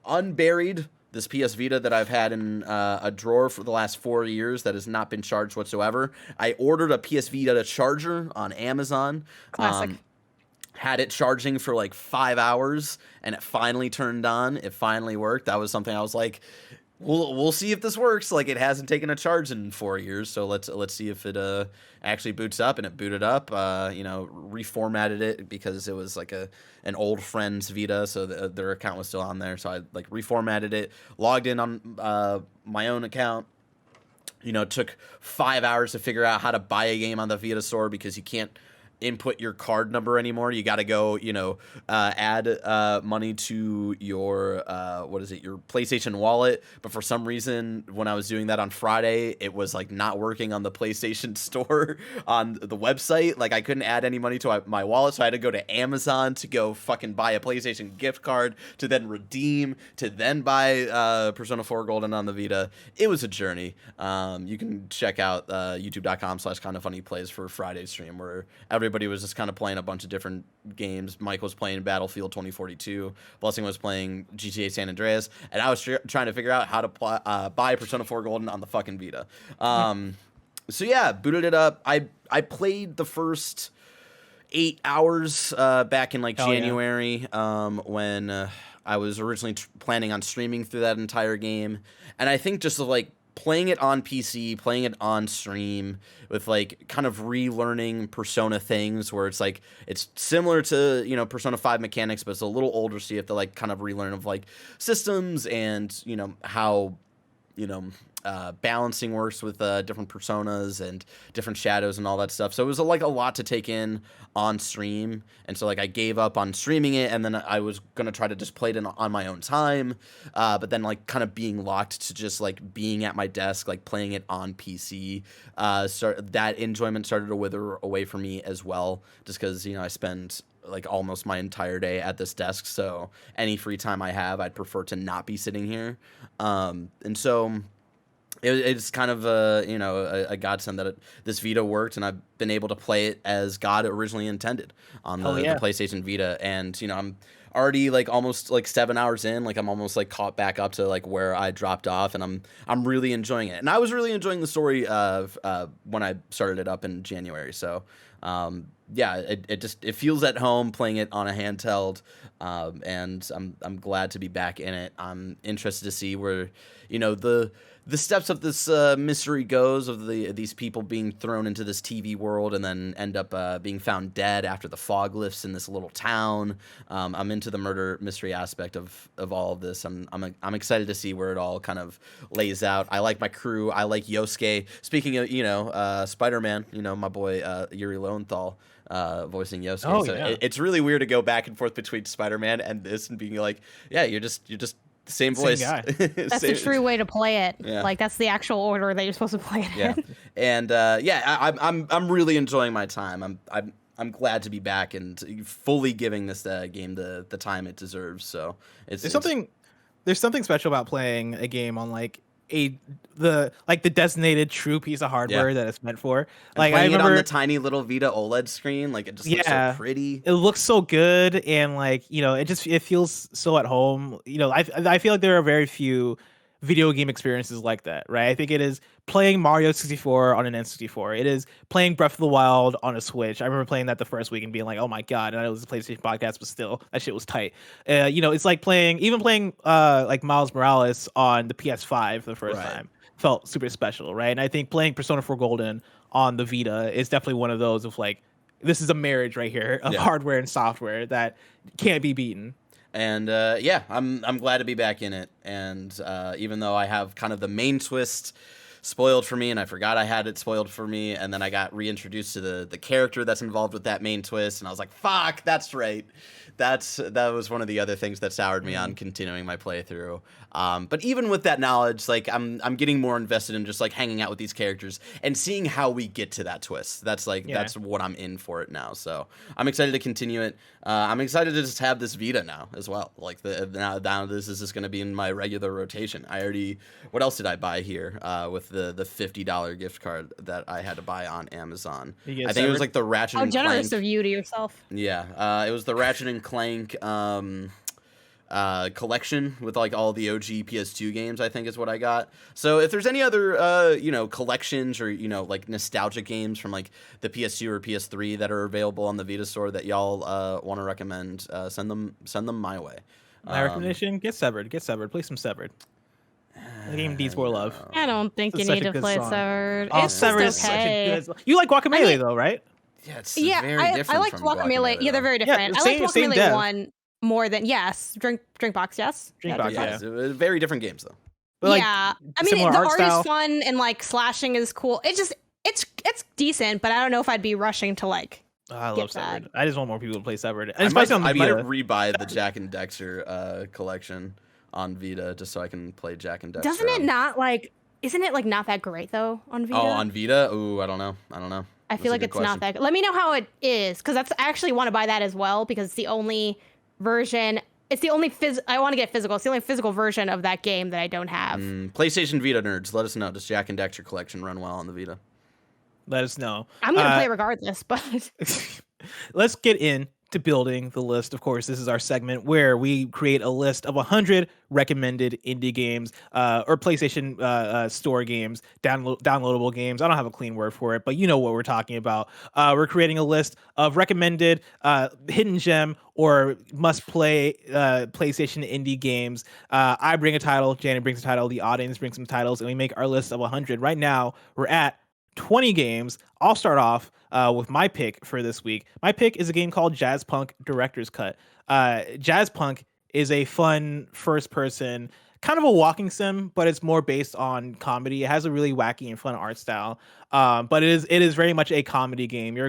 unburied this PS Vita that I've had in a drawer for the last 4 years that has not been charged whatsoever. I ordered a PS Vita charger on Amazon. Classic. Had it charging for like 5 hours, and it finally turned on. It finally worked. That was something I was like, we'll see if this works. Like it hasn't taken a charge in 4 years, so let's see if it actually boots up. And it booted up. Reformatted it because it was like an old friend's Vita, so their account was still on there. So I like reformatted it, logged in on my own account. Took 5 hours to figure out how to buy a game on the Vita store, because you can't input your card number anymore. You got to go, add money to your your PlayStation wallet. But for some reason, when I was doing that on Friday, it was like not working on the PlayStation store on the website. Like I couldn't add any money to my wallet, so I had to go to Amazon to go fucking buy a PlayStation gift card to then redeem, to then buy Persona 4 Golden on the Vita. It was a journey. You can check out youtube.com/KindaFunny plays for Friday's stream, where everybody was just kind of playing a bunch of different games. Mike was playing Battlefield 2042. Blessing was playing GTA San Andreas. And I was trying to figure out how to buy Persona 4 Golden on the fucking Vita. So yeah, booted it up. I played the first 8 hours back in like Hell yeah. January when I was originally planning on streaming through that entire game, and I think just like playing it on PC, playing it on stream with like kind of relearning Persona things where it's like it's similar to, you know, Persona 5 mechanics, but it's a little older, so you have to like kind of relearn of like systems and, you know, how, you know, balancing works with different personas and different shadows and all that stuff. So it was like a lot to take in on stream, and so like I gave up on streaming it, and then I was gonna try to just play it on my own time, but then like kind of being locked to just like being at my desk, like playing it on PC. That enjoyment started to wither away from me as well, just because, you know, I spend like almost my entire day at this desk, so any free time I have, I'd prefer to not be sitting here, and so it's kind of a godsend that this Vita worked, and I've been able to play it as God originally intended on the PlayStation Vita. And, you know, I'm already like almost like 7 hours in, like I'm almost like caught back up to like where I dropped off, and I'm really enjoying it. And I was really enjoying the story of when I started it up in January. So yeah, it feels at home playing it on a handheld, and I'm glad to be back in it. I'm interested to see where, you know, the steps of this mystery goes, of these people being thrown into this TV world and then end up being found dead after the fog lifts in this little town. I'm into the murder mystery aspect of all of this. I'm excited to see where it all kind of lays out. I like my crew. I like Yosuke. Speaking of, you know, Spider-Man, you know, my boy Yuri Lowenthal voicing Yosuke. Oh, so yeah. it's really weird to go back and forth between Spider-Man and this and being like, yeah, you're just the same voice. guy. That's the true way to play it. Yeah. Like that's the actual order that you're supposed to play it in. And I'm really enjoying my time. I'm glad to be back and fully giving this game the time it deserves. So there's something special about playing a game on like the designated true piece of hardware that it's meant for. Like I playing remember it on the tiny little Vita OLED screen, like it just looks so pretty. It looks so good, and like, you know, it feels so at home. You know, I feel like there are very few video game experiences like that, right? I think it is playing Mario 64 on an N64. It is playing Breath of the Wild on a Switch. I remember playing that the first week and being like, oh my god, and I know it was a PlayStation podcast, but still, that shit was tight. You know, it's like playing like Miles Morales on the PS5 for the first time felt super special, right? And I think playing Persona 4 Golden on the Vita is definitely one of those of like, this is a marriage right here of hardware and software that can't be beaten. And I'm glad to be back in it. And even though I have kind of the main twist spoiled for me, and I forgot I had it spoiled for me, and then I got reintroduced to the character that's involved with that main twist, and I was like, fuck, that's right. That was one of the other things that soured me on continuing my playthrough. But even with that knowledge, like I'm getting more invested in just like hanging out with these characters and seeing how we get to that twist. That's what I'm in for it now. So I'm excited to continue it. I'm excited to just have this Vita now as well. Like now this is just going to be in my regular rotation. What else did I buy here with the $50 gift card that I had to buy on Amazon? I think it was like the Ratchet and Clank. How generous of you to yourself. Yeah, it was the Ratchet and Clank collection with like all the OG PS2 games, I think is what I got. So if there's any other collections or like nostalgia games from like the PS2 or PS3 that are available on the Vita store that y'all want to recommend, send them my way. My recommendation: get Severed. Play some Severed. The game needs more love. I don't think you need to play Severed. Oh, It's Severed is just okay. such a good. You like Guacamelee though, right? Yeah, it's very different. I like Guacamelee. Yeah, they're very different. Yeah, I like same Guacamelee dev. 1 more than Drinkbox. Yes, Drinkbox, Yeah, very different games though. But, like, yeah, I mean similar the art art style. is fun and like slashing is cool. It's decent, but I don't know if I'd be rushing to like. Oh, I love Get that. Severed. I just want more people to play Severed. And I especially might on the Vita. rebuy the Jack and Dexter collection on Vita just so I can play Jack and Dexter. Doesn't it not like? Isn't it like not that great though on Vita? Oh, on Vita? Ooh, I don't know. I feel like it's not that good. Let me know how it is, because I actually want to buy that as well, because it's the only version. It's the only I want to get physical. It's the only physical version of that game that I don't have. PlayStation Vita nerds, let us know. Does Jack and Dexter collection run well on the Vita? Let us know. I'm gonna play regardless, but Let's get into to building the list. Of course, this is our segment where we create a list of 100 recommended indie games or PlayStation store games, downloadable games. I don't have a clean word for it, but you know what we're talking about. We're creating a list of recommended hidden gem or must play PlayStation indie games. I bring a title, Janet brings a title, the audience brings some titles, and we make our list of 100. Right now, we're at 20 games. I'll start off with my pick for this week. My pick is a game called Jazzpunk Director's Cut. Jazzpunk is a fun first-person, kind of a walking sim, but it's more based on comedy. It has a really wacky and fun art style, but it is very much a comedy game. You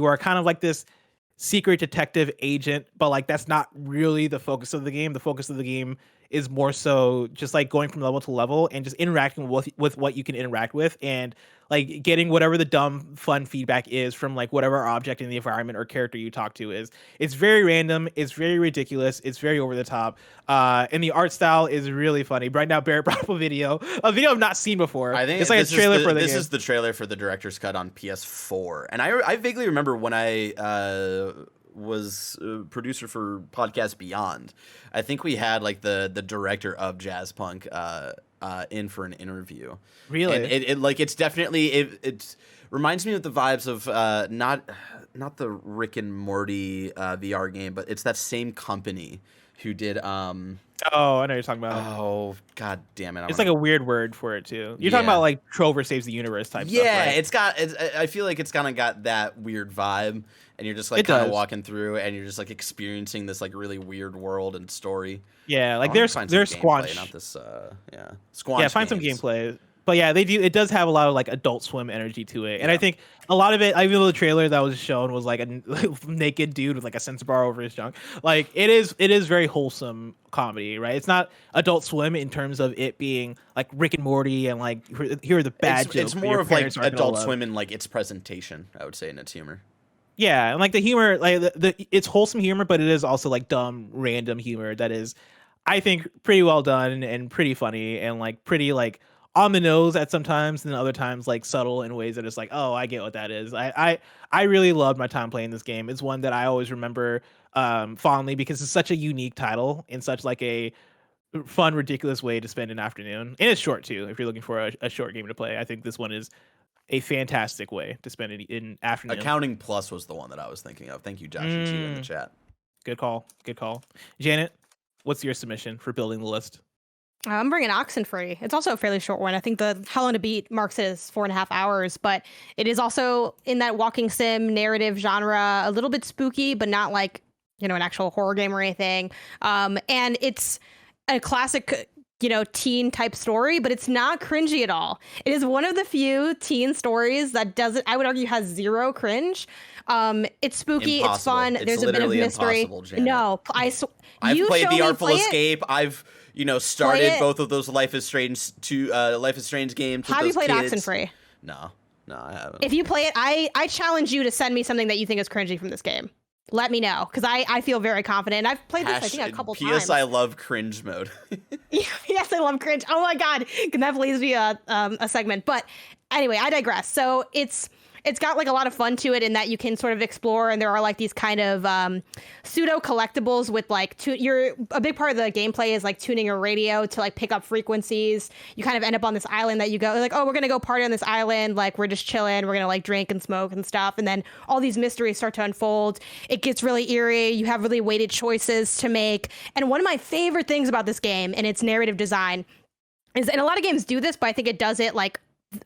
are kind of like this secret detective agent, but like that's not really the focus of the game. The focus of the game is more so just like going from level to level and just interacting with what you can interact with, and like getting whatever the dumb fun feedback is from like whatever object in the environment or character you talk to is. It's very random, it's very ridiculous, it's very over the top, and the art style is really funny. Right now Barrett brought up a video I've not seen before. I think it's like a trailer for the this game. is the trailer for the director's cut on PS4, and I vaguely remember when I was a producer for Podcast Beyond. I think we had like the director of Jazzpunk in for an interview. Really? And it's definitely it reminds me of the vibes of not the Rick and Morty VR game, but it's that same company who did Oh, I know you're talking about. oh god damn it. It's like a weird word for it too. You're talking about like Trover Saves the Universe type stuff, right? I feel like it's kind of got that weird vibe, and you're just like kind of walking through, and you're just like experiencing this like really weird world and story. Yeah, like there's there's Squanch. not this Squanch. Yeah, find some games. gameplay. But yeah, it does have a lot of like Adult Swim energy to it, and I think a lot of it, even though the trailer that was shown was like a naked dude with like a sensor bar over his junk, like it is very wholesome comedy, right? It's not Adult Swim in terms of it being like Rick and Morty and like here are the bad jokes. It's more of like Adult Swim in like its presentation, I would say, in its humor. Yeah, and like the humor, like it's wholesome humor, but it is also like dumb, random humor that is, I think, pretty well done and pretty funny and like pretty like on the nose at sometimes, and then other times like subtle in ways that it's like, oh, I get what that is. I really loved my time playing this game. It's one that I always remember fondly because it's such a unique title in such like a fun, ridiculous way to spend an afternoon. And it's short too. If you're looking for a short game to play, I think this one is a fantastic way to spend it in afternoon. Accounting Plus was the one that I was thinking of. Thank you, Josh and G in the chat. Good call. Good call. Janet, what's your submission for building the list? I'm bringing Oxenfree. It's also a fairly short one. I think the How Long to Beat marks it as 4.5 hours, but it is also in that walking sim narrative genre, a little bit spooky, but not like, an actual horror game or anything. And it's a classic, teen type story, but it's not cringy at all. It is one of the few teen stories that I would argue, has zero cringe. It's spooky. Impossible. It's fun. It's There's a bit of mystery. No, I've played The Artful Escape. I've started both of those Life is Strange games. Have you played Oxenfree? No, I haven't. If you play it, I challenge you to send me something that you think is cringy from this game. Let me know, because I feel very confident. And I've played this, I think, a couple times. I love cringe mode. Yes, I love cringe. Oh my god, can that please be a segment? But anyway, I digress. So it's got like a lot of fun to it in that you can sort of explore, and there are like these kind of pseudo collectibles with like a big part of the gameplay is like tuning your radio to like pick up frequencies. You kind of end up on this island that you go like, oh, we're gonna go party on this island, like we're just chilling, we're gonna like drink and smoke and stuff, and then all these mysteries start to unfold. It gets really eerie. You have really weighted choices to make, and one of my favorite things about this game and its narrative design is, and a lot of games do this, but I think it does it like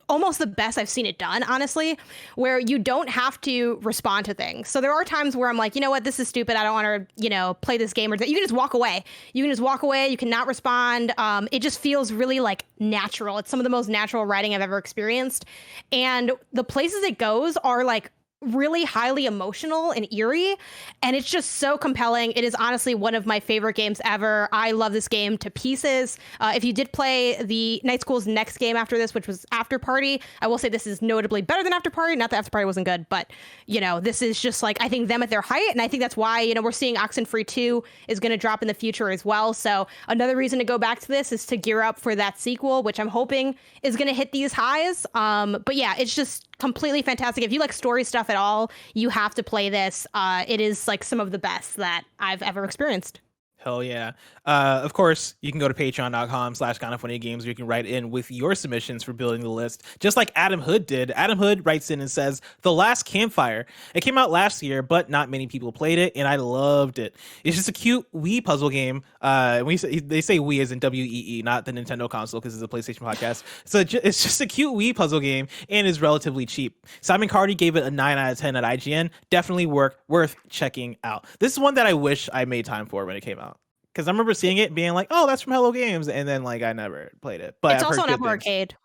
almost the best I've seen it done, honestly, where you don't have to respond to things. So there are times where I'm like, you know what, this is stupid. I don't want to, play this game. Or you can just walk away. You cannot respond. It just feels really like natural. It's some of the most natural writing I've ever experienced. And the places it goes are like really highly emotional and eerie, and it's just so compelling. It is honestly one of my favorite games ever. I love this game to pieces. If you did play the Night School's next game after this, which was After Party, I will say this is notably better than After Party. Not that After Party wasn't good, but this is just like, I think, them at their height, and I think that's why we're seeing Oxenfree 2 is going to drop in the future as well. So another reason to go back to this is to gear up for that sequel, which I'm hoping is going to hit these highs. But yeah, it's just completely fantastic. If you like story stuff at all, you have to play this. It is like some of the best that I've ever experienced. Hell yeah. Of course, you can go to patreon.com/KindaFunnyGames where you can write in with your submissions for building the list, just like Adam Hood did. Adam Hood writes in and says, The Last Campfire. It came out last year, but not many people played it, and I loved it. It's just a cute Wii puzzle game. They say Wii as in WEE, not the Nintendo console because it's a PlayStation podcast. So it's just a cute Wii puzzle game and is relatively cheap. Simon Cardy gave it a 9 out of 10 at IGN. Definitely worth checking out. This is one that I wish I made time for when it came out. Because I remember seeing it and being like, oh, that's from Hello Games. And then like I never played it. But it's I've also heard an good Apple things. Arcade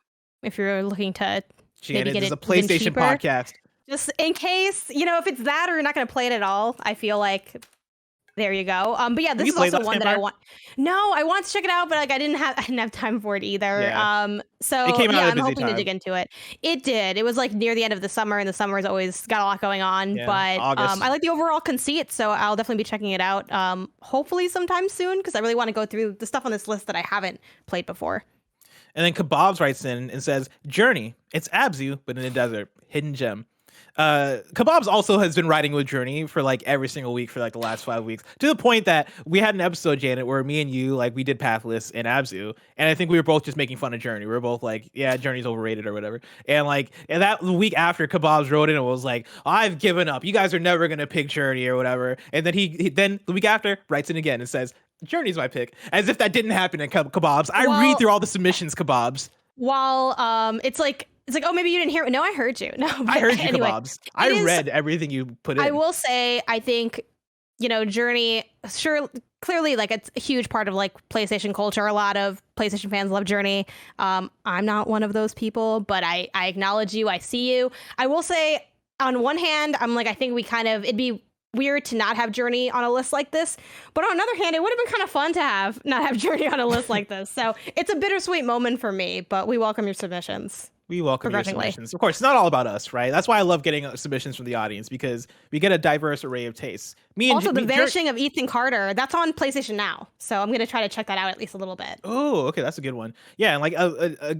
if you're looking to maybe Janet, get this is it a PlayStation cheaper. podcast. Just in case, if it's that or you're not going to play it at all, I feel like there you go. But yeah, this is also one that I want. No, I want to check it out, but like I didn't have time for it either. Yeah. So It came out yeah, at a I'm busy hoping to time. dig into it. It did. It was like near the end of the summer, and the summer's always got a lot going on. Yeah, but August. I like the overall conceit, so I'll definitely be checking it out. Hopefully sometime soon, because I really want to go through the stuff on this list that I haven't played before. And then Kebabs writes in and says, Journey. It's Abzu, but in the desert. Hidden gem. Kebabs also has been riding with Journey for like every single week for like the last 5 weeks, to the point that we had an episode, Janet, where me and you like we did Pathless and Abzu, and I think we were both just making fun of Journey. We were both like, yeah, Journey's overrated or whatever. And that the week after, Kebabs wrote in and was like, I've given up. You guys are never gonna pick Journey or whatever. And then he then the week after writes in again and says, Journey's my pick, as if that didn't happen in Kebabs. I read through all the submissions, Kebabs. While it's like, oh, maybe you didn't hear it. No, I heard you. No, I heard you, anyway, Kebabs. I read everything you put in. I will say, I think, Journey, clearly, like, it's a huge part of, like, PlayStation culture. A lot of PlayStation fans love Journey. I'm not one of those people, but I acknowledge you. I see you. I will say, on one hand, I'm like, I think it'd be weird to not have Journey on a list like this. But on another hand, it would have been kind of fun to not have Journey on a list like this. So it's a bittersweet moment for me, but we welcome your submissions. We welcome your submissions. Of course, it's not all about us, right? That's why I love getting submissions from the audience, because we get a diverse array of tastes. Also, The Vanishing of Ethan Carter, that's on PlayStation Now. So I'm going to try to check that out at least a little bit. Oh, okay. That's a good one. Yeah. And like,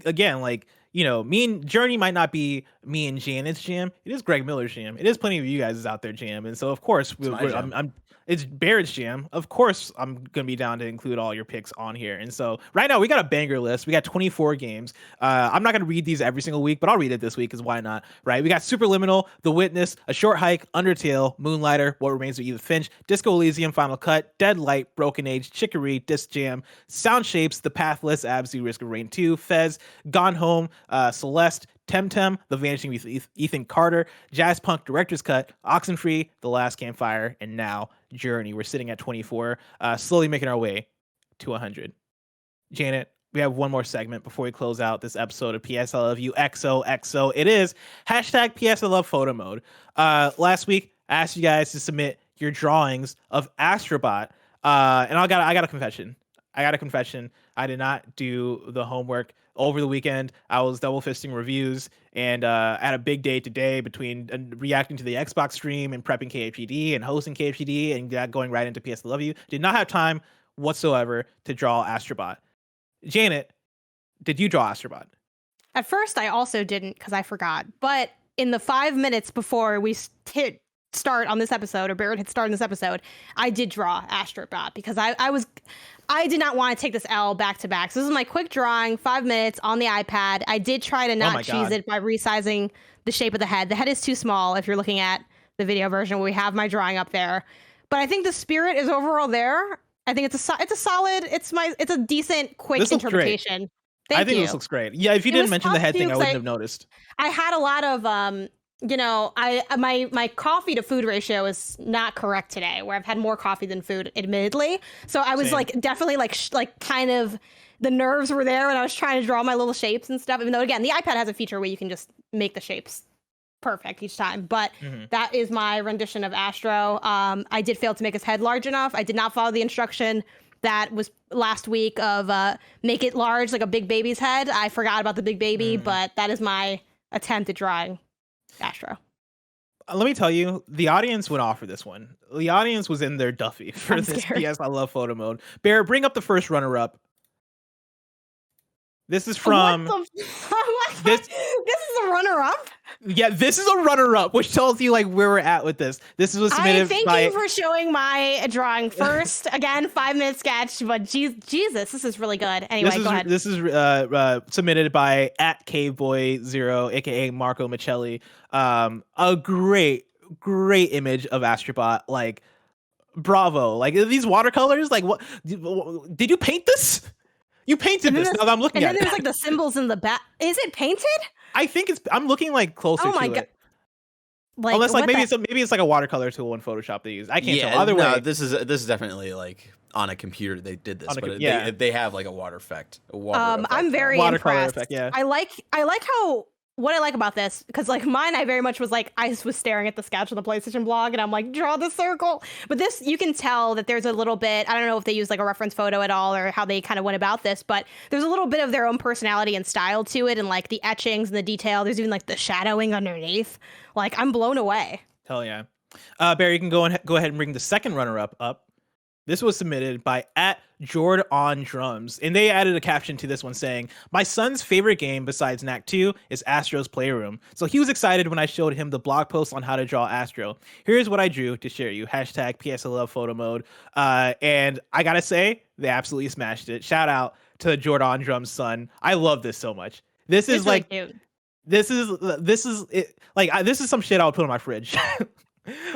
again, like, me and Journey might not be me and Janet's jam. It is Greg Miller's jam. It is plenty of you guys out there jam. And so, of course, it's Barrett's jam. Of course, I'm going to be down to include all your picks on here. And so right now we got a banger list. We got 24 games. I'm not going to read these every single week, but I'll read it this week because why not, right? We got Superliminal, The Witness, A Short Hike, Undertale, Moonlighter, What Remains of Edith Finch, Disco Elysium, Final Cut, Dead Light, Broken Age, Chicory, Disc Jam, Sound Shapes, The Pathless, Abzu, Risk of Rain 2, Fez, Gone Home, Celeste, Temtem, The Vanishing of Ethan Carter, Jazz Punk Director's Cut, Oxenfree, The Last Campfire, and now Journey. We're sitting at 24, slowly making our way to 100. Janet, we have one more segment before we close out this episode of PS I Love You XOXO. It is hashtag PS I Love Photo Mode. Last week, I asked you guys to submit your drawings of Astrobot, and I got a confession. I did not do the homework over the weekend. I was double fisting reviews, and I had a big day today between reacting to the Xbox stream and prepping KFGD and hosting KFGD and going right into PS I Love You. Did not have time whatsoever to draw Astrobot. Janet, did you draw Astrobot? At first, I also didn't because I forgot. But in the 5 minutes before we hit start on this episode, or Barrett hit start on this episode, I did draw Astrobot because I did not want to take this L back to back. So this is my quick drawing, 5 minutes on the iPad. I did try to not cheese it by resizing the shape of the head. The head is too small if you're looking at the video version where we have my drawing up there. But I think the spirit is overall there. I think it's a solid, it's a decent, quick interpretation. I think this looks great. Yeah, if you didn't mention the head thing, I wouldn't have noticed. I had a lot of my coffee to food ratio is not correct today, where I've had more coffee than food, admittedly. So I was like definitely like kind of the nerves were there when I was trying to draw my little shapes and stuff. Even though again, the iPad has a feature where you can just make the shapes perfect each time. But that is my rendition of Astro. I did fail to make his head large enough. I did not follow the instruction that was last week of make it large like a big baby's head. I forgot about the big baby, but that is my attempt at drawing Astro. Let me tell you, the audience went off for this one. The audience was in their Duffy for this PS I Love Photo Mode. Bear, bring up the first runner-up. This is from... This is a runner-up? Yeah, this is a runner-up, which tells you like where we're at with this. This was submitted Thank by. you for showing my drawing first. Again, 5-minute sketch, but Jesus, this is really good. Anyway, go ahead. This is submitted by @Caveboy0, aka Marco Michelli. A great image of Astrobot. Like, bravo! Like these watercolors. Like, what did you paint this? You painted this. Now that I'm looking at it. And then there's like the symbols in the back. Is it painted? I think it's. I'm looking like closer. Oh my to god! it. Unless like maybe it's like a watercolor tool in Photoshop they use. I can't tell. Either way, this is definitely like on a computer they did this, but they have like a water effect. I'm very impressed. Effect, yeah. I like how. What I like about this, because like mine, I very much was like, I was staring at the sketch on the PlayStation blog and I'm like, draw the circle. But this, you can tell that there's a little bit, I don't know if they use like a reference photo at all or how they kind of went about this, but there's a little bit of their own personality and style to it, and like the etchings and the detail. There's even like the shadowing underneath. Like, I'm blown away. Hell yeah. Barry, you can go ahead and bring the second runner-up up. This was submitted by @JordOnDrums, and they added a caption to this one saying, "My son's favorite game besides Knack 2 is Astro's Playroom. So he was excited when I showed him the blog post on how to draw Astro. Here's what I drew to share you. #PSILOVEPHOTOMODE." And I gotta say, they absolutely smashed it. Shout out to JordOnDrums' son. I love this so much. This is like, cute. this is it. Like, this is some shit I would put on my fridge.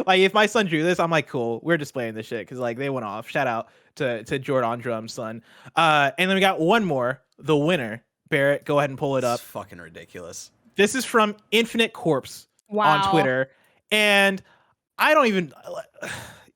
Like, if my son drew this, I'm like, cool, we're displaying this shit, because like they went off. Shout out to JordOnDrums' son. And then we got one more, the winner. Barrett, go ahead and pull it up. It's fucking ridiculous. This is from Infinite Corpse Wow. on Twitter, and I don't even.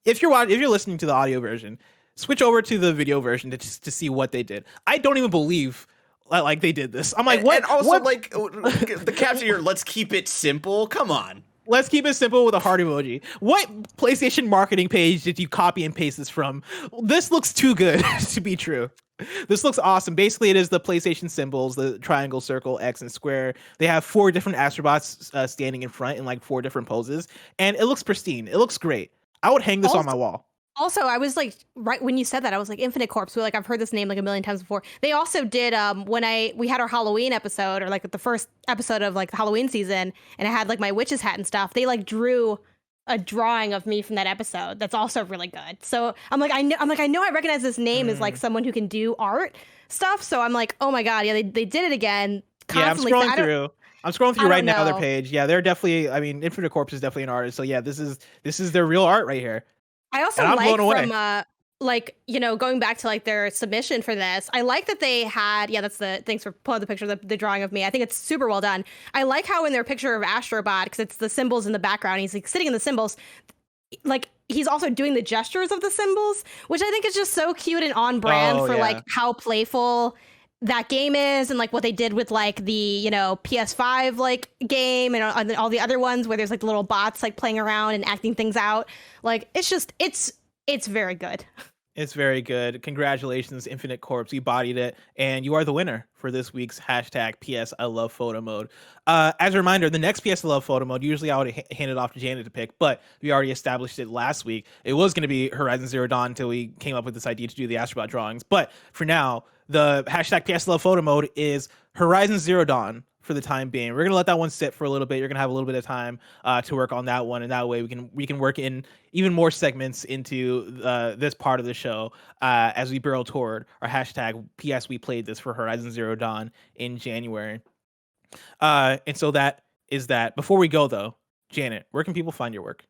If you're listening to the audio version, switch over to the video version to see what they did. I don't even believe like they did this. I'm like, what? And also, what? like the caption here, let's keep it simple. Come on. Let's keep it simple with a heart emoji. What PlayStation marketing page did you copy and paste this from? This looks too good to be true. This looks awesome. Basically, it is the PlayStation symbols, the triangle, circle, X, and square. They have 4 different Astrobots standing in front in like 4 different poses, and it looks pristine. It looks great. I would hang this on my wall. Also, I was like, right when you said that, I was like, Infinite Corpse. Like, I've heard this name like a million times before. They also did when we had our Halloween episode, or like the first episode of like the Halloween season, and I had like my witch's hat and stuff. They like drew a drawing of me from that episode. That's also really good. So I'm like, I know I recognize this name as like someone who can do art stuff. So I'm like, oh my god, yeah, they did it again. Constantly. Yeah, I'm scrolling through right now their know. page. Yeah, they're definitely. I mean, Infinite Corpse is definitely an artist. So yeah, this is their real art right here. I also like from like, you know, going back to like their submission for this, I like that they had, thanks for pulling the picture of the drawing of me. I think it's super well done. I like how in their picture of Astrobot, because it's the symbols in the background, he's like sitting in the symbols, like he's also doing the gestures of the symbols, which I think is just so cute and on brand for like how playful that game is, and like what they did with like the, you know, PS5 like game and all the other ones where there's like little bots like playing around and acting things out. Like, it's just it's very good. It's very good. Congratulations, Infinite Corpse. You bodied it, and you are the winner for this week's #PSILOVEPHOTOMODE. As a reminder, the next PSILOVEPHOTOMODE, usually I would hand it off to Janet to pick, but we already established it last week. It was going to be Horizon Zero Dawn until we came up with this idea to do the Astrobot drawings. But for now, the #PSILOVEPHOTOMODE is Horizon Zero Dawn for the time being. We're gonna let that one sit for a little bit. You're gonna have a little bit of time to work on that one, and that way we can work in even more segments into this part of the show as we barrel toward our #PS We Played This for Horizon Zero Dawn in January. And so that is that. Before we go though, Janet, where can people find your work?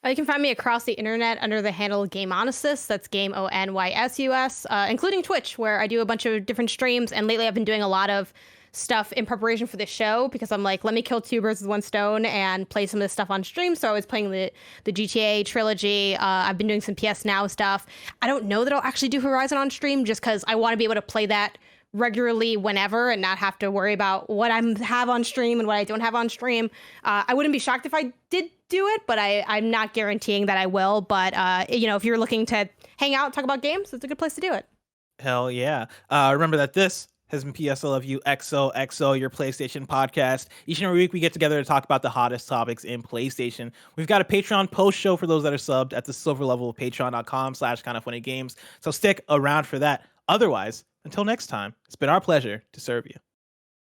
You can find me across the internet under the handle GameOnysus. That's GameOnysus, including Twitch, where I do a bunch of different streams. And lately I've been doing a lot of stuff in preparation for the show, because I'm like, let me kill 2 birds with 1 stone and play some of this stuff on stream. So I was playing the GTA Trilogy. I've been doing some PS Now stuff. I don't know that I'll actually do Horizon on stream, just because I want to be able to play that regularly whenever and not have to worry about what I have on stream and what I don't have on stream. I wouldn't be shocked if I did do it, but I'm not guaranteeing that I will. But you know, if you're looking to hang out and talk about games, it's a good place to do it. Hell yeah. Remember that this has been PS I Love You XOXO, your PlayStation podcast. Each and every week we get together to talk about the hottest topics in PlayStation. We've got a Patreon post show for those that are subbed at the silver level of patreon.com/KindaFunnyGames. So stick around for that. Otherwise, until next time, it's been our pleasure to serve you.